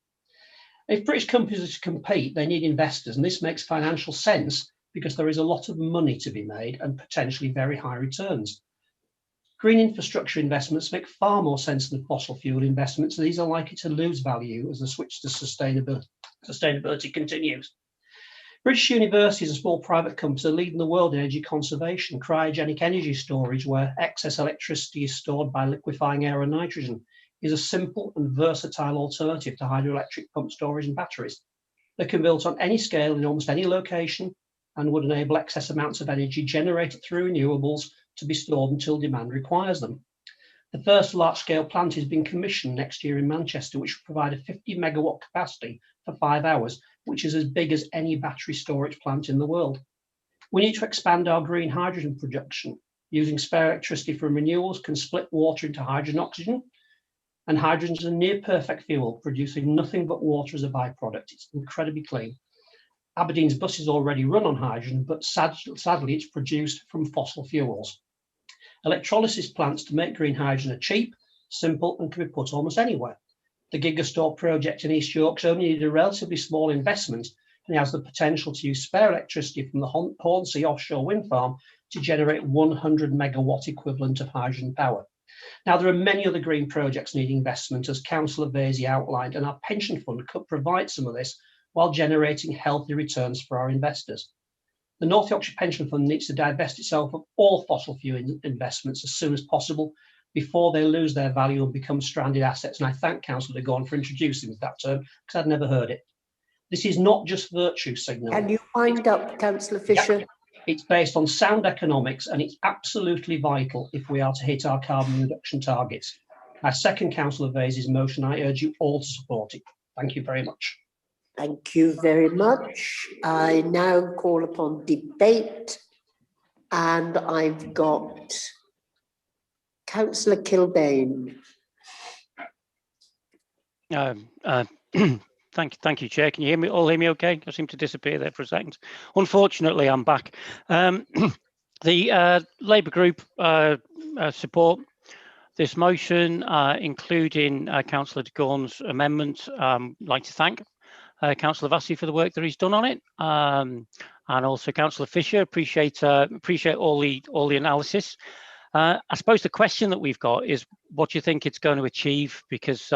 If British companies are to compete, they need investors, and this makes financial sense because there is a lot of money to be made and potentially very high returns. Green infrastructure investments make far more sense than fossil fuel investments, and these are likely to lose value as the switch to sustainability continues. British universities and small private companies are leading the world in energy conservation, cryogenic energy storage, where excess electricity is stored by liquefying air and nitrogen, is a simple and versatile alternative to hydroelectric pump storage and batteries. They can be built on any scale in almost any location and would enable excess amounts of energy generated through renewables to be stored until demand requires them. The first large-scale plant is being commissioned next year in Manchester, which will provide a 50 megawatt capacity for 5 hours, which is as big as any battery storage plant in the world. We need to expand our green hydrogen production. Using spare electricity from renewables can split water into hydrogen and oxygen, and hydrogen is a near perfect fuel, producing nothing but water as a byproduct. It's incredibly clean. Aberdeen's buses already run on hydrogen, but sadly it's produced from fossil fuels. Electrolysis plants to make green hydrogen are cheap, simple, and can be put almost anywhere. The Gigastore project in East Yorkshire only needed a relatively small investment, and it has the potential to use spare electricity from the Hornsea offshore wind farm to generate 100 megawatt equivalent of hydrogen power. Now, there are many other green projects needing investment, as Councillor Vasey outlined, and our pension fund could provide some of this while generating healthy returns for our investors. The North Yorkshire Pension Fund needs to divest itself of all fossil fuel investments as soon as possible before they lose their value and become stranded assets. And I thank Councillor de Gorn for introducing that term, because I'd never heard it. This is not just virtue signalling. Can you wind up, Councillor Fisher? Yeah. It's based on sound economics, and it's absolutely vital if we are to hit our carbon reduction targets. I second Councillor Vasey's motion. I urge you all to support it. Thank you very much. Thank you very much. I now call upon debate, and I've got Councillor Kilbane. Thank you, Chair. Can you hear me? All hear me okay? I seem to disappear there for a second. Unfortunately, I'm back. The Labour Group support this motion, including Councillor de Gorn's amendment. I'd like to thank Councillor Vassie for the work that he's done on it, and also Councillor Fisher. Appreciate all the analysis. I suppose the question that we've got is what do you think it's going to achieve? Because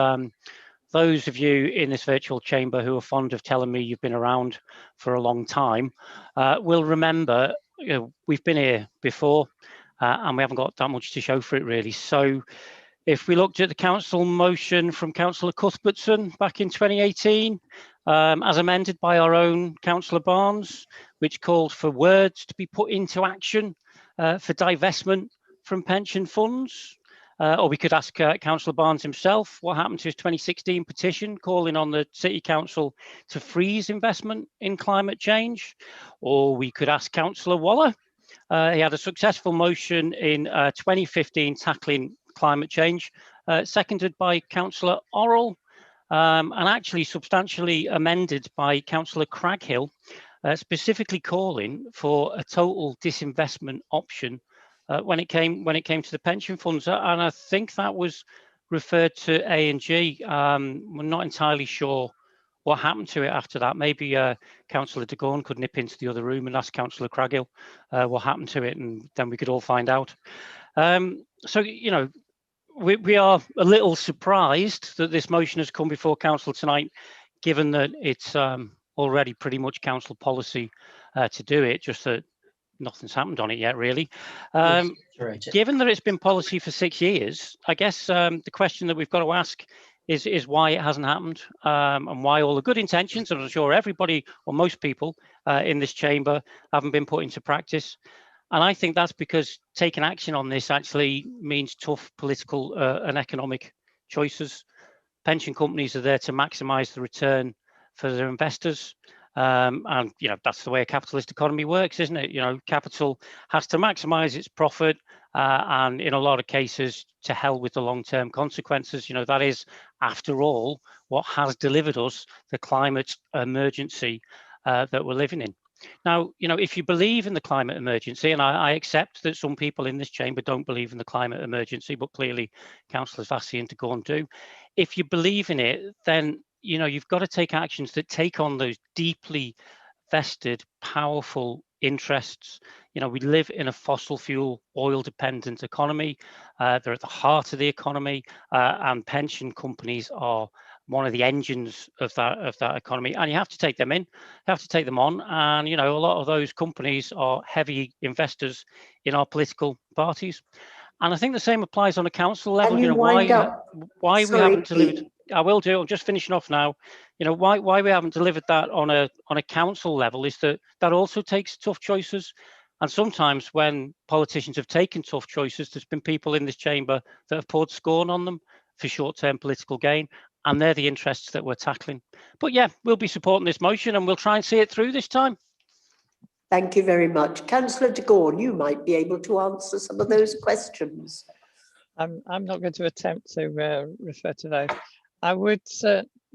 those of you in this virtual chamber who are fond of telling me you've been around for a long time will remember, we've been here before and we haven't got that much to show for it really. So if we looked at the council motion from Councillor Cuthbertson back in 2018, as amended by our own Councillor Barnes, which called for words to be put into action for divestment from pension funds. Or we could ask Councillor Barnes himself what happened to his 2016 petition calling on the City Council to freeze investment in climate change. Or we could ask Councillor Waller. He had a successful motion in 2015 tackling climate change, seconded by Councillor Orrell, and actually substantially amended by Councillor Craghill, specifically calling for a total disinvestment option when it came to the pension funds, and I think that was referred to A&G. We're not entirely sure what happened to it after that. Maybe Councillor de Gorn could nip into the other room and ask Councillor Craghill what happened to it, and then we could all find out. So you know, we are a little surprised that this motion has come before council tonight, given that it's already pretty much council policy to do it, just that nothing's happened on it yet, really. Given that it's been policy for 6 years, I guess the question that we've got to ask is why it hasn't happened, and why all the good intentions, and I'm sure everybody or most people in this chamber haven't been put into practice. And I think that's because taking action on this actually means tough political and economic choices. Pension companies are there to maximise the return for their investors. And you know, that's the way a capitalist economy works, isn't it? You know, capital has to maximize its profit, and in a lot of cases, to hell with the long-term consequences. You know, that is, after all, what has delivered us the climate emergency that we're living in. Now, you know, if you believe in the climate emergency, and I accept that some people in this chamber don't believe in the climate emergency, but clearly Councillors Vassie and de Gorn do. If you believe in it, then you know, you've got to take actions that take on those deeply vested, powerful interests. You know, we live in a fossil fuel, oil-dependent economy. They're at the heart of the economy, and pension companies are one of the engines of that economy. And you have to take them in, you have to take them on. And, you know, a lot of those companies are heavy investors in our political parties. And I think the same applies on a council level. You know, why we haven't delivered. I will do. I'm just finishing off now. You know, why we haven't delivered that on a council level is that also takes tough choices. And sometimes when politicians have taken tough choices, there's been people in this chamber that have poured scorn on them for short-term political gain, and they're the interests that we're tackling. But yeah, we'll be supporting this motion, and we'll try and see it through this time. Thank you very much. Councillor de Gorn, you might be able to answer some of those questions. I'm not going to attempt to refer to those. I would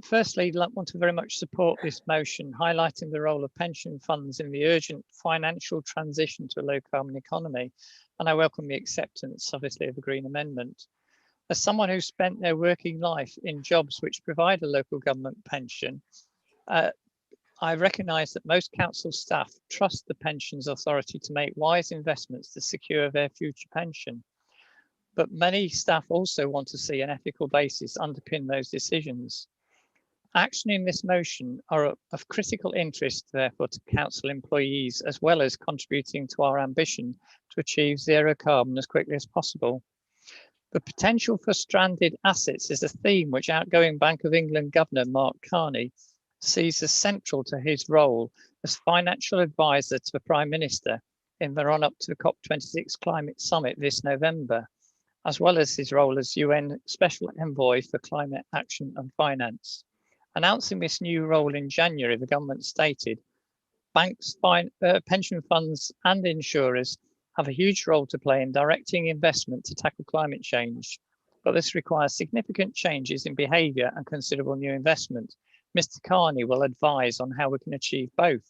Firstly, I want to very much support this motion, highlighting the role of pension funds in the urgent financial transition to a low carbon economy. And I welcome the acceptance, obviously, of the Green Amendment. As someone who spent their working life in jobs which provide a local government pension, I recognise that most council staff trust the Pensions Authority to make wise investments to secure their future pension. But many staff also want to see an ethical basis underpin those decisions. Action in this motion are of critical interest, therefore, to council employees, as well as contributing to our ambition to achieve zero carbon as quickly as possible. The potential for stranded assets is a theme which outgoing Bank of England Governor Mark Carney sees as central to his role as financial advisor to the Prime Minister in the run-up to the COP26 climate summit this November, as well as his role as UN Special Envoy for Climate Action and Finance. Announcing this new role in January, the government stated, banks, pension funds and insurers have a huge role to play in directing investment to tackle climate change, but this requires significant changes in behaviour and considerable new investment. Mr. Carney will advise on how we can achieve both.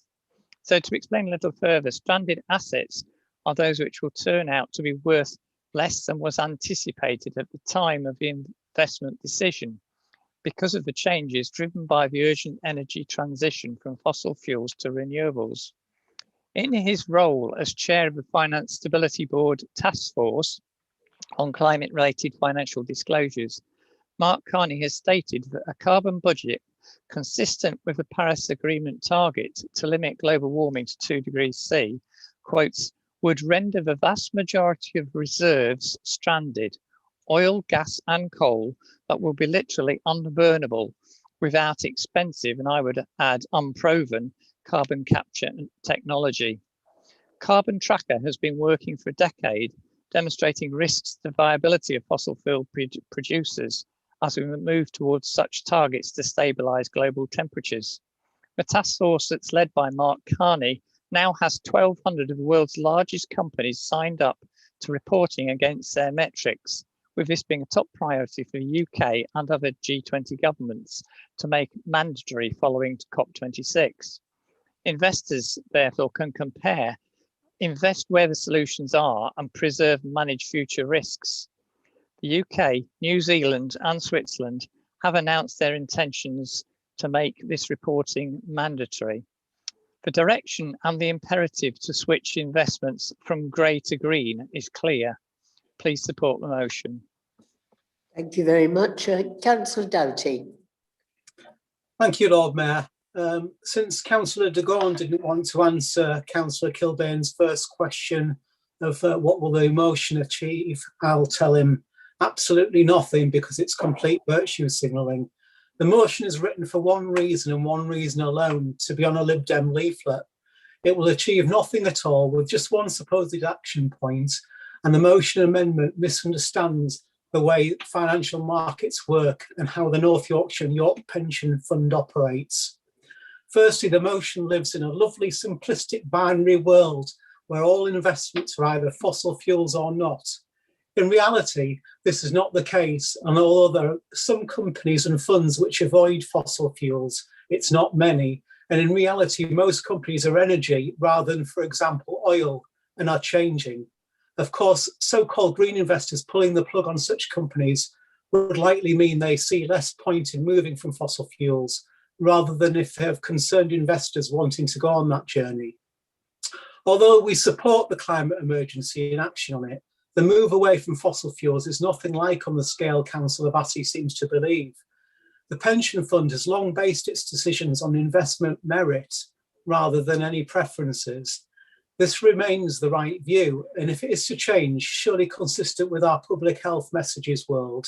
So to explain a little further, stranded assets are those which will turn out to be worth less than was anticipated at the time of the investment decision because of the changes driven by the urgent energy transition from fossil fuels to renewables. In his role as chair of the Finance Stability Board Task Force on climate-related financial disclosures, Mark Carney has stated that a carbon budget consistent with the Paris Agreement target to limit global warming to 2 degrees C, quotes, would render the vast majority of reserves stranded, oil, gas and coal that will be literally unburnable without expensive, and I would add unproven, carbon capture technology. Carbon Tracker has been working for a decade, demonstrating risks to the viability of fossil fuel producers as we move towards such targets to stabilise global temperatures. The task force that's led by Mark Carney now has 1,200 of the world's largest companies signed up to reporting against their metrics, with this being a top priority for the UK and other G20 governments to make mandatory following to COP26. Investors, therefore, can compare, invest where the solutions are and preserve and manage future risks. The UK, New Zealand and Switzerland have announced their intentions to make this reporting mandatory. The direction and the imperative to switch investments from grey to green is clear. Please support the motion. Thank you very much. Councillor Doughty. Thank you, Lord Mayor. Since Councillor de Gorn didn't want to answer Councillor Kilbane's first question of what will the motion achieve, I'll tell him absolutely nothing because it's complete virtue signalling. The motion is written for one reason and one reason alone, to be on a Lib Dem leaflet. It will achieve nothing at all with just one supposed action point, and the motion amendment misunderstands the way financial markets work and how the North Yorkshire and York Pension Fund operates. Firstly, the motion lives in a lovely simplistic binary world where all investments are either fossil fuels or not. In reality, this is not the case, and although there are some companies and funds which avoid fossil fuels, it's not many, and in reality, most companies are energy rather than, for example, oil, and are changing. Of course, so-called green investors pulling the plug on such companies would likely mean they see less point in moving from fossil fuels, rather than if they have concerned investors wanting to go on that journey. Although we support the climate emergency and action on it, the move away from fossil fuels is nothing like on the scale Councillor Vassie seems to believe. The pension fund has long based its decisions on investment merit rather than any preferences. This remains the right view, and if it is to change, surely consistent with our public health messages world,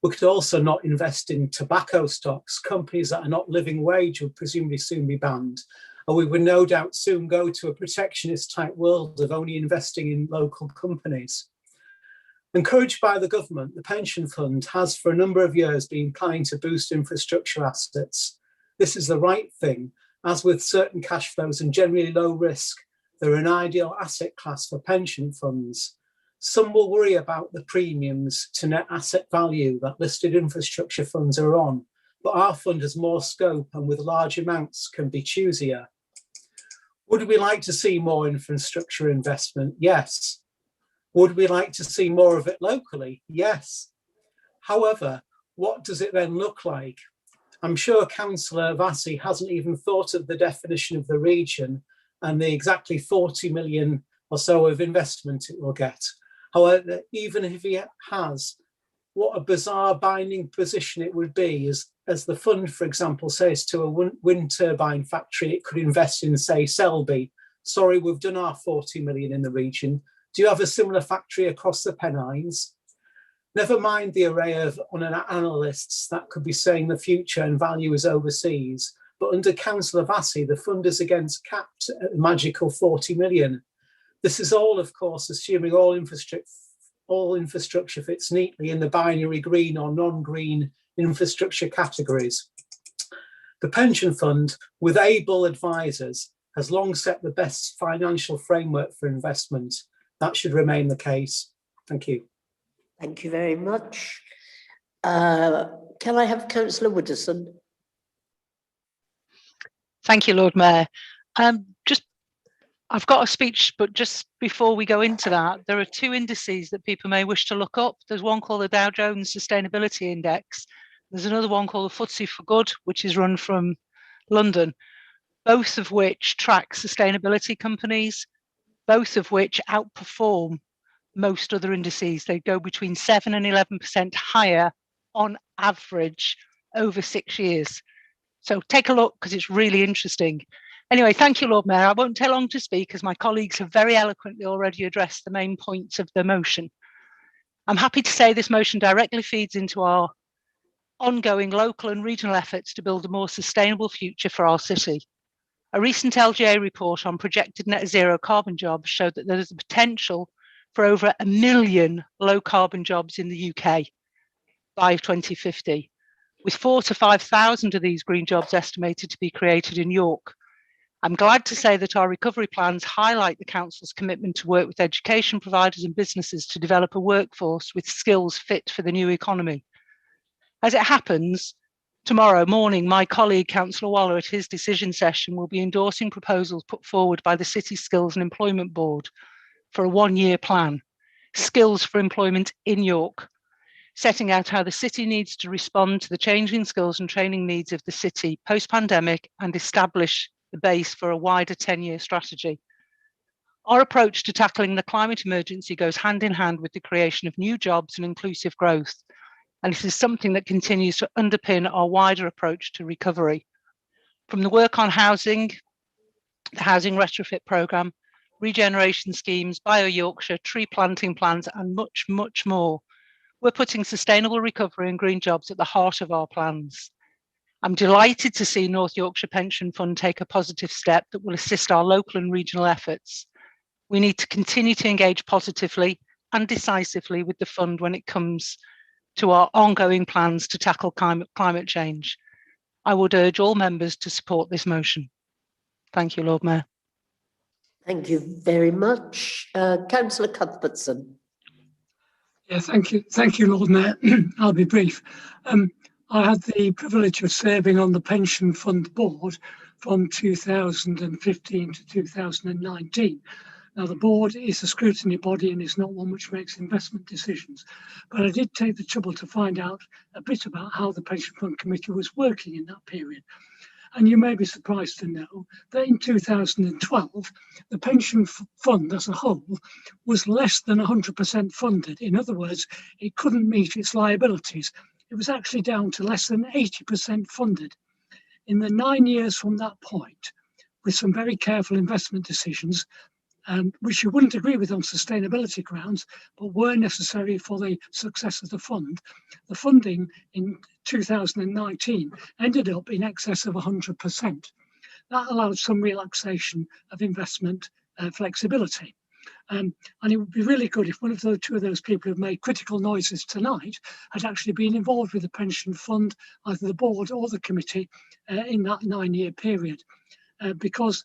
we could also not invest in tobacco stocks. Companies that are not living wage will presumably soon be banned, and we would no doubt soon go to a protectionist type world of only investing in local companies. Encouraged by the government, the pension fund has for a number of years been planning to boost infrastructure assets. This is the right thing, as with certain cash flows and generally low risk, they're an ideal asset class for pension funds. Some will worry about the premiums to net asset value that listed infrastructure funds are on, but our fund has more scope and with large amounts can be choosier. Would we like to see more infrastructure investment? Yes. Would we like to see more of it locally? Yes. However, what does it then look like? I'm sure Councillor Vassie hasn't even thought of the definition of the region and the exactly 40 million or so of investment it will get. However, even if he has, what a bizarre binding position it would be as the fund, for example, says to a wind turbine factory, it could invest in, say, Selby. Sorry, we've done our 40 million in the region. Do you have a similar factory across the Pennines? Never mind the array of analysts that could be saying the future and value is overseas, but under Councillor Vassie, the fund is against capped at a magical 40 million. This is all, of course, assuming all infrastructure fits neatly in the binary green or non-green infrastructure categories. The pension fund, with able advisors, has long set the best financial framework for investment. That should remain the case. Thank you. Thank you very much. Can I have Councillor Wooderson? Thank you, Lord Mayor. I've got a speech, but just before we go into that, there are two indices that people may wish to look up. There's one called the Dow Jones Sustainability Index. There's another one called the FTSE for Good, which is run from London, both of which track sustainability companies, both of which outperform most other indices. They go between 7 and 11% higher on average over 6 years. So take a look because it's really interesting. Anyway, thank you, Lord Mayor. I won't take long to speak as my colleagues have very eloquently already addressed the main points of the motion. I'm happy to say this motion directly feeds into our ongoing local and regional efforts to build a more sustainable future for our city. A recent LGA report on projected net zero carbon jobs showed that there is a potential for over 1 million low carbon jobs in the UK by 2050, with 4,000 to 5,000 of these green jobs estimated to be created in York. I'm glad to say that our recovery plans highlight the Council's commitment to work with education providers and businesses to develop a workforce with skills fit for the new economy. As it happens, tomorrow morning, my colleague, Councillor Waller, at his decision session will be endorsing proposals put forward by the City Skills and Employment Board for a 1-year plan, Skills for Employment in York, setting out how the city needs to respond to the changing skills and training needs of the city post-pandemic and establish the base for a wider 10-year strategy. Our approach to tackling the climate emergency goes hand in hand with the creation of new jobs and inclusive growth, and this is something that continues to underpin our wider approach to recovery. From the work on housing, the housing retrofit programme, regeneration schemes, Bio Yorkshire, tree planting plans, and much, much more, we're putting sustainable recovery and green jobs at the heart of our plans. I'm delighted to see North Yorkshire Pension Fund take a positive step that will assist our local and regional efforts. We need to continue to engage positively and decisively with the fund when it comes to our ongoing plans to tackle climate change. I would urge all members to support this motion. Thank you, Lord Mayor. Thank you very much. Councillor Cuthbertson. Yeah, thank you, Lord Mayor. I'll be brief. I had the privilege of serving on the Pension Fund Board from 2015 to 2019. Now, the board is a scrutiny body and is not one which makes investment decisions. But I did take the trouble to find out a bit about how the Pension Fund Committee was working in that period. And you may be surprised to know that in 2012, the pension fund as a whole was less than 100% funded. In other words, it couldn't meet its liabilities. It was actually down to less than 80% funded. In the 9 years from that point, with some very careful investment decisions, which you wouldn't agree with on sustainability grounds, but were necessary for the success of the fund, the funding in 2019 ended up in excess of 100%. That allowed some relaxation of investment flexibility. And it would be really good if one of the two of those people who've made critical noises tonight had actually been involved with the pension fund, either the board or the committee, in that 9-year period. Because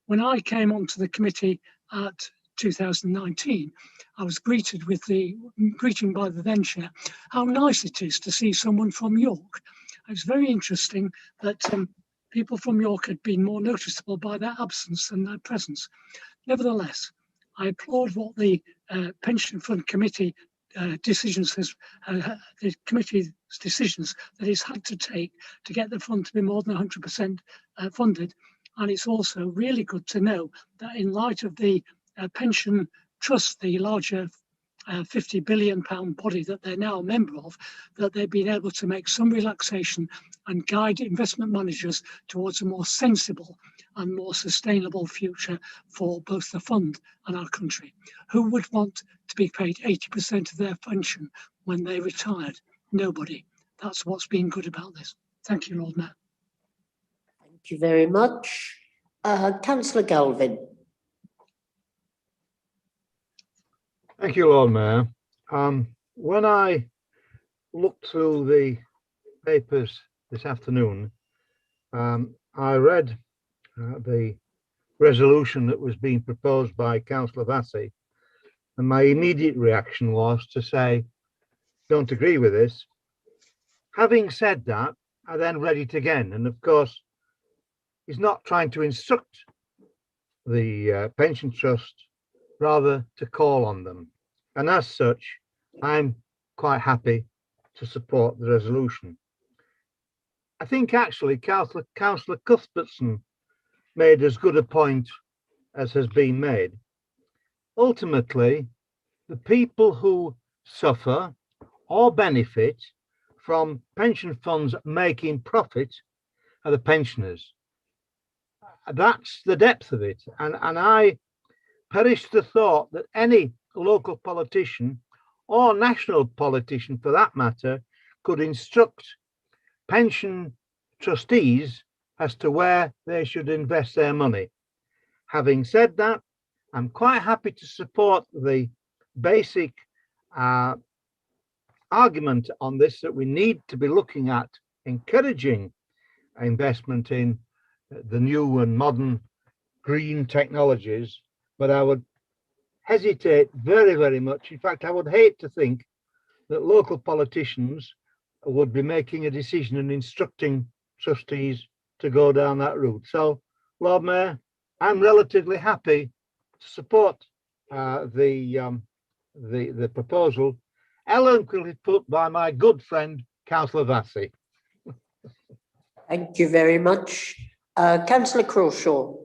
when I came onto the committee at 2019, I was greeted by the then chair, how nice it is to see someone from York. It's very interesting that people from York had been more noticeable by their absence than their presence. Nevertheless, I applaud what the Pension Fund Committee decisions the committee's decisions that it's had to take to get the fund to be more than 100% funded. And it's also really good to know that in light of the pension trust, the larger £50 billion body that they're now a member of, that they've been able to make some relaxation and guide investment managers towards a more sensible and more sustainable future for both the fund and our country. Who would want to be paid 80% of their pension when they retired? Nobody. That's what's been good about this. Thank you, Lord Mayor. Thank you very much. Councillor Galvin. Thank you, Lord Mayor. When I looked through the papers this afternoon, I read the resolution that was being proposed by Councillor Vassey, and my immediate reaction was to say, don't agree with this. Having said that, I then read it again, and of course, he's not trying to instruct the pension trust, rather to call on them. And as such, I'm quite happy to support the resolution. I think actually Councillor Cuthbertson made as good a point as has been made. Ultimately, the people who suffer or benefit from pension funds making profit are the pensioners. That's the depth of it. And I perish the thought that any local politician or national politician for that matter could instruct pension trustees as to where they should invest their money. Having said that, I'm quite happy to support the basic argument on this, that we need to be looking at encouraging investment in the new and modern green technologies, but I would hesitate very, very much. In fact, I would hate to think that local politicians would be making a decision and instructing trustees to go down that route. So, Lord Mayor, I'm relatively happy to support the proposal, eloquently put by my good friend, Councillor Vassey. Thank you very much. Councillor Crawshaw.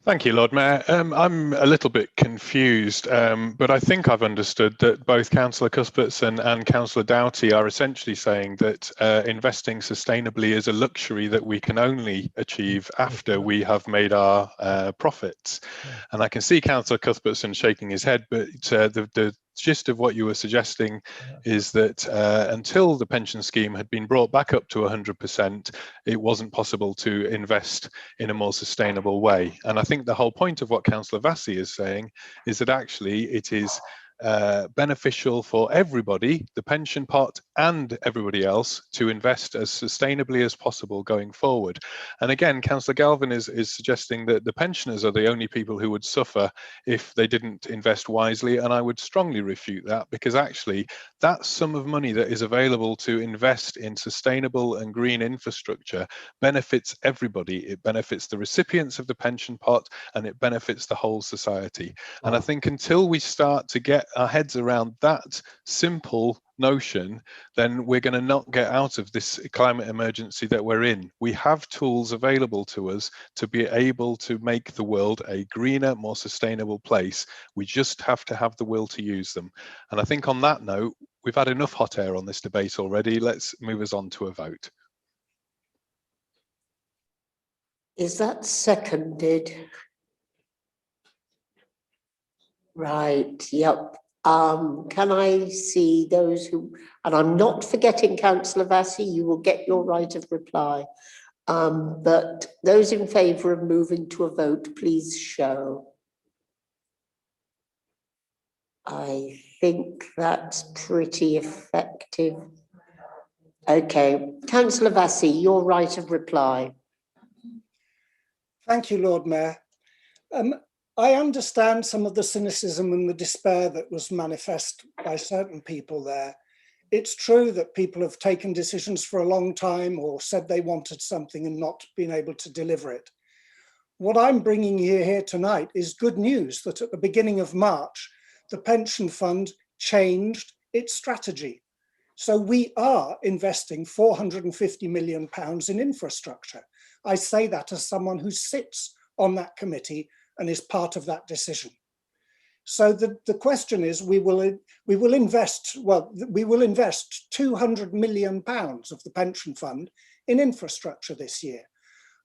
Thank you, Lord Mayor. I'm a little bit confused, but I think I've understood that both Councillor Cuthbertson and Councillor Doughty are essentially saying that investing sustainably is a luxury that we can only achieve after we have made our profits. And I can see Councillor Cuthbertson shaking his head, but the gist of what you were suggesting is that until the pension scheme had been brought back up to 100%, it wasn't possible to invest in a more sustainable way. And I think the whole point of what Councillor Vassey is saying is that actually it is beneficial for everybody, the pension pot and everybody else, to invest as sustainably as possible going forward. And again, Councillor Galvin is suggesting that the pensioners are the only people who would suffer if they didn't invest wisely, and I would strongly refute that, because actually that sum of money that is available to invest in sustainable and green infrastructure benefits everybody. It benefits the recipients of the pension pot, and it benefits the whole society. And I think until we start to get our heads around that simple notion, then we're going to not get out of this climate emergency that we're in. We have tools available to us to be able to make the world a greener, more sustainable place. We just have to have the will to use them. And I think on that note, we've had enough hot air on this debate already. Let's move us on to a vote. Is that seconded? Right, yep. Can I see those who, and I'm not forgetting Councillor Vassey, you will get your right of reply. But those in favour of moving to a vote, please show. I think that's pretty effective. Okay, Councillor Vassey, your right of reply. Thank you, Lord Mayor. I understand some of the cynicism and the despair that was manifest by certain people there It's true that people have taken decisions for a long time or said they wanted something and not been able to deliver it. What I'm bringing you here tonight is good news that at the beginning of March, the pension fund changed its strategy. So we are investing £450 million in infrastructure. I say that as someone who sits on that committee and is part of that decision. So the question is, we will invest £200 million of the pension fund in infrastructure this year.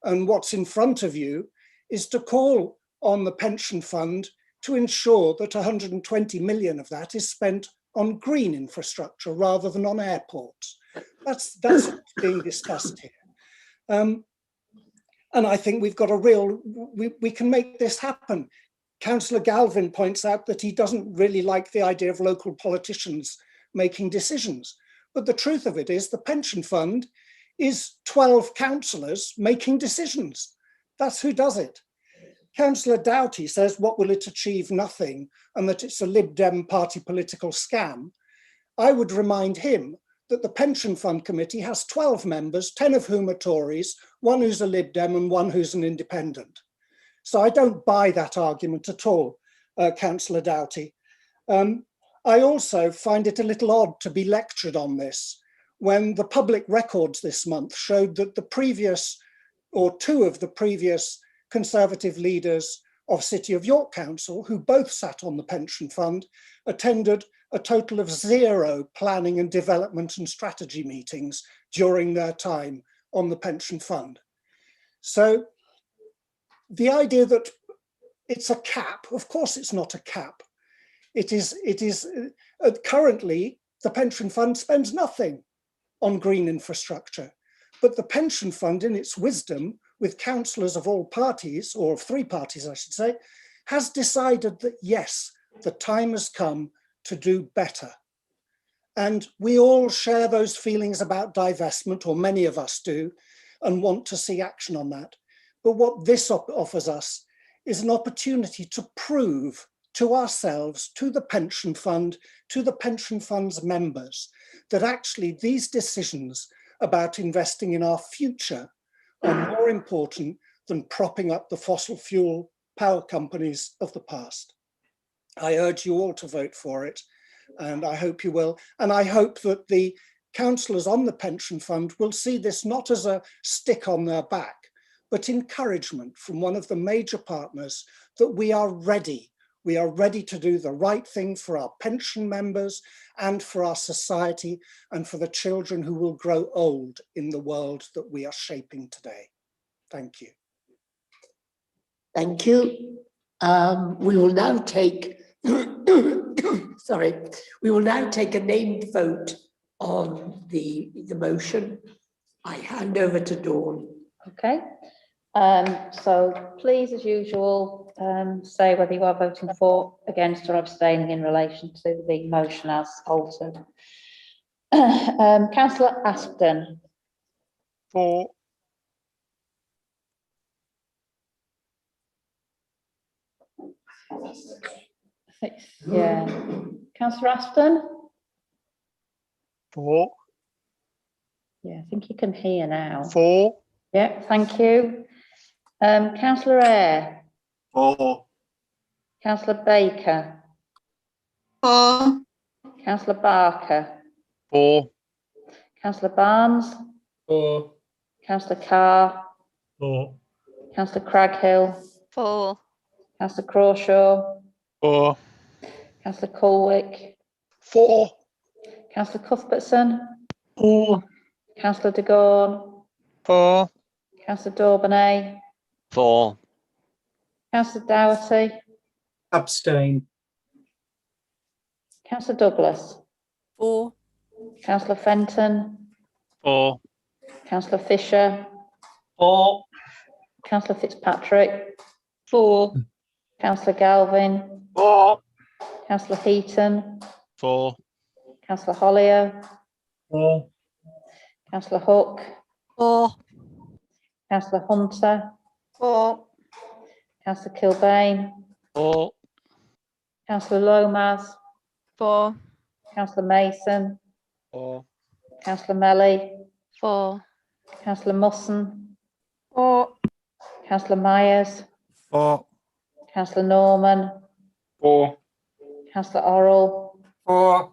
And what's in front of you is to call on the pension fund to ensure that 120 million of that is spent on green infrastructure rather than on airports. That's what's being discussed here. And I think we've got we can make this happen. Councillor Galvin points out that he doesn't really like the idea of local politicians making decisions. But the truth of it is the pension fund is 12 councillors making decisions. That's who does it. Councillor Doughty says, what will it achieve? Nothing, and that it's a Lib Dem party political scam. I would remind him that the Pension Fund Committee has 12 members, 10 of whom are Tories, one who's a Lib Dem and one who's an independent. So I don't buy that argument at all, Councillor Doughty. I also find it a little odd to be lectured on this when the public records this month showed that the previous, or two of the previous Conservative leaders of City of York Council, who both sat on the pension fund, attended a total of 0 planning and development and strategy meetings during their time on the pension fund. So the idea that it's a cap, of course it's not a cap. It is currently the pension fund spends nothing on green infrastructure, but the pension fund in its wisdom, with councillors of all parties, or of 3 parties I should say, has decided that yes, the time has come to do better. And we all share those feelings about divestment, or many of us do, and want to see action on that. But what this offers us is an opportunity to prove to ourselves, to the pension fund, to the pension fund's members, that actually these decisions about investing in our future are more important than propping up the fossil fuel power companies of the past. I urge you all to vote for it, and I hope you will. And I hope that the councillors on the pension fund will see this not as a stick on their back, but encouragement from one of the major partners that we are ready. We are ready to do the right thing for our pension members and for our society and for the children who will grow old in the world that we are shaping today. Thank you. Thank you. We will now take, sorry, we will now take a named vote on the motion. I hand over to Dawn. Okay. So please, as usual, say whether you are voting for, against, or abstaining in relation to the motion as altered. Councillor Aspden. For. Yeah. Councillor Aspden. For. Yeah, I think you can hear now. For. Yeah, thank you. Councillor Eyre. For. Councillor Baker. For. Councillor Barker. For. Councillor Barnes. For. Councillor Carr. For. Councillor Craghill. For. Councillor Crawshaw. For. Councillor Colwick. For. Councillor Cuthbertson. For. Councillor de Gorn. For. Councillor Dauburnay. For. Councillor Dougherty. Abstain. Councillor Douglas. For. Councillor Fenton. For. Councillor Fisher. For. Councillor Fitzpatrick. For. Councillor Galvin. For. Councillor Heaton. For. Councillor Hollier. For. Councillor Hook. For. Councillor Hunter. For. Councillor Kilbane. For. Councillor Lomas. For. Councillor Mason. 4. Councillor Melly, 4. Councillor Musson, 4. Councillor Myers, 4. Councillor Norman, 4. Councillor Orrell, 4.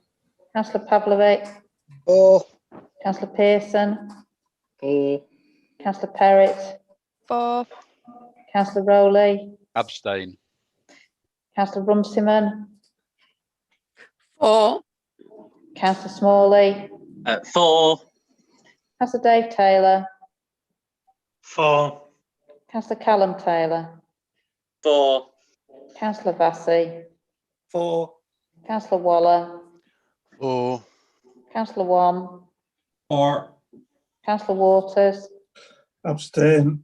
Councillor Pavlovic, 4. Councillor Pearson, 4. Councillor Perrott, 4. Councillor Rowley, Abstain. Councillor Runciman, 4. Councillor Smalley, 4. Councillor Dave Taylor, 4. Councillor Callum Taylor, 4. Councillor Vassey, 4. Councillor Waller, 4. Councillor Wong, 4. Councillor Waters, Abstain.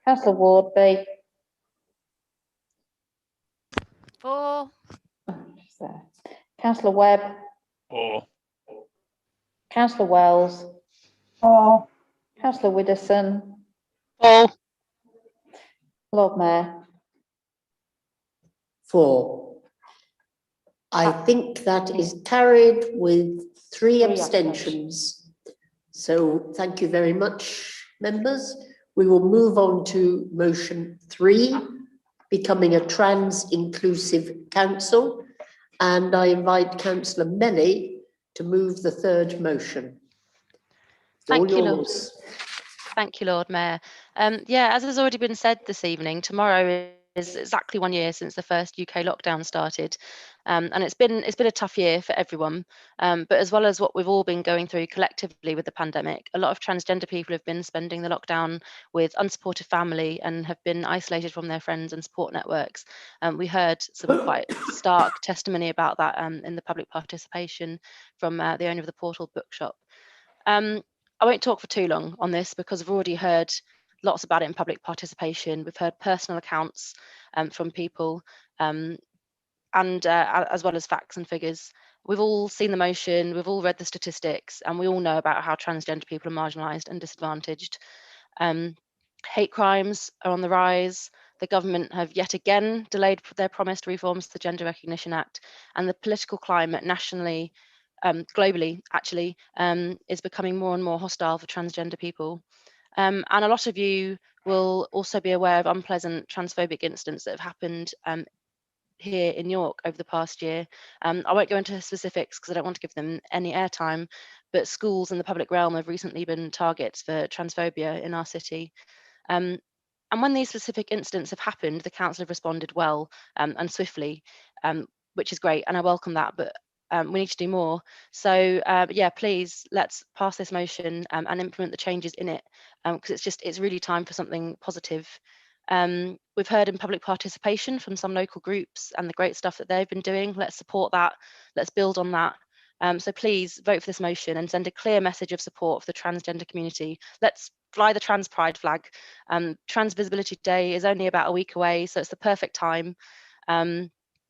Councillor Wardby, 4. Councillor Webb, 4. Councillor Wells, 4. Councillor Widdowson, 4. Lord Mayor. 4. I think that is carried with 3 abstentions. So thank you very much, members. We will move on to motion 3, becoming a trans inclusive council. And I invite Councillor Melly to move the 3rd motion. Thank you, Lord. Yours. Thank you, Lord Mayor. Yeah, as has already been said this evening, tomorrow is exactly 1 year since the first UK lockdown started. And it's been a tough year for everyone. But as well as what we've all been going through collectively with the pandemic, a lot of transgender people have been spending the lockdown with unsupported family and have been isolated from their friends and support networks. We heard some quite stark testimony about that in the public participation from the owner of the Portal Bookshop. I won't talk for too long on this because I've already heard lots about it in public participation. We've heard personal accounts from people and as well as facts and figures. We've all seen the motion, we've all read the statistics, and we all know about how transgender people are marginalised and disadvantaged. Hate crimes are on the rise. The government have yet again delayed their promised reforms to the Gender Recognition Act, and the political climate nationally globally, actually, is becoming more and more hostile for transgender people. And a lot of you will also be aware of unpleasant transphobic incidents that have happened here in York over the past year. I won't go into specifics because I don't want to give them any airtime, but schools in the public realm have recently been targets for transphobia in our city. And when these specific incidents have happened, the council have responded well and swiftly, which is great, and I welcome that, but we need to do more. So yeah, please let's pass this motion and implement the changes in it, because it's really time for something positive. We've heard in public participation from some local groups and the great stuff that they've been doing. Let's support that, let's build on that. So please vote for this motion and send a clear message of support for the transgender community. Let's fly the trans pride flag. Trans Visibility Day is only about a week away, so it's the perfect time.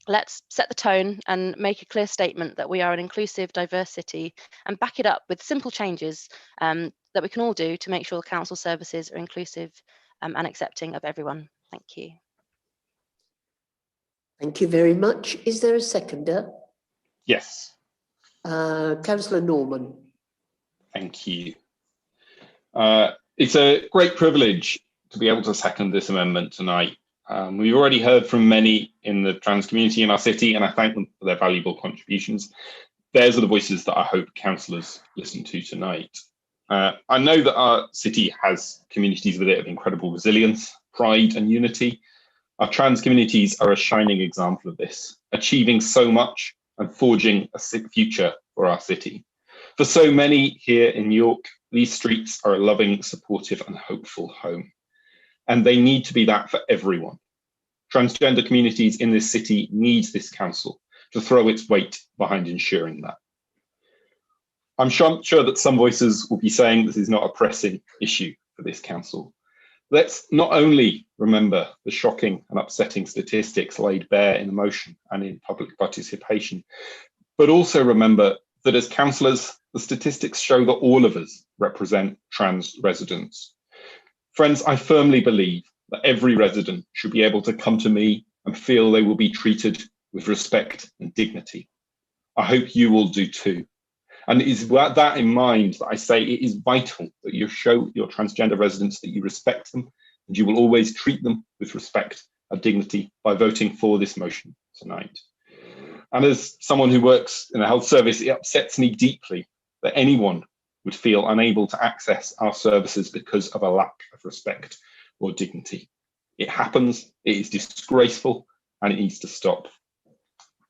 Let's set the tone and make a clear statement that we are an inclusive, diverse city, and back it up with simple changes that we can all do to make sure the council services are inclusive and accepting of everyone. Thank you. Thank you very much. Is there a seconder? Yes. Councillor Norman. Thank you. It's a great privilege to be able to second this amendment tonight. We've already heard from many in the trans community in our city, and I thank them for their valuable contributions. Those are the voices that I hope councillors listen to tonight. I know that our city has communities with it of incredible resilience, pride and unity. Our trans communities are a shining example of this, achieving so much and forging a future for our city. For so many here in York, these streets are a loving, supportive and hopeful home. And they need to be that for everyone. Transgender communities in this city need this council to throw its weight behind ensuring that. I'm sure that some voices will be saying this is not a pressing issue for this council. Let's not only remember the shocking and upsetting statistics laid bare in the motion and in public participation, but also remember that as councillors, the statistics show that all of us represent trans residents. Friends, I firmly believe that every resident should be able to come to me and feel they will be treated with respect and dignity. I hope you will do too. And it is with that in mind that I say it is vital that you show your transgender residents that you respect them and you will always treat them with respect and dignity by voting for this motion tonight. And as someone who works in the health service, it upsets me deeply that anyone would feel unable to access our services because of a lack of respect or dignity. It happens, it is disgraceful, and it needs to stop.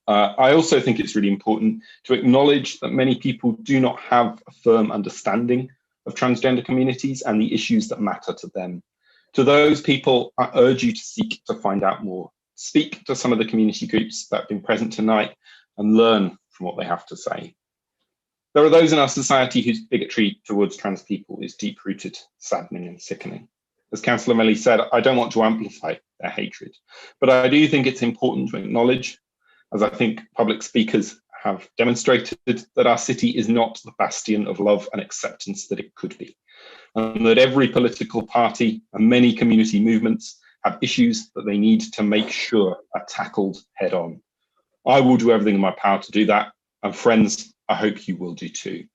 I also think it's really important to acknowledge that many people do not have a firm understanding of transgender communities and the issues that matter to them. To those people, I urge you to seek to find out more. Speak to some of the community groups that have been present tonight and learn from what they have to say. There are those in our society whose bigotry towards trans people is deep-rooted, saddening and sickening. As Councillor Melly said, I don't want to amplify their hatred, but I do think it's important to acknowledge, as I think public speakers have demonstrated, that our city is not the bastion of love and acceptance that it could be, and that every political party and many community movements have issues that they need to make sure are tackled head on. I will do everything in my power to do that, and friends, I hope you will do too.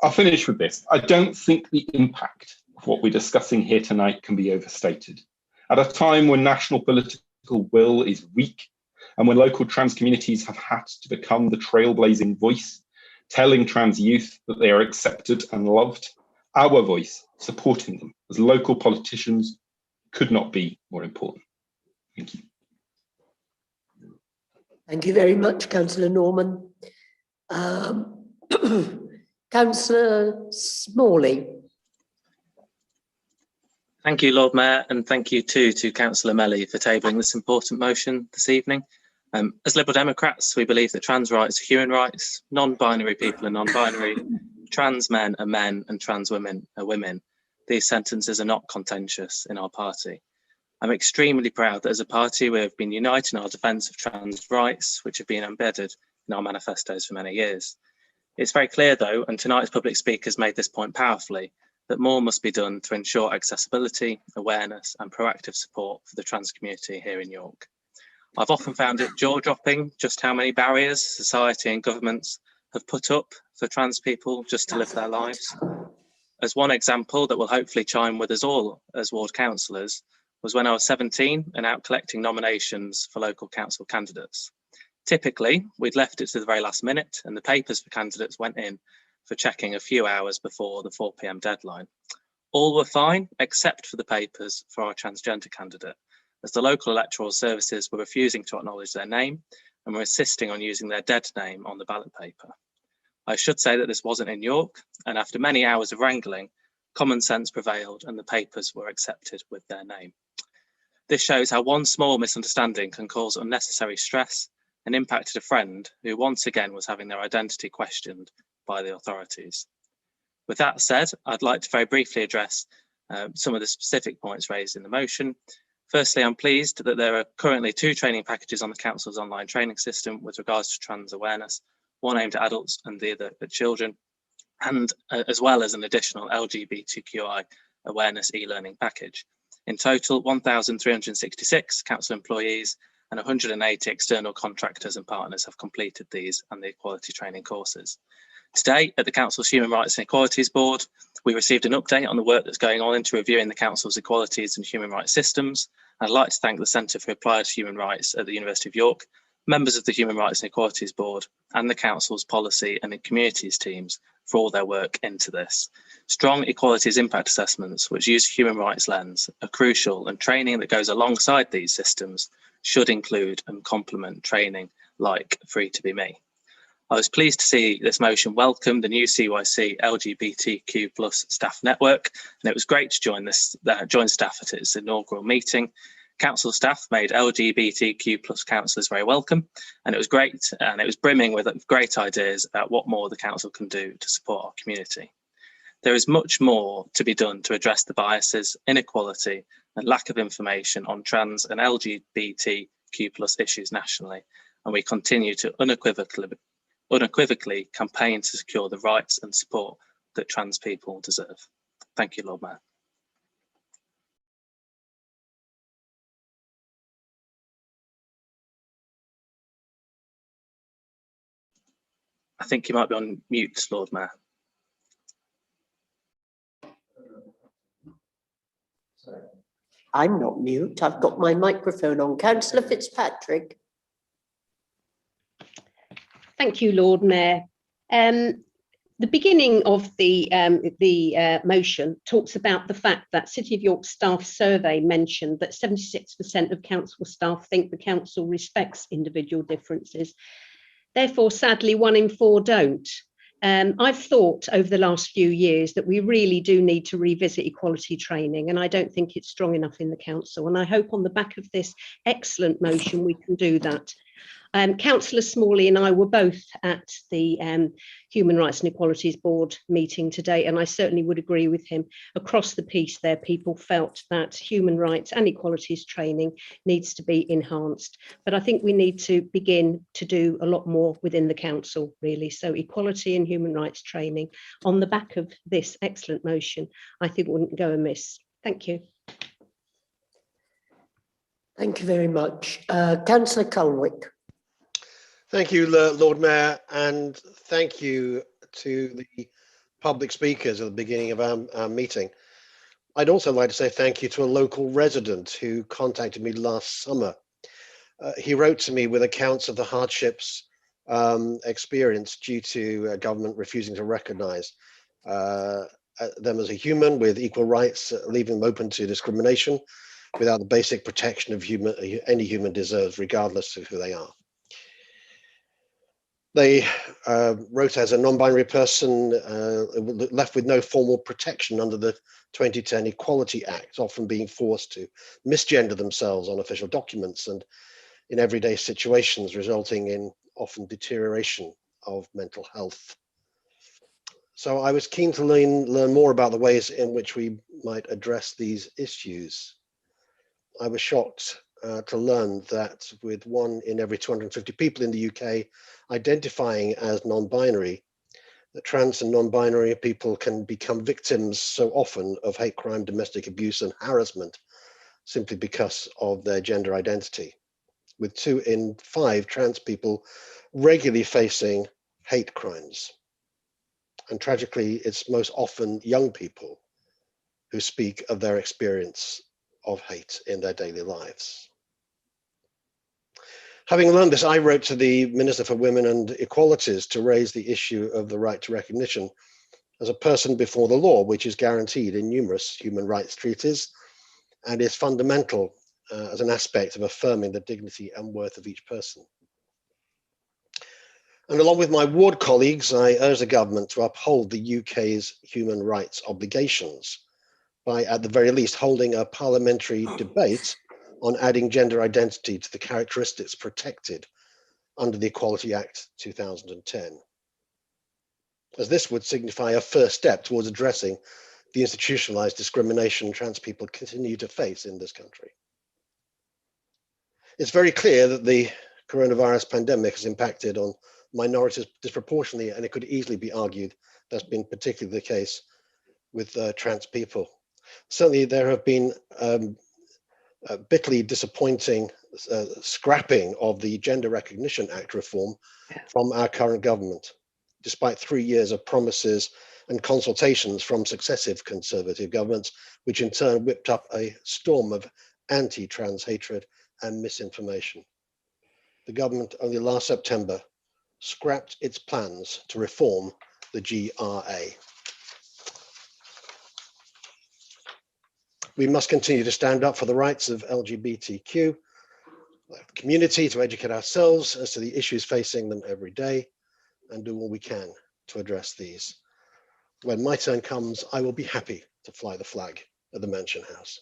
I'll finish with this. I don't think the impact of what we're discussing here tonight can be overstated. At a time when national political will is weak, and when local trans communities have had to become the trailblazing voice, telling trans youth that they are accepted and loved, our voice supporting them as local politicians could not be more important. Thank you. Thank you very much, Councillor Norman. Councillor Smalley. Thank you, Lord Mayor, and thank you too to Councillor Melly for tabling this important motion this evening. As Liberal Democrats, we believe that trans rights are human rights, non-binary people are non-binary, trans men are men and trans women are women. These sentences are not contentious in our party. I'm extremely proud that as a party we have been united in our defence of trans rights, which have been embedded in our manifestos for many years. It's very clear though, and tonight's public speakers made this point powerfully, that more must be done to ensure accessibility, awareness and proactive support for the trans community here in York. I've often found it jaw-dropping just how many barriers society and governments have put up for trans people just to live their lives. As one example that will hopefully chime with us all as ward councillors was when I was 17 and out collecting nominations for local council candidates. Typically, we'd left it to the very last minute and the papers for candidates went in for checking a few hours before the 4 PM deadline. All were fine, except for the papers for our transgender candidate, as the local electoral services were refusing to acknowledge their name and were insisting on using their dead name on the ballot paper. I should say that this wasn't in York, and after many hours of wrangling, common sense prevailed and the papers were accepted with their name. This shows how one small misunderstanding can cause unnecessary stress and impacted a friend who once again was having their identity questioned by the authorities. With that said, I'd like to very briefly address some of the specific points raised in the motion. Firstly, I'm pleased that there are currently 2 training packages on the Council's online training system with regards to trans awareness, one aimed at adults and the other at children, and as well as an additional LGBTQI awareness e-learning package. In total, 1,366 council employees and 180 external contractors and partners have completed these and the equality training courses. Today, at the Council's Human Rights and Equalities Board, we received an update on the work that's going on into reviewing the Council's equalities and human rights systems. I'd like to thank the Centre for Applied Human Rights at the University of York, members of the Human Rights and Equalities Board, and the Council's policy and communities teams for all their work into this. Strong equalities impact assessments, which use a human rights lens, are crucial, and training that goes alongside these systems should include and complement training like Free to Be Me. I was pleased to see this motion welcome the new CYC LGBTQ+ staff network, and it was great to join staff at its inaugural meeting. Council staff made LGBTQ+ councillors very welcome, and it was great, and it was brimming with great ideas about what more the council can do to support our community. There is much more to be done to address the biases, inequality, and lack of information on trans and LGBTQ+ issues nationally, and we continue to unequivocally campaign to secure the rights and support that trans people deserve. Thank you, Lord Mayor. I think you might be on mute, Lord Mayor. I'm not mute. I've got my microphone on. Councillor Fitzpatrick. Thank you, Lord Mayor. The beginning of the motion talks about the fact that City of York staff survey mentioned that 76% of council staff think the council respects individual differences. Therefore, sadly, 1 in 4 don't. I've thought over the last few years that we really do need to revisit equality training, and I don't think it's strong enough in the council. And I hope on the back of this excellent motion we can do that. Councillor Smalley and I were both at the Human Rights and Equalities Board meeting today, and I certainly would agree with him. Across the piece there, people felt that human rights and equalities training needs to be enhanced. But I think we need to begin to do a lot more within the council, really. So equality and human rights training on the back of this excellent motion, I think wouldn't go amiss. Thank you. Thank you very much. Councillor Culwick. Thank you, Lord Mayor, and thank you to the public speakers at the beginning of our meeting. I'd also like to say thank you to a local resident who contacted me last summer. He wrote to me with accounts of the hardships experienced due to government refusing to recognise them as a human with equal rights, leaving them open to discrimination without the basic protection of any human deserves, regardless of who they are. They wrote as a non-binary person, left with no formal protection under the 2010 Equality Act, often being forced to misgender themselves on official documents and in everyday situations, resulting in often deterioration of mental health. So I was keen to learn more about the ways in which we might address these issues. I was shocked to learn that with 1 in every 250 people in the UK identifying as non-binary, that trans and non-binary people can become victims so often of hate crime, domestic abuse and harassment simply because of their gender identity, with 2 in 5 trans people regularly facing hate crimes. And tragically, it's most often young people who speak of their experience of hate in their daily lives. Having learned this, I wrote to the Minister for Women and Equalities to raise the issue of the right to recognition as a person before the law, which is guaranteed in numerous human rights treaties and is fundamental as an aspect of affirming the dignity and worth of each person. And along with my ward colleagues, I urge the government to uphold the UK's human rights obligations by, at the very least, holding a parliamentary debate on adding gender identity to the characteristics protected under the Equality Act 2010, as this would signify a first step towards addressing the institutionalized discrimination trans people continue to face in this country. It's very clear that the coronavirus pandemic has impacted on minorities disproportionately, and it could easily be argued that's been particularly the case with trans people. Certainly there have been bitterly disappointing scrapping of the Gender Recognition Act reform from our current government, despite 3 years of promises and consultations from successive Conservative governments, which in turn whipped up a storm of anti-trans hatred and misinformation. The government only last September scrapped its plans to reform the GRA. We must continue to stand up for the rights of LGBTQ community, to educate ourselves as to the issues facing them every day, and do all we can to address these. When my turn comes, I will be happy to fly the flag at the Mansion House.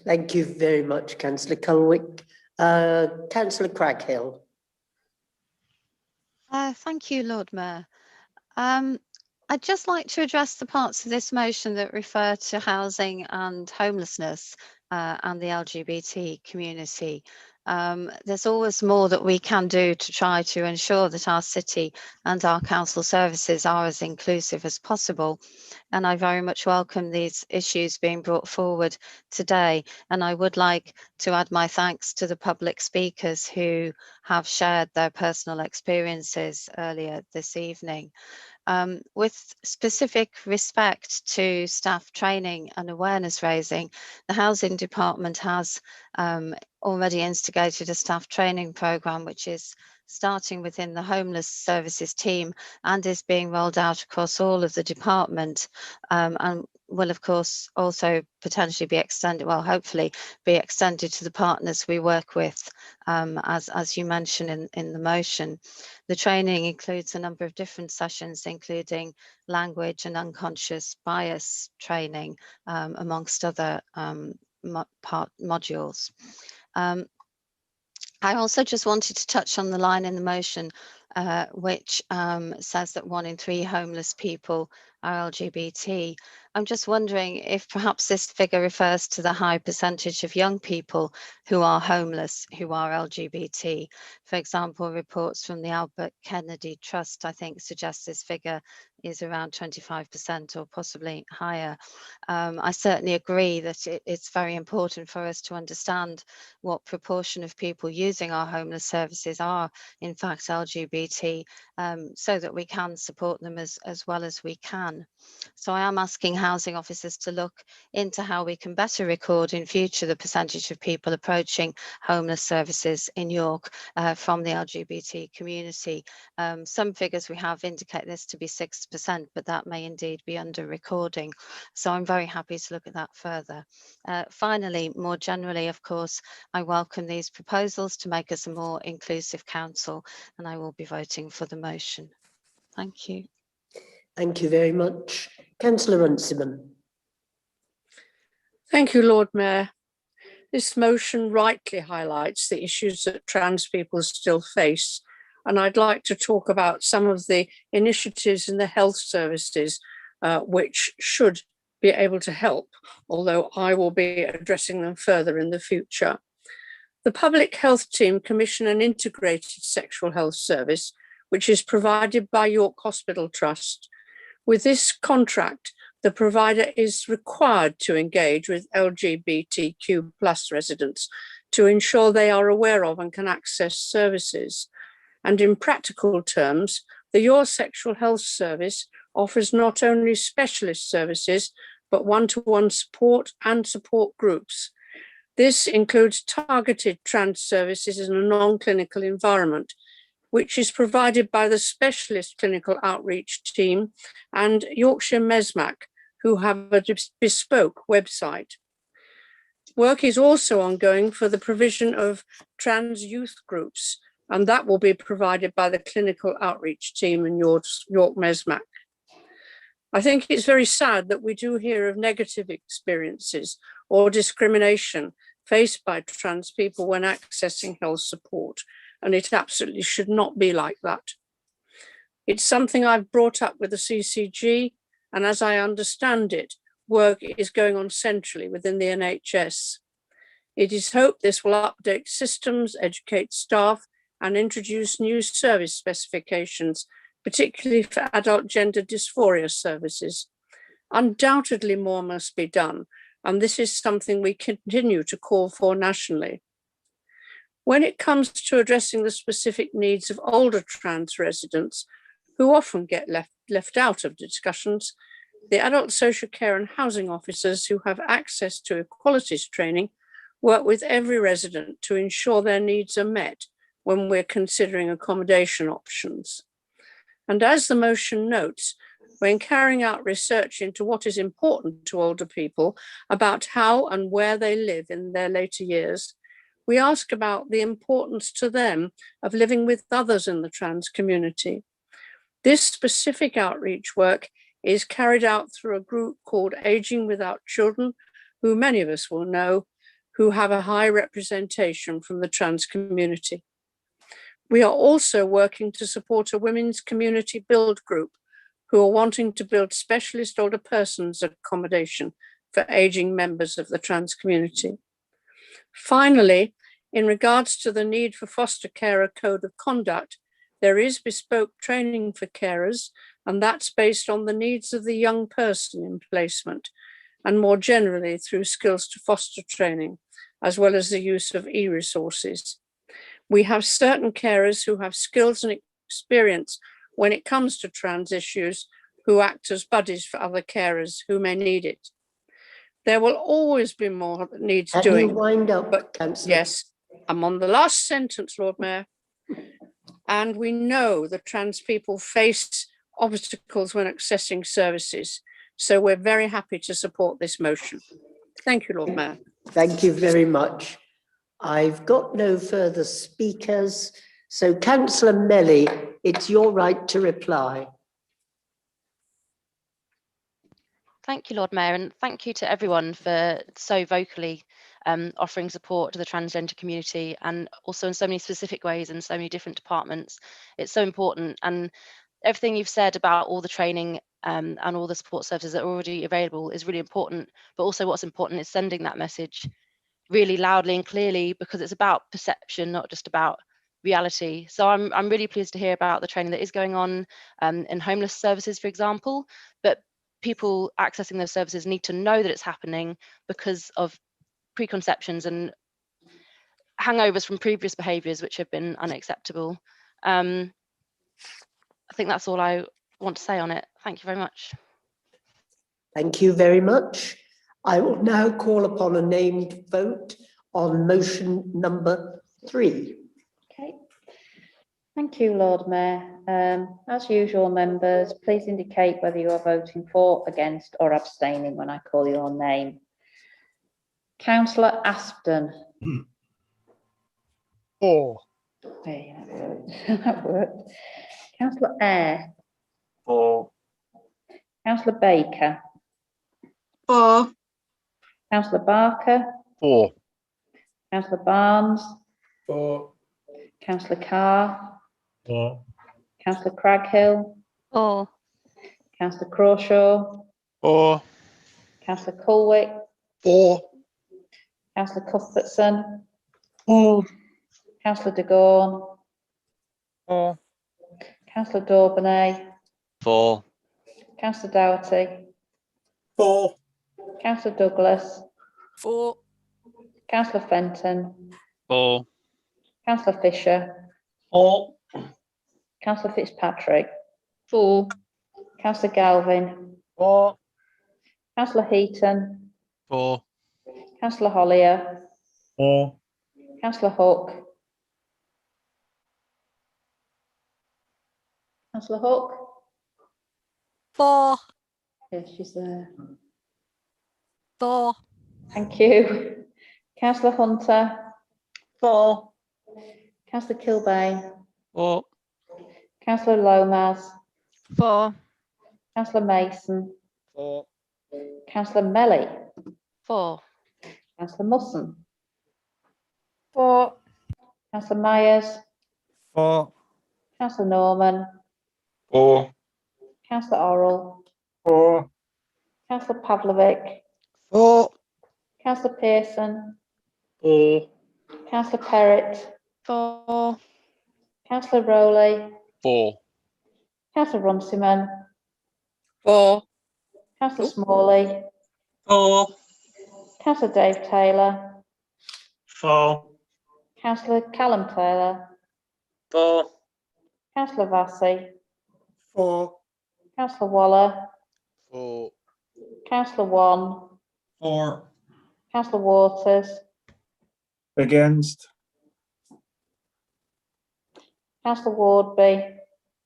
Thank you very much, Councillor Culwick. Councillor Craghill. Thank you, Lord Mayor. I'd just like to address the parts of this motion that refer to housing and homelessness and the LGBT community. There's always more that we can do to try to ensure that our city and our council services are as inclusive as possible. And I very much welcome these issues being brought forward today. And I would like to add my thanks to the public speakers who have shared their personal experiences earlier this evening. With specific respect to staff training and awareness raising, the Housing Department has already instigated a staff training programme which is starting within the Homeless Services team and is being rolled out across all of the department, and will of course also potentially be extended, well hopefully be extended to the partners we work with, as you mentioned in the motion. The training includes a number of different sessions, including language and unconscious bias training, amongst other modules. I also just wanted to touch on the line in the motion which says that 1 in 3 homeless people are LGBT. I'm just wondering if perhaps this figure refers to the high percentage of young people who are homeless, who are LGBT. For example, reports from the Albert Kennedy Trust, I think, suggest this figure is around 25% or possibly higher. I certainly agree that it's very important for us to understand what proportion of people using our homeless services are in fact LGBT, so that we can support them as well as we can. So I am asking housing officers to look into how we can better record in future the percentage of people approaching homeless services in York from the LGBT community. Some figures we have indicate this to be 6%, but that may indeed be under recording. So I'm very happy to look at that further. Finally, more generally, of course, I welcome these proposals to make us a more inclusive council, and I will be voting for the motion. Thank you. Thank you very much. Councillor Runciman. Thank you, Lord Mayor. This motion rightly highlights the issues that trans people still face, and I'd like to talk about some of the initiatives in the health services which should be able to help, although I will be addressing them further in the future. The Public Health Team commission an integrated sexual health service, which is provided by York Hospital Trust. With this contract, the provider is required to engage with LGBTQ+ residents to ensure they are aware of and can access services. And in practical terms, the Your Sexual Health Service offers not only specialist services, but one-to-one support and support groups. This includes targeted trans services in a non-clinical environment, which is provided by the specialist clinical outreach team and Yorkshire MESMAC, who have a bespoke website. Work is also ongoing for the provision of trans youth groups, and that will be provided by the clinical outreach team in York MESMAC. I think it's very sad that we do hear of negative experiences or discrimination faced by trans people when accessing health support, and it absolutely should not be like that. It's something I've brought up with the CCG, and as I understand it, work is going on centrally within the NHS. It is hoped this will update systems, educate staff, and introduce new service specifications, particularly for adult gender dysphoria services. Undoubtedly more must be done, and this is something we continue to call for nationally. When it comes to addressing the specific needs of older trans residents, who often get left out of discussions, the adult social care and housing officers who have access to equalities training work with every resident to ensure their needs are met when we're considering accommodation options. And as the motion notes, when carrying out research into what is important to older people about how and where they live in their later years, we ask about the importance to them of living with others in the trans community. This specific outreach work is carried out through a group called Aging Without Children, who many of us will know, who have a high representation from the trans community. We are also working to support a women's community build group who are wanting to build specialist older persons accommodation for ageing members of the trans community. Finally, in regards to the need for foster carer code of conduct, there is bespoke training for carers, and that's based on the needs of the young person in placement, and more generally through skills to foster training, as well as the use of e-resources. We have certain carers who have skills and experience when it comes to trans issues, who act as buddies for other carers who may need it. There will always be more that needs Can doing. you wind up, but Councillor? yes, I'm on the last sentence, Lord Mayor. And we know that trans people face obstacles when accessing services. So we're very happy to support this motion. Thank you, Lord Mayor. Thank you very much. I've got no further speakers. So Councillor Melly, it's your right to reply. Thank you, Lord Mayor, and thank you to everyone for so vocally offering support to the transgender community, and also in so many specific ways in so many different departments. It's so important, and everything you've said about all the training and all the support services that are already available is really important, but also what's important is sending that message really loudly and clearly, because it's about perception, not just about reality. So I'm really pleased to hear about the training that is going on in homeless services, for example, but people accessing those services need to know that it's happening because of preconceptions and hangovers from previous behaviours which have been unacceptable. I think that's all I want to say on it. Thank you very much. Thank you very much. I will now call upon a named vote on motion number 3. Okay. Thank you, Lord Mayor. As usual, members, please indicate whether you are voting for, against, or abstaining when I call your name. Councillor Aspden. For. Hey, that worked. That worked. Councillor Eyre. For. Councillor Baker. For. Councillor Barker. For. Councillor Barnes. For. Councillor Carr. For. Councillor Craghill. For. Councillor Crawshaw. For. Councillor Colwick. For. Councillor Cuthbertson. For. Councillor de Gorne. For. Councillor Daubeny. For. Councillor Doughty. For. Councillor Douglas. For. Councillor Fenton. For. Councillor Fisher. For. Councillor Fitzpatrick. For. Councillor Galvin. For. Councillor Heaton. For. Councillor Hollier. For. Councillor Hook. Councillor Hook. For. Yes, she's there. For. Thank you. Councillor Hunter. For. Councillor Kilbane. For. Councillor Lomas. For. Councillor Mason. For. Councillor Melly. For. Councillor Musson. For. Councillor Myers. For. Councillor Norman. For. Councillor Orrell. For. Councillor Pavlovic. For. Councillor Pearson. For. Councillor Perrott. For. Councillor Rowley. For. Councillor Runciman. For. Councillor Smalley. For. Councillor Dave Taylor. For. Councillor Callum Taylor. For. Councillor Vassey. For. Councillor Waller. For. Councillor Wan. For. Councillor Waters. Against. Councillor Wardby.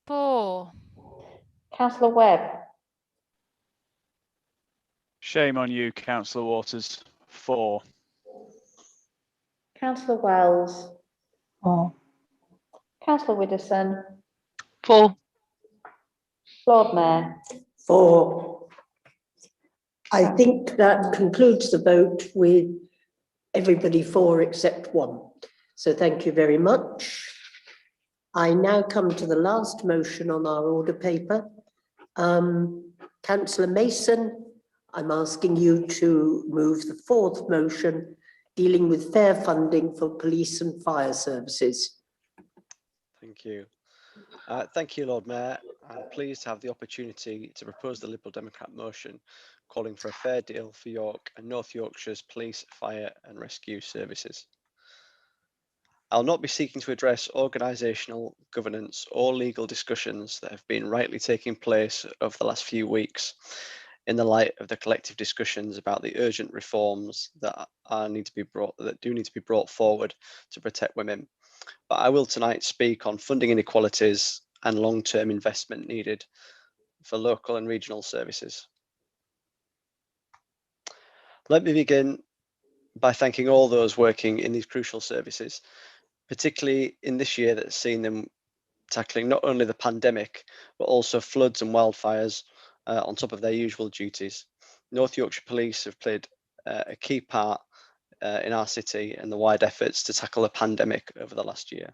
For. Councillor Webb. Shame on you, Councillor Waters. For. Councillor Wells. For. Councillor Widdowson. For. Lord Mayor. For. I think that concludes the vote with everybody for except one. So thank you very much. I now come to the last motion on our order paper, Councillor Mason, I'm asking you to move the fourth motion dealing with fair funding for police and fire services. Thank you. Thank you, Lord Mayor. I'm pleased to have the opportunity to propose the Liberal Democrat motion calling for a fair deal for York and North Yorkshire's police, fire and rescue services. I'll not be seeking to address organisational, governance or legal discussions that have been rightly taking place over the last few weeks in the light of the collective discussions about the urgent reforms that do need to be brought forward to protect women. But I will tonight speak on funding inequalities and long-term investment needed for local and regional services. Let me begin by thanking all those working in these crucial services, particularly in this year that's seen them tackling not only the pandemic, but also floods and wildfires on top of their usual duties. North Yorkshire Police have played a key part in our city and the wide efforts to tackle the pandemic over the last year.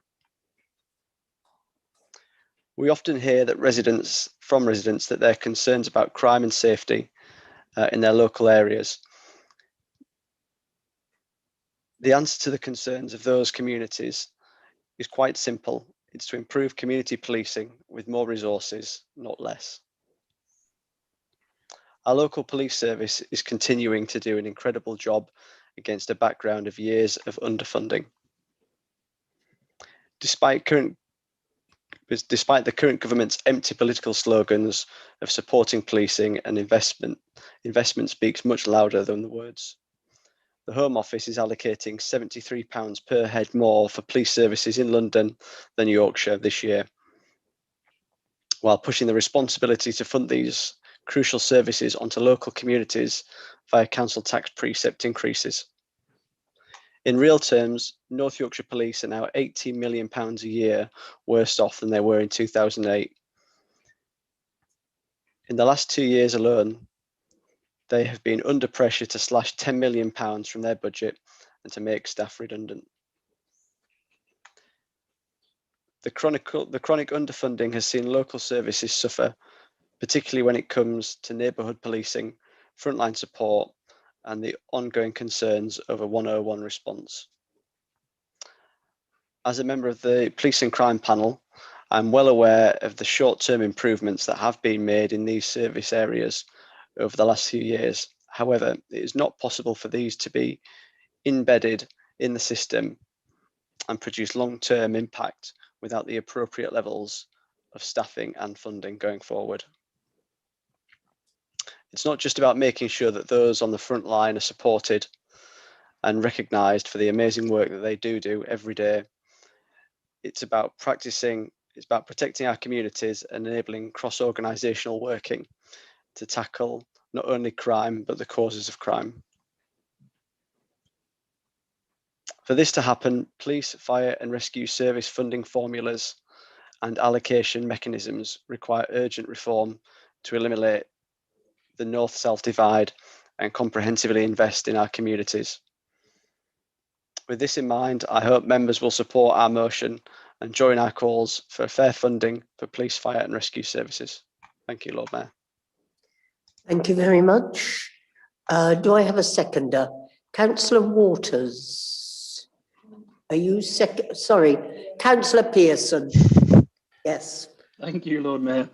We often hear that from residents that their concerns about crime and safety in their local areas. The answer to the concerns of those communities is quite simple. It's to improve community policing with more resources, not less. Our local police service is continuing to do an incredible job against a background of years of underfunding. Despite the current government's empty political slogans of supporting policing and investment speaks much louder than the words. The Home Office is allocating £73 per head more for police services in London than Yorkshire this year, while pushing the responsibility to fund these crucial services onto local communities via council tax precept increases. In real terms, North Yorkshire Police are now £18 million a year worse off than they were in 2008. In the last 2 years alone, they have been under pressure to slash £10 million from their budget and to make staff redundant. The chronic underfunding has seen local services suffer, particularly when it comes to neighbourhood policing, frontline support, and the ongoing concerns of a 101 response. As a member of the Police and Crime Panel, I'm well aware of the short-term improvements that have been made in these service areas over the last few years. However, it is not possible for these to be embedded in the system and produce long-term impact without the appropriate levels of staffing and funding going forward. It's not just about making sure that those on the front line are supported and recognised for the amazing work that they do every day. It's about protecting our communities and enabling cross-organisational working to tackle not only crime, but the causes of crime. For this to happen, police, fire and rescue service funding formulas and allocation mechanisms require urgent reform to eliminate the north-south divide and comprehensively invest in our communities. With this in mind, I hope members will support our motion and join our calls for fair funding for police, fire and rescue services. Thank you, Lord Mayor. Thank you very much. Do I have a seconder? Councillor Waters. Are you second? Sorry, Councillor Pearson. Yes. Thank you, Lord Mayor.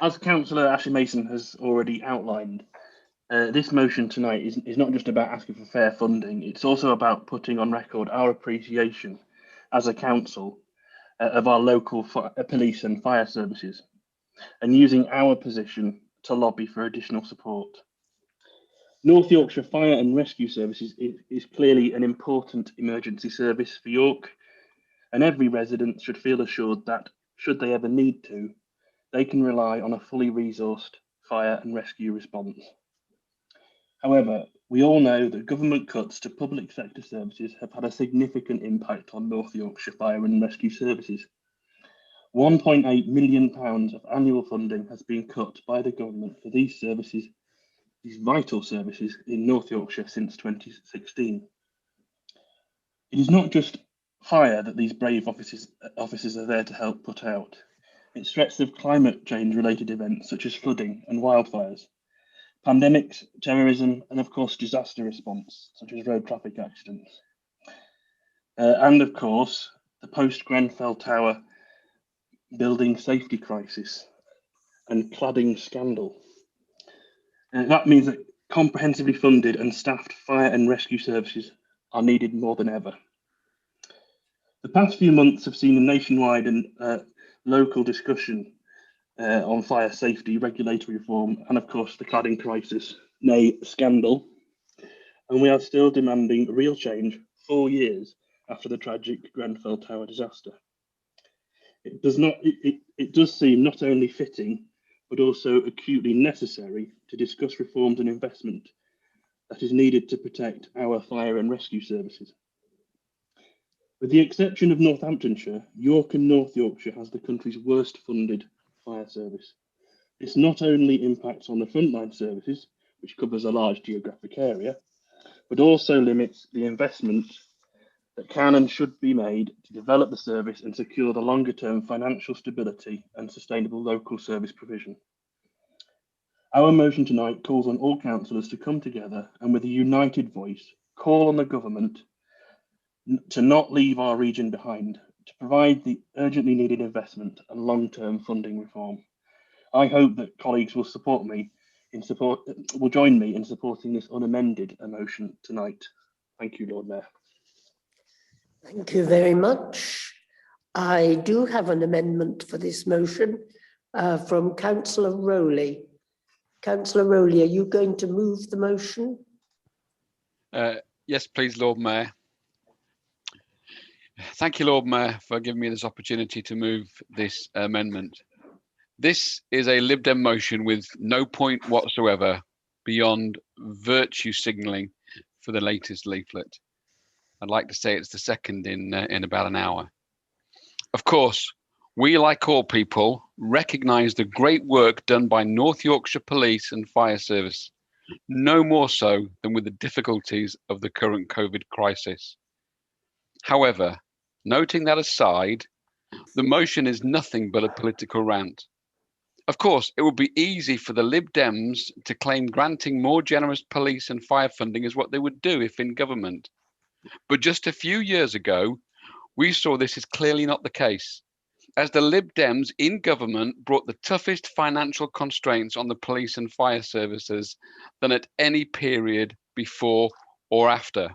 As Councillor Ashley Mason has already outlined, this motion tonight is not just about asking for fair funding, it's also about putting on record our appreciation as a council of our local police and fire services and using our position to lobby for additional support. North Yorkshire Fire and Rescue Services is clearly an important emergency service for York, and every resident should feel assured that, should they ever need to, they can rely on a fully resourced fire and rescue response. However, we all know that government cuts to public sector services have had a significant impact on North Yorkshire Fire and Rescue Services. £1.8 million of annual funding has been cut by the government for these services, these vital services in North Yorkshire since 2016. It is not just fire that these brave officers are there to help put out. It's threats of climate change related events such as flooding and wildfires, pandemics, terrorism, and of course disaster response such as road traffic accidents. And of course, the post-Grenfell Tower building safety crisis and cladding scandal. That means that comprehensively funded and staffed fire and rescue services are needed more than ever. The past few months have seen a nationwide and local discussion on fire safety, regulatory reform, and of course the cladding crisis, nay scandal. And we are still demanding real change 4 years after the tragic Grenfell Tower disaster. It does seem not only fitting, but also acutely necessary to discuss reforms and investment that is needed to protect our fire and rescue services. With the exception of Northamptonshire, York and North Yorkshire has the country's worst funded fire service. This not only impacts on the frontline services, which covers a large geographic area, but also limits the investment that can and should be made to develop the service and secure the longer term financial stability and sustainable local service provision. Our motion tonight calls on all councillors to come together and with a united voice call on the government to not leave our region behind, to provide the urgently needed investment and long-term funding reform. I hope that colleagues will join me in supporting this unamended motion tonight. Thank you, Lord Mayor. Thank you very much. I do have an amendment for this motion from Councillor Rowley. Councillor Rowley, are you going to move the motion? Yes, please, Lord Mayor. Thank you, Lord Mayor, for giving me this opportunity to move this amendment. This is a Lib Dem motion with no point whatsoever beyond virtue signalling for the latest leaflet. I'd like to say it's the second in about an hour. Of course, we, like all people, recognise the great work done by North Yorkshire Police and Fire Service, no more so than with the difficulties of the current COVID crisis. However, noting that aside, the motion is nothing but a political rant. Of course, it would be easy for the Lib Dems to claim granting more generous police and fire funding is what they would do if in government. But just a few years ago, we saw this is clearly not the case, as the Lib Dems in government brought the toughest financial constraints on the police and fire services than at any period before or after.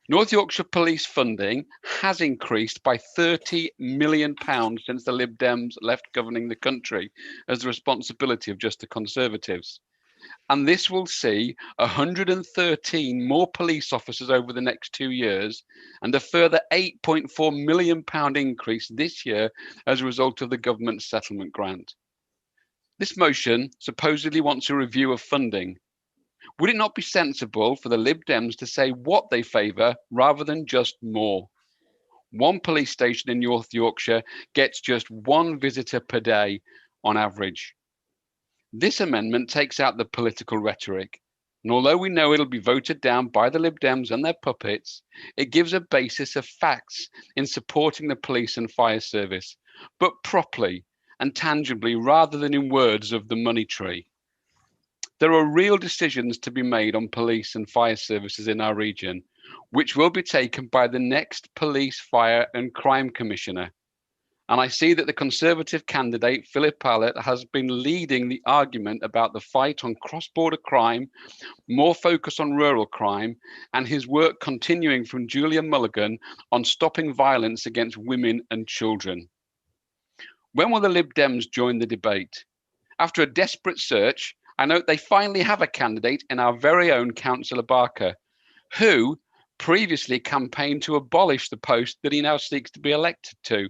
North Yorkshire Police funding has increased by £30 million since the Lib Dems left governing the country as the responsibility of just the Conservatives. And this will see 113 more police officers over the next 2 years and a further £8.4 million increase this year as a result of the government settlement grant. This motion supposedly wants a review of funding. Would it not be sensible for the Lib Dems to say what they favour rather than just more? One police station in North Yorkshire gets just one visitor per day on average. This amendment takes out the political rhetoric, and although we know it'll be voted down by the Lib Dems and their puppets, it gives a basis of facts in supporting the police and fire service, but properly and tangibly rather than in words of the money tree. There are real decisions to be made on police and fire services in our region, which will be taken by the next Police, Fire and Crime Commissioner. And I see that the Conservative candidate, Philip Allett, has been leading the argument about the fight on cross-border crime, more focus on rural crime, and his work continuing from Julia Mulligan on stopping violence against women and children. When will the Lib Dems join the debate? After a desperate search, I note they finally have a candidate in our very own Councillor Barker, who previously campaigned to abolish the post that he now seeks to be elected to.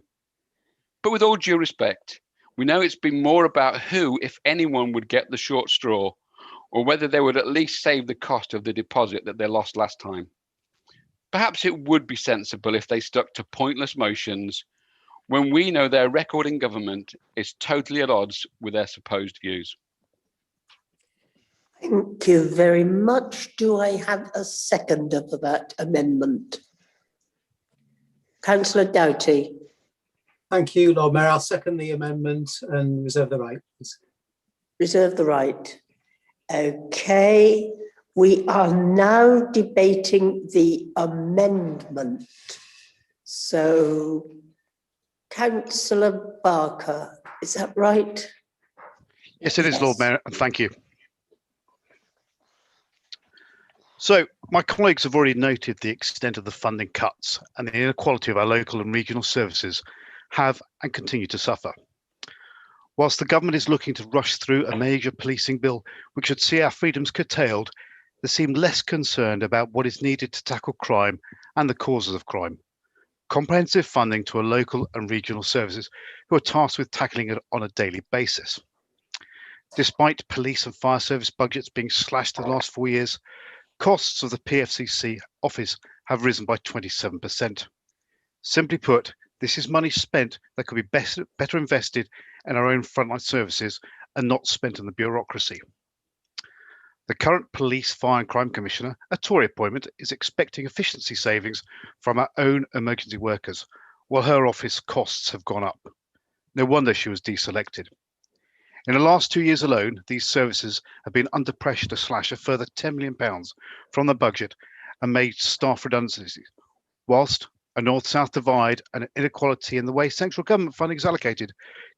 But with all due respect, we know it's been more about who, if anyone, would get the short straw, or whether they would at least save the cost of the deposit that they lost last time. Perhaps it would be sensible if they stuck to pointless motions when we know their record in government is totally at odds with their supposed views. Thank you very much. Do I have a seconder for that amendment? Councillor Doughty. Thank you, Lord Mayor. I'll second the amendment and reserve the right. Please. Reserve the right. Okay, we are now debating the amendment. So, Councillor Barker, is that right? Yes, it is, Lord Mayor, and thank you. So, my colleagues have already noted the extent of the funding cuts and the inequality of our local and regional services have and continue to suffer. Whilst the government is looking to rush through a major policing bill which should see our freedoms curtailed, they seem less concerned about what is needed to tackle crime and the causes of crime. Comprehensive funding to our local and regional services who are tasked with tackling it on a daily basis. Despite police and fire service budgets being slashed in the last 4 years, costs of the PFCC office have risen by 27%. Simply put, this is money spent that could be better invested in our own frontline services and not spent on the bureaucracy. The current Police, Fire and Crime Commissioner, a Tory appointment, is expecting efficiency savings from our own emergency workers, while her office costs have gone up. No wonder she was deselected. In the last 2 years alone, these services have been under pressure to slash a further £10 million from the budget and made staff redundancies, whilst a north-south divide and an inequality in the way central government funding is allocated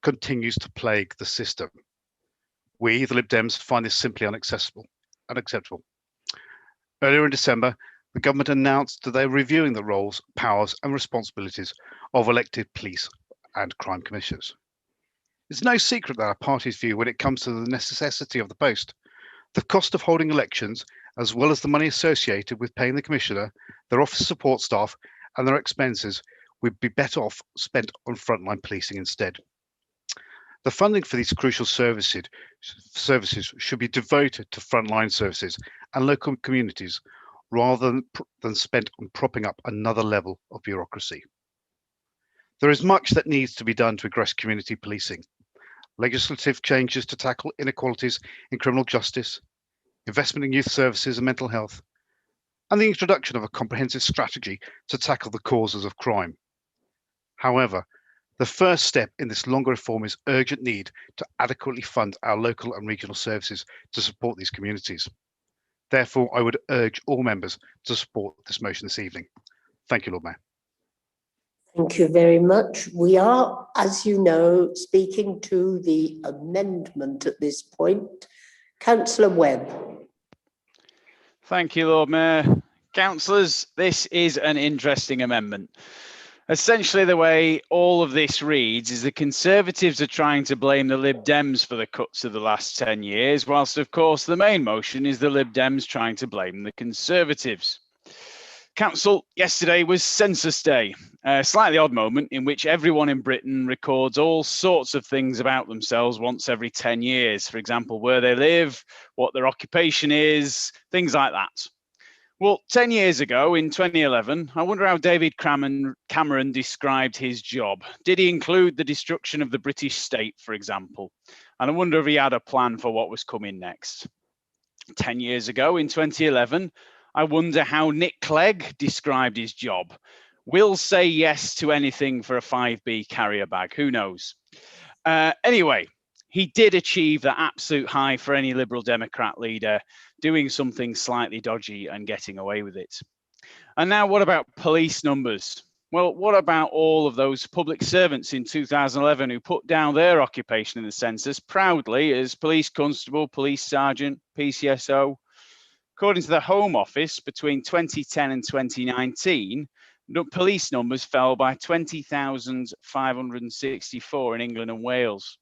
continues to plague the system. We, the Lib Dems, find this simply unacceptable. Earlier in December, the government announced that they were reviewing the roles, powers and responsibilities of elected police and crime commissioners. It's no secret that our party's view when it comes to the necessity of the post, the cost of holding elections, as well as the money associated with paying the commissioner, their office support staff and their expenses would be better off spent on frontline policing instead. The funding for these crucial services should be devoted to frontline services and local communities rather than spent on propping up another level of bureaucracy. There is much that needs to be done to address community policing. Legislative changes to tackle inequalities in criminal justice, investment in youth services and mental health, and the introduction of a comprehensive strategy to tackle the causes of crime. However, the first step in this longer reform is urgent need to adequately fund our local and regional services to support these communities. Therefore, I would urge all members to support this motion this evening. Thank you, Lord Mayor. Thank you very much. We are, as you know, speaking to the amendment at this point. Councillor Webb. Thank you, Lord Mayor. Councillors, this is an interesting amendment. Essentially, the way all of this reads is the Conservatives are trying to blame the Lib Dems for the cuts of the last 10 years, whilst, of course, the main motion is the Lib Dems trying to blame the Conservatives. Council, yesterday was Census Day, a slightly odd moment in which everyone in Britain records all sorts of things about themselves once every 10 years. For example, where they live, what their occupation is, things like that. Well, 10 years ago, in 2011, I wonder how David Cameron described his job. Did he include the destruction of the British state, for example? And I wonder if he had a plan for what was coming next. 10 years ago, in 2011, I wonder how Nick Clegg described his job. Will say yes to anything for a 5B carrier bag, who knows? Anyway, he did achieve the absolute high for any Liberal Democrat leader, doing something slightly dodgy and getting away with it. And now what about police numbers? Well, what about all of those public servants in 2011 who put down their occupation in the census proudly as police constable, police sergeant, PCSO? According to the Home Office, between 2010 and 2019, police numbers fell by 20,564 in England and Wales.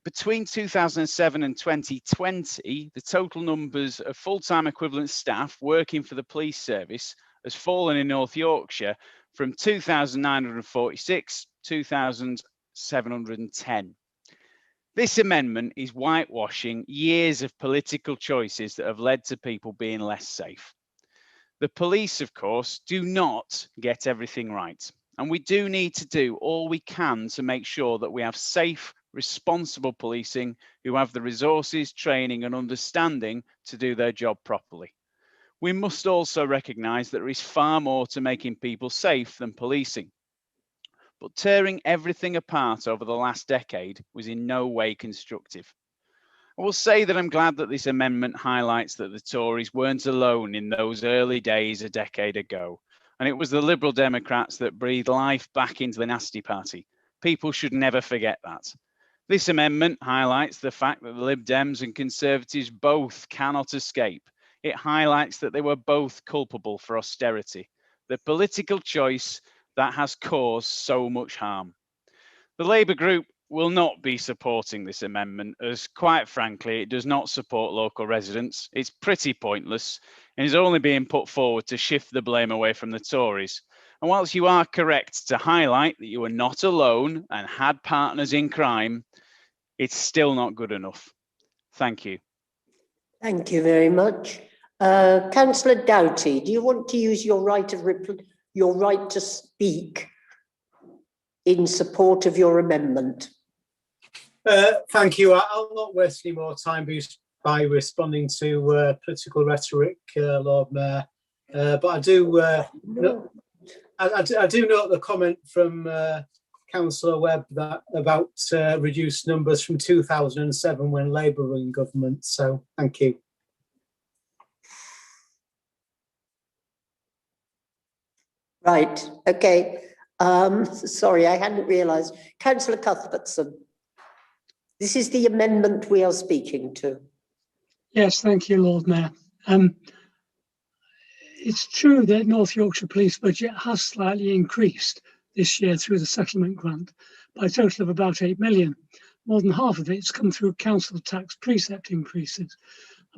Between 2007 and 2020, the total numbers of full-time equivalent staff working for the police service has fallen in North Yorkshire from 2,946 to 2,710. This amendment is whitewashing years of political choices that have led to people being less safe. The police, of course, do not get everything right. And we do need to do all we can to make sure that we have safe, responsible policing who have the resources, training and understanding to do their job properly. We must also recognise that there is far more to making people safe than policing. but tearing everything apart over the last decade was in no way constructive. I will say that I'm glad that this amendment highlights that the Tories weren't alone in those early days a decade ago, and it was the Liberal Democrats that breathed life back into the Nasty Party. People should never forget that. This amendment highlights the fact that the Lib Dems and Conservatives both cannot escape. It highlights that they were both culpable for austerity, the political choice that has caused so much harm. The Labour group will not be supporting this amendment, as quite frankly it does not support local residents. It's pretty pointless and is only being put forward to shift the blame away from the Tories. And whilst you are correct to highlight that you were not alone and had partners in crime, it's still not good enough. Thank you. Thank you very much. Councillor Doughty, do you want to use your right to speak in support of your amendment? Thank you. I'll not waste any more time by responding to political rhetoric, Lord Mayor. But I do I do note the comment from Councillor Webb about reduced numbers from 2007 when Labour were in government. So thank you. Right. Okay. Sorry, I hadn't realised. Councillor Cuthbertson. This is the amendment we are speaking to. Yes, thank you, Lord Mayor. It's true that North Yorkshire Police budget has slightly increased this year through the settlement grant by a total of about 8 million. More than half of it's come through council tax precept increases,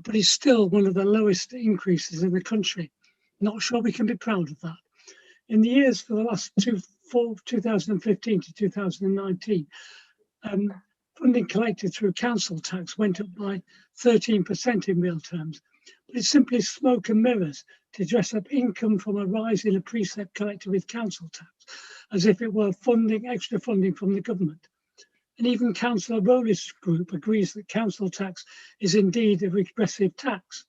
but it's still one of the lowest increases in the country. Not sure we can be proud of that. In the years for the last 2015 to 2019, funding collected through council tax went up by 13% in real terms, but it's simply smoke and mirrors to dress up income from a rise in a precept collected with council tax, as if it were extra funding from the government. And even Councillor Rowley's group agrees that council tax is indeed a regressive tax.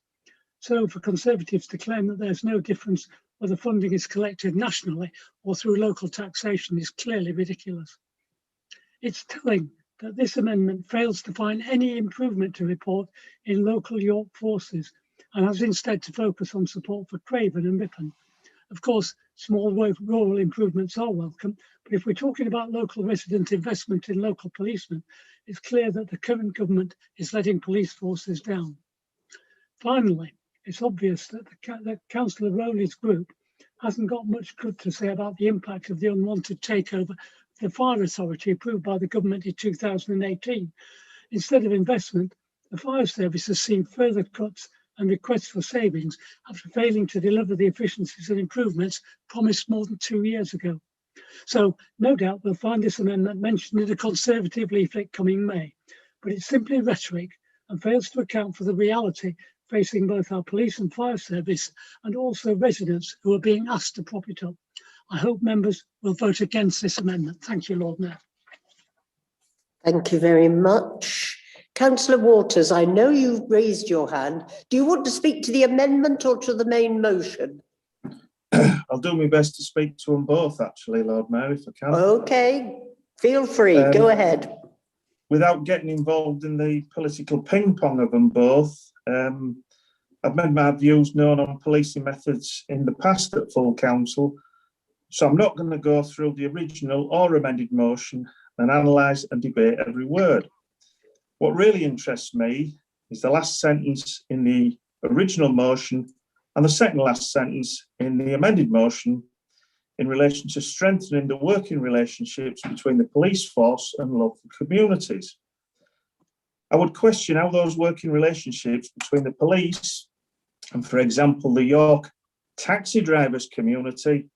So for Conservatives to claim that there's no difference whether funding is collected nationally or through local taxation is clearly ridiculous. It's telling that this amendment fails to find any improvement to report in local York forces and has instead to focus on support for Craven and Ripon. Of course, small rural improvements are welcome, but if we're talking about local resident investment in local policemen, it's clear that the current government is letting police forces down. Finally, it's obvious that Councillor Rowley's group hasn't got much good to say about the impact of the unwanted takeover the fire authority approved by the government in 2018. Instead of investment, the fire service has seen further cuts and requests for savings after failing to deliver the efficiencies and improvements promised more than 2 years ago. So no doubt we'll find this amendment mentioned in a Conservative leaflet coming May, but it's simply rhetoric and fails to account for the reality facing both our police and fire service and also residents who are being asked to prop it up. I hope members will vote against this amendment. Thank you, Lord Mayor. Thank you very much. Councillor Waters, I know you've raised your hand. Do you want to speak to the amendment or to the main motion? I'll do my best to speak to them both, actually, Lord Mayor, if I can. Okay, feel free, go ahead. Without getting involved in the political ping pong of them both, I've made my views known on policing methods in the past at full council, so I'm not going to go through the original or amended motion and analyse and debate every word. What really interests me is the last sentence in the original motion and the second last sentence in the amended motion in relation to strengthening the working relationships between the police force and local communities. I would question how those working relationships between the police and, for example, the York taxi drivers community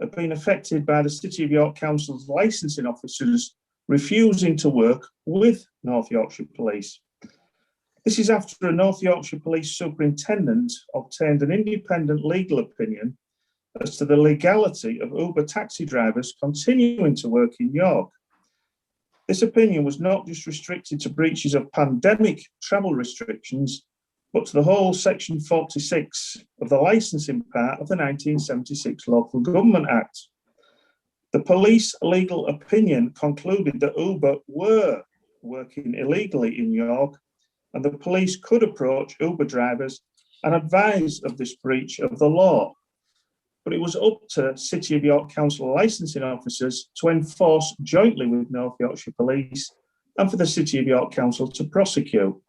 have been affected by the City of York Council's licensing officers refusing to work with North Yorkshire Police. This is after a North Yorkshire Police superintendent obtained an independent legal opinion as to the legality of Uber taxi drivers continuing to work in York. This opinion was not just restricted to breaches of pandemic travel restrictions, but to the whole Section 46 of the licensing part of the 1976 Local Government Act. The police legal opinion concluded that Uber were working illegally in York, and the police could approach Uber drivers and advise of this breach of the law. But it was up to City of York Council licensing officers to enforce jointly with North Yorkshire Police and for the City of York Council to prosecute.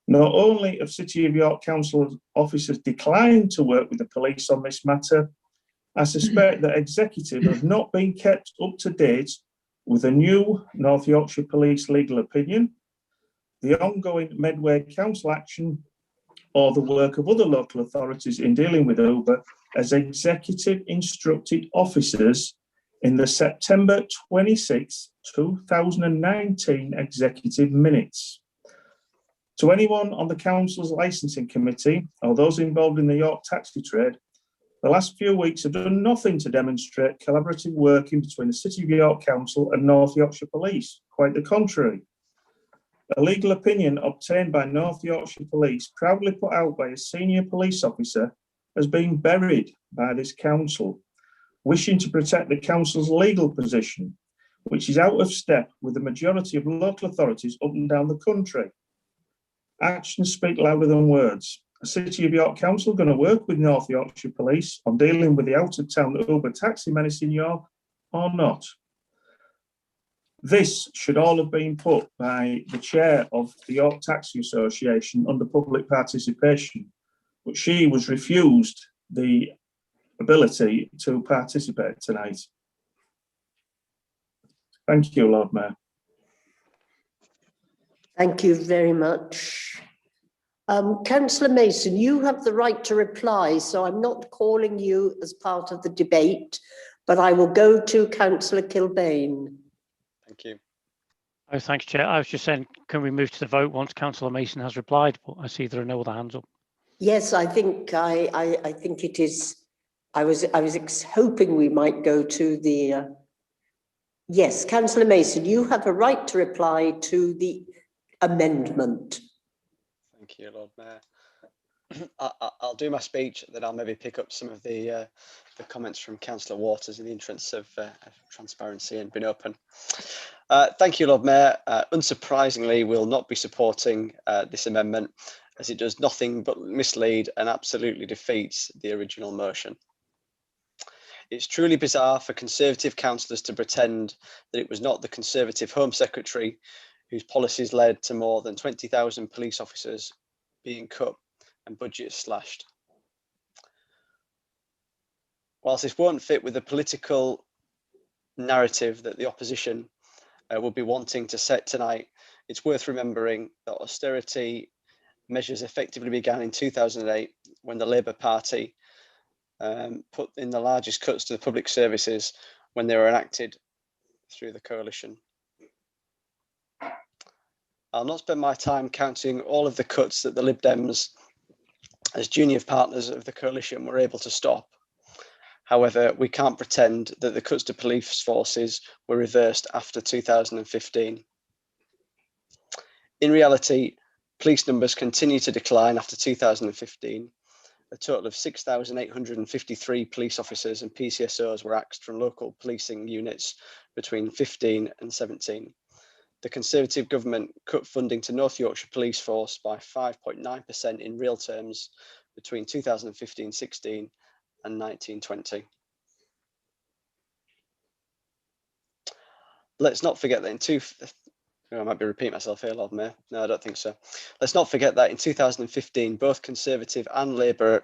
Not only have City of York Council officers declined to work with the police on this matter, I suspect that executive have not been kept up to date with the new North Yorkshire Police legal opinion, the ongoing Medway Council action, or the work of other local authorities in dealing with Uber as executive instructed officers in the September 26, 2019 executive minutes. To anyone on the Council's licensing committee or those involved in the York taxi trade, the last few weeks have done nothing to demonstrate collaborative working between the City of York Council and North Yorkshire Police. Quite the contrary. A legal opinion obtained by North Yorkshire Police, proudly put out by a senior police officer, has been buried by this council, wishing to protect the council's legal position, which is out of step with the majority of local authorities up and down the country. Actions speak louder than words. The City of York Council going to work with North Yorkshire Police on dealing with the out-of-town Uber taxi menace in York or not? This should all have been put by the chair of the York Taxi Association under public participation, but she was refused the ability to participate tonight. Thank you, Lord Mayor. Thank you very much. Councillor Mason, you have the right to reply, so I'm not calling you as part of the debate, but I will go to Councillor Kilbane. Thank you. Oh, thanks, Chair. I was just saying, can we move to the vote once Councillor Mason has replied? But I see there are no other hands up. Yes, I think I think it is. I was hoping we might go to the. Yes, Councillor Mason, you have a right to reply to the amendment. Thank you, Lord Mayor. I'll do my speech, then I'll maybe pick up some of the comments from Councillor Waters in the interest of transparency and being open. Thank you, Lord Mayor. Unsurprisingly, we'll not be supporting this amendment, as it does nothing but mislead and absolutely defeats the original motion. It's truly bizarre for Conservative councillors to pretend that it was not the Conservative Home Secretary whose policies led to more than 20,000 police officers being cut and budgets slashed. Whilst this won't fit with the political narrative that the opposition will be wanting to set tonight, it's worth remembering that austerity measures effectively began in 2008 when the Labour Party put in the largest cuts to the public services when they were enacted through the coalition. I'll not spend my time counting all of the cuts that the Lib Dems, as junior partners of the coalition, were able to stop. However, we can't pretend that the cuts to police forces were reversed after 2015. In reality, police numbers continue to decline after 2015. A total of 6,853 police officers and PCSOs were axed from local policing units between 15 and 17. The Conservative government cut funding to North Yorkshire Police Force by 5.9% in real terms between 2015-16 and 19-20. Let's not forget that I might be repeating myself here, Lord Mayor. No, I don't think so. Let's not forget that in 2015, both Conservative and Labour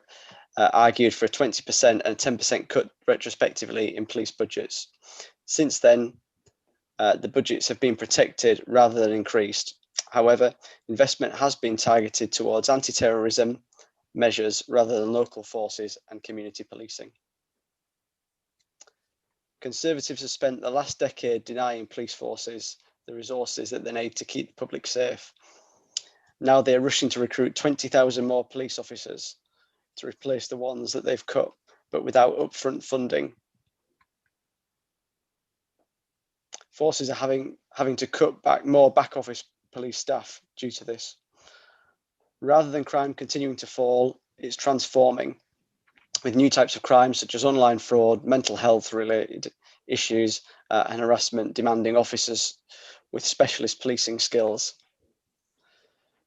argued for a 20% and a 10% cut retrospectively in police budgets. Since then, the budgets have been protected rather than increased. However, investment has been targeted towards anti-terrorism measures rather than local forces and community policing. Conservatives have spent the last decade denying police forces the resources that they need to keep the public safe. Now they're rushing to recruit 20,000 more police officers to replace the ones that they've cut, but without upfront funding. Forces are having to cut back more back office police staff due to this. Rather than crime continuing to fall, it's transforming, with new types of crime such as online fraud, mental health related issues and harassment, demanding officers with specialist policing skills.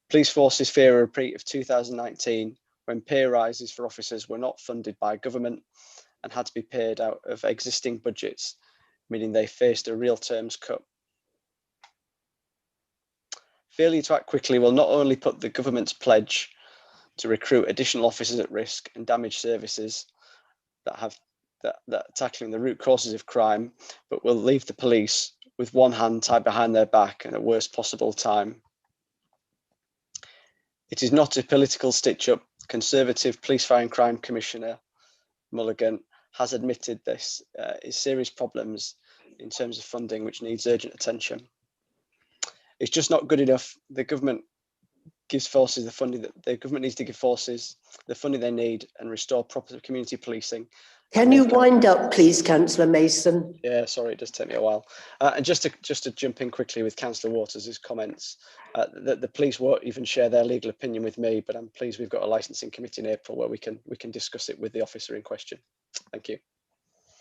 Police forces fear a repeat of 2019, when pay rises for officers were not funded by government and had to be paid out of existing budgets, meaning they faced a real terms cut. Failure to act quickly will not only put the government's pledge to recruit additional officers at risk and damage services that tackling the root causes of crime, but will leave the police with one hand tied behind their back at the worst possible time. It is not a political stitch-up. Conservative Police, Fire and Crime Commissioner Mulligan has admitted this is serious problems in terms of funding, which needs urgent attention. It's just not good enough. The government gives forces the funding that the government needs to give forces the funding they need and restore proper community policing. Can you wind up, please, Councillor Mason? Yeah, sorry, it does take me a while. And just to jump in quickly with Councillor Waters' comments, the police won't even share their legal opinion with me, but I'm pleased we've got a licensing committee in April where we can discuss it with the officer in question. Thank you.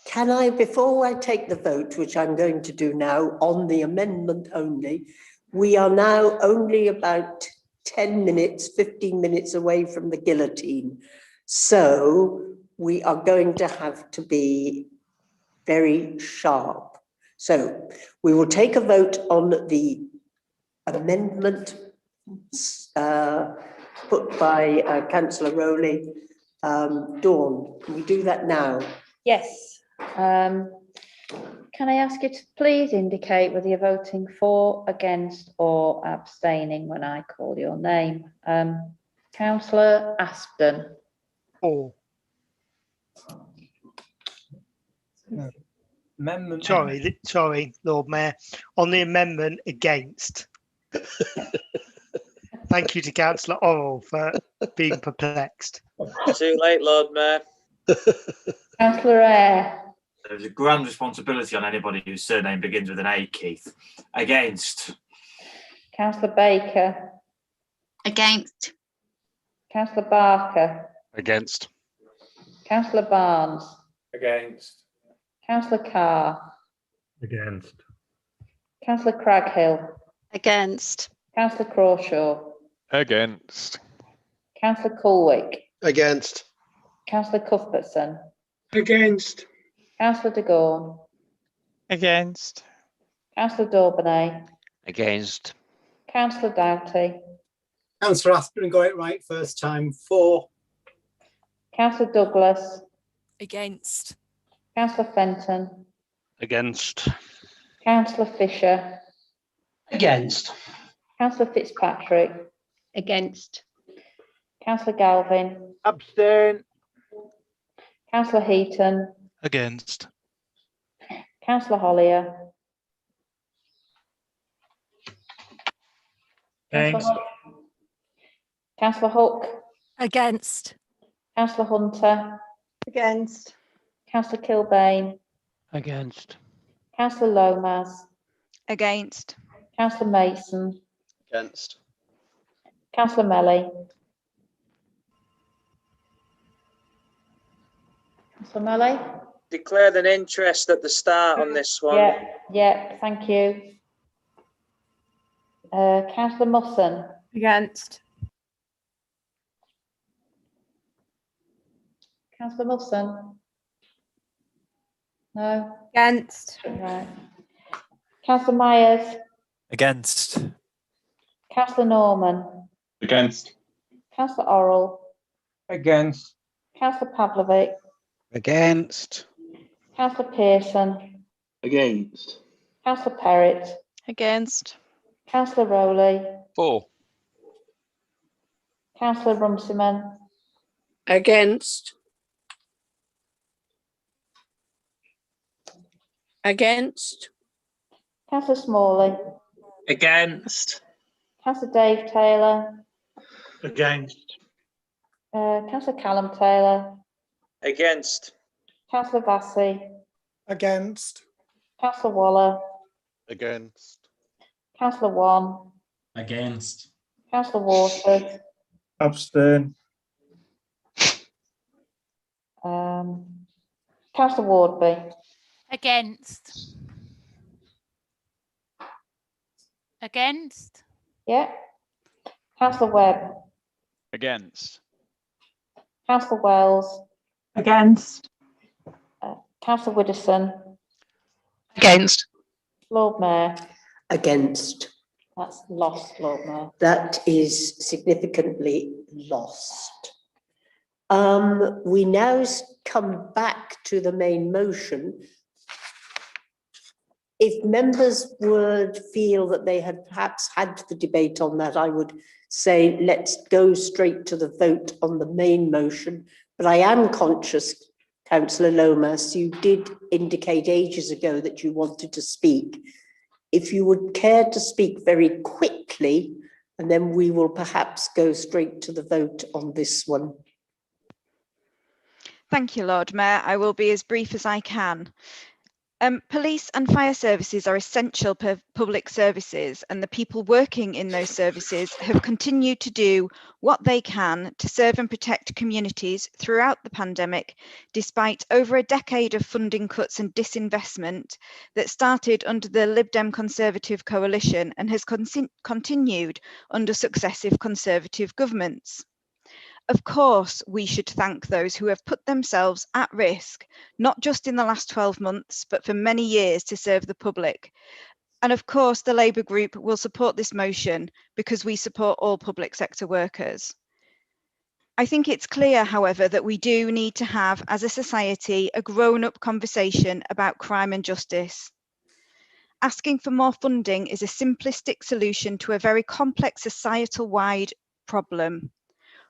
Can I, before I take the vote, which I'm going to do now on the amendment only, we are now only about 10 minutes, 15 minutes away from the guillotine. So we are going to have to be very sharp. So we will take a vote on the amendment put by Councillor Rowley. Dawn, can we do that now? Yes. Can I ask you to please indicate whether you're voting for, against or abstaining when I call your name? Councillor Aspden. For. Amendment. Sorry, Lord Mayor. On the amendment, against. Thank you to Councillor Orrell for being perplexed. Too late, Lord Mayor. Councillor Eyre. There's a grand responsibility on anybody whose surname begins with an A, Keith. Against. Councillor Baker. Against. Councillor Barker. Against. Councillor Barnes. Against. Councillor Carr. Against. Councillor Craghill. Against. Councillor Crawshaw. Against. Councillor Colwick. Against. Councillor Cuthbertson. Against. Councillor de Gorne. Against. Councillor Dauburnay. Against. Councillor Doughty. Councillor Aspden got it right first time. For. Councillor Douglas. Against. Councillor Fenton. Against. Councillor Fisher. Against. Councillor Fitzpatrick. Against. Councillor Galvin. Abstain. Councillor Heaton. Against. Councillor Hollier. Against. Councillor Hook. Against. Councillor Hunter. Against. Councillor Kilbane. Against. Councillor Lomas. Against. Councillor Mason. Against. Councillor Melly. Councillor Melly. Declared an interest at the start on this one. Yeah, thank you. Councillor Musson. Against. Councillor Musson. No. Against. Right. Councillor Myers. Against. Councillor Norman. Against. Councillor Orrell. Against. Councillor Pavlovic. Against. Councillor Pearson. Against. Councillor Perrott. Against. Councillor Rowley. For. Councillor Runciman. Against. Against. Councillor Smalley. Against. Councillor Dave Taylor. Against. Councillor Callum Taylor. Against. Councillor Vassey. Against. Councillor Waller. Against. Councillor Wan. Against. Councillor Waterford. Abstain. Councillor Wardby. Against. Against. Yeah. Councillor Webb. Against. Councillor Wells. Against. Councillor Widdowson. Against. Lord Mayor. Against. That's lost, Lord Mayor. That is significantly lost. We now come back to the main motion. If members would feel that they had perhaps had the debate on that, I would say let's go straight to the vote on the main motion. But I am conscious, Councillor Lomas, you did indicate ages ago that you wanted to speak. If you would care to speak very quickly, and then we will perhaps go straight to the vote on this one. Thank you, Lord Mayor. I will be as brief as I can. Police and fire services are essential public services, and the people working in those services have continued to do what they can to serve and protect communities throughout the pandemic, despite over a decade of funding cuts and disinvestment that started under the Lib Dem Conservative coalition and has continued under successive Conservative governments. Of course, we should thank those who have put themselves at risk, not just in the last 12 months, but for many years to serve the public. And of course, the Labour Group will support this motion because we support all public sector workers. I think it's clear, however, that we do need to have, as a society, a grown-up conversation about crime and justice. Asking for more funding is a simplistic solution to a very complex societal-wide problem.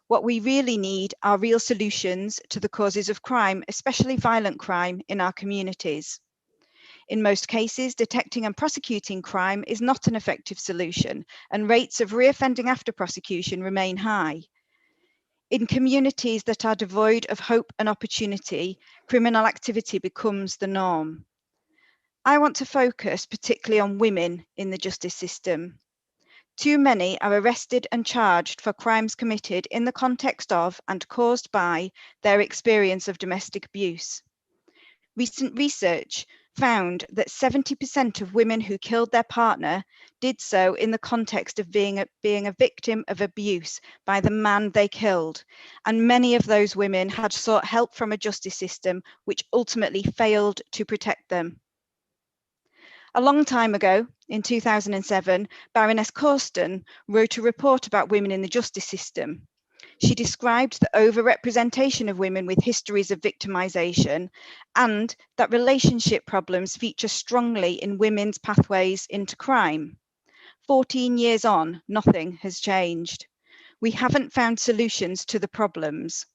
What we really need are real solutions to the causes of crime, especially violent crime in our communities. In most cases, detecting and prosecuting crime is not an effective solution, and rates of reoffending after prosecution remain high. In communities that are devoid of hope and opportunity, criminal activity becomes the norm. I want to focus particularly on women in the justice system. Too many are arrested and charged for crimes committed in the context of and caused by their experience of domestic abuse. Recent research found that 70% of women who killed their partner did so in the context of being a victim of abuse by the man they killed, and many of those women had sought help from a justice system which ultimately failed to protect them. A long time ago, in 2007, Baroness Corsten wrote a report about women in the justice system. She described the overrepresentation of women with histories of victimisation and that relationship problems feature strongly in women's pathways into crime. 14 years on, nothing has changed. We haven't found solutions to the problems.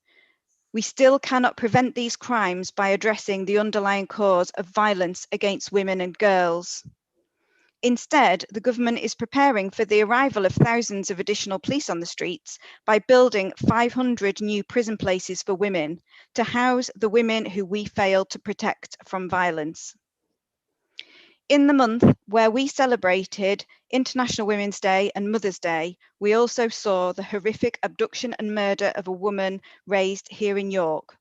We still cannot prevent these crimes by addressing the underlying cause of violence against women and girls. Instead, the government is preparing for the arrival of thousands of additional police on the streets by building 500 new prison places for women to house the women who we failed to protect from violence. In the month where we celebrated International Women's Day and Mother's Day, we also saw the horrific abduction and murder of a woman raised here in York.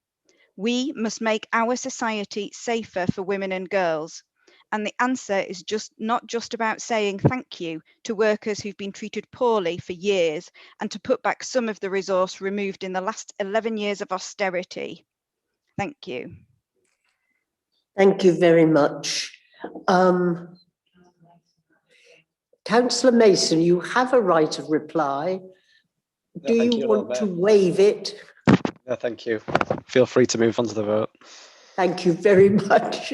We must make our society safer for women and girls. And the answer is not just about saying thank you to workers who've been treated poorly for years and to put back some of the resource removed in the last 11 years of austerity. Thank you. Thank you very much. Councillor Mason, you have a right of reply. Do you want to waive it? No, thank you. Feel free to move on to the vote. Thank you very much.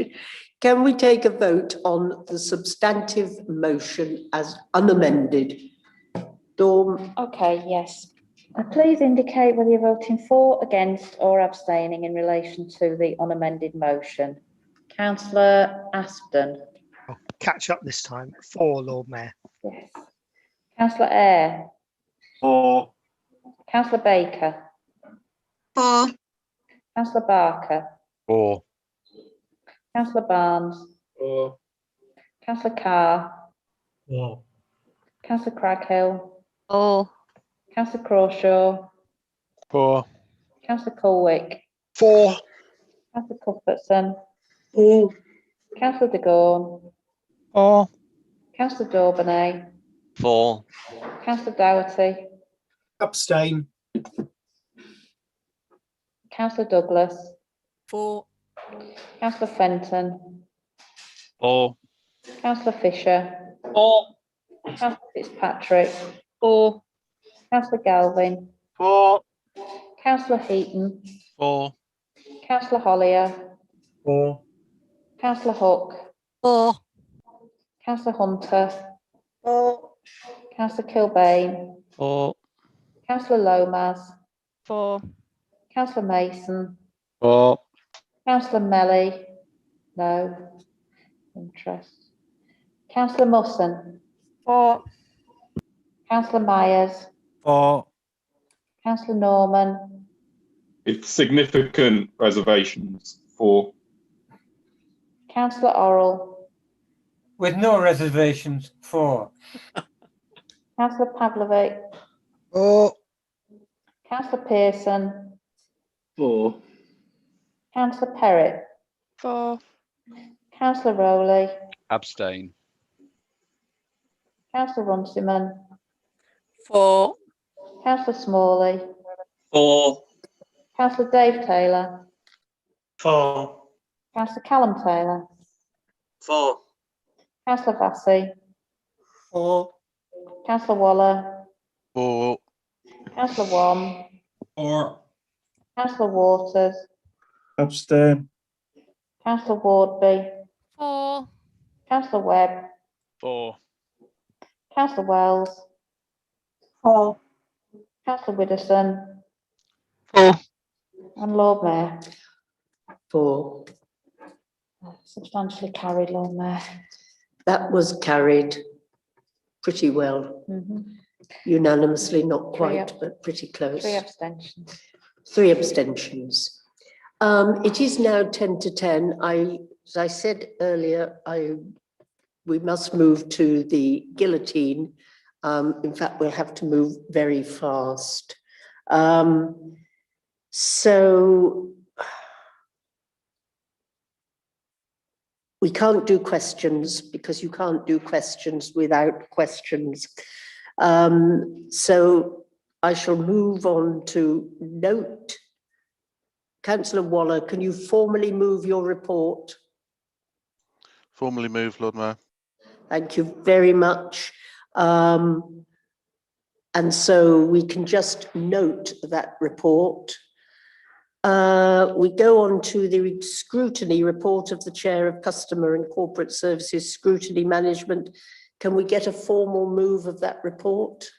Can we take a vote on the substantive motion as unamended? Dawn? Okay, yes. Please indicate whether you're voting for, against or abstaining in relation to the unamended motion. Councillor Aspden. I'll catch up this time. For, Lord Mayor. Yes. Councillor Eyre. For. Councillor Baker. For. Councillor Barker. For. Councillor Barnes. For. Councillor Carr. For. Councillor Craghill. For. Councillor Crawshaw. For. Councillor Colwick. For. Councillor Cuthbertson. For. Councillor de Gorne. 4. Councillor Daubeny. 4. Councillor Doherty. Abstain. Councillor Douglas. 4. Councillor Fenton. 4. Councillor Fisher. 4. Councillor Fitzpatrick. 4. Councillor Galvin. 4. Councillor Heaton. 4. Councillor Hollier. 4. Councillor Hook. 4. Councillor Hunter. 4. Councillor Kilbane. 4. Councillor Lomas. 4. Councillor Mason. 4. Councillor Melly. No. Interest. Councillor Musson. 4. Councillor Myers. 4. Councillor Norman. With significant reservations. 4. Councillor Orrell. With no reservations. 4. Councillor Pavlovic. 4. Councillor Pearson. 4. Councillor Perrott. 4. Councillor Rowley. Abstain. Councillor Runciman. 4. Councillor Smalley. 4. Councillor Dave Taylor. 4. Councillor Callum Taylor. 4. Councillor Vassey. 4. Councillor Waller. 4. Councillor Wong. 4. Councillor Waters. Abstain. Councillor Wardby. 4. Councillor Webb. 4. Councillor Wells. 4. Councillor Widdowson. 4. And Lord Mayor. 4. Substantially carried, Lord Mayor. That was carried pretty well, unanimously, not quite, but pretty close. 3 abstentions. 3 abstentions. It is now 10 to 10. As I said earlier, we must move to the guillotine. In fact, we'll have to move very fast. So we can't do questions because you can't do questions without questions. So I shall move on to note. Councillor Waller, can you formally move your report? Formally moved, Lord Mayor. Thank you very much. And so we can just note that report. We go on to the scrutiny report of the Chair of Customer and Corporate Services Scrutiny Management. Can we get a formal move of that report?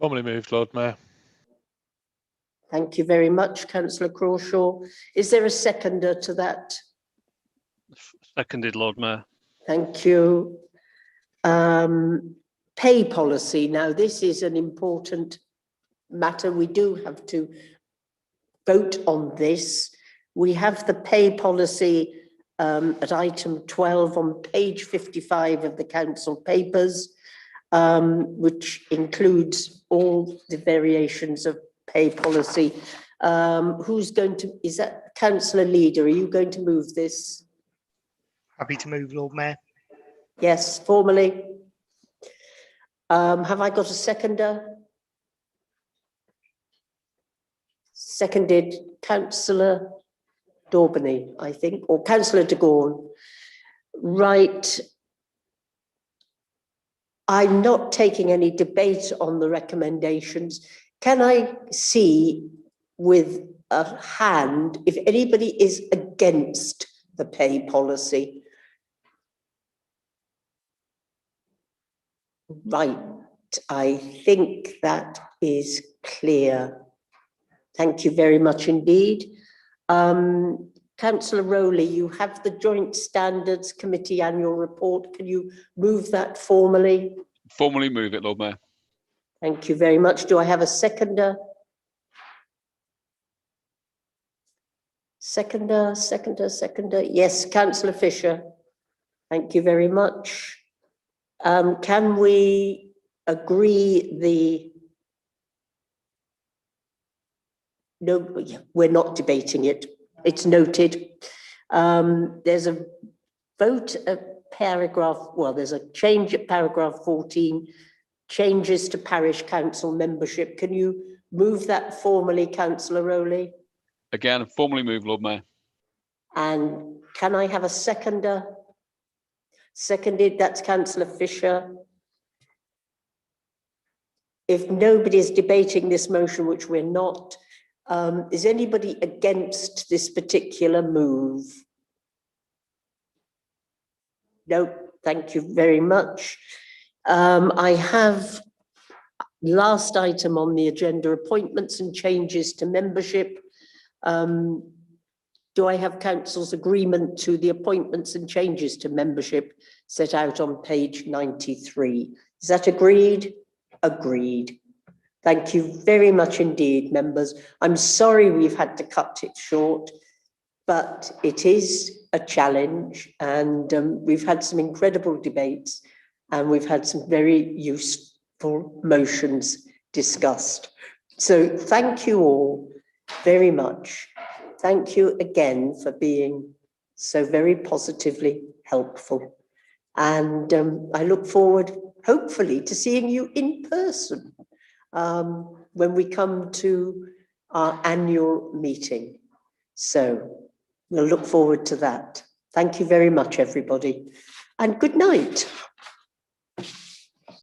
Formally moved, Lord Mayor. Thank you very much, Councillor Crawshaw. Is there a seconder to that? Seconded, Lord Mayor. Thank you. Pay policy. Now, this is an important matter. We do have to vote on this. We have the pay policy at item 12 on page 55 of the council papers, which includes all the variations of pay policy. Who's going to, is that Councillor Leader? Are you going to move this? Happy to move, Lord Mayor. Yes, formally. Have I got a seconder? Seconded, Councillor Daubeny, I think, or Councillor de Gorne. Right. I'm not taking any debate on the recommendations. Can I see with a hand if anybody is against the pay policy? Right, I think that is clear. Thank you very much indeed. Councillor Rowley, you have the Joint Standards Committee annual report. Can you move that formally? Formally move it, Lord Mayor. Thank you very much. Do I have a seconder? Seconder. Yes, Councillor Fisher. Thank you very much. Can we agree the... No, we're not debating it. It's noted. There's a vote at paragraph, well, there's a change at paragraph 14, changes to parish council membership. Can you move that formally, Councillor Rowley? Again, formally moved, Lord Mayor. And can I have a seconder? Seconded, that's Councillor Fisher. If nobody is debating this motion, which we're not, is anybody against this particular move? No, thank you very much. I have last item on the agenda, appointments and changes to membership. Do I have council's agreement to the appointments and changes to membership set out on page 93? Is that agreed? Agreed. Thank you very much indeed, members. I'm sorry we've had to cut it short, but it is a challenge, and we've had some incredible debates, and we've had some very useful motions discussed. So thank you all very much. Thank you again for being so very positively helpful. And I look forward, hopefully, to seeing you in person when we come to our annual meeting. So we'll look forward to that. Thank you very much, everybody, and good night.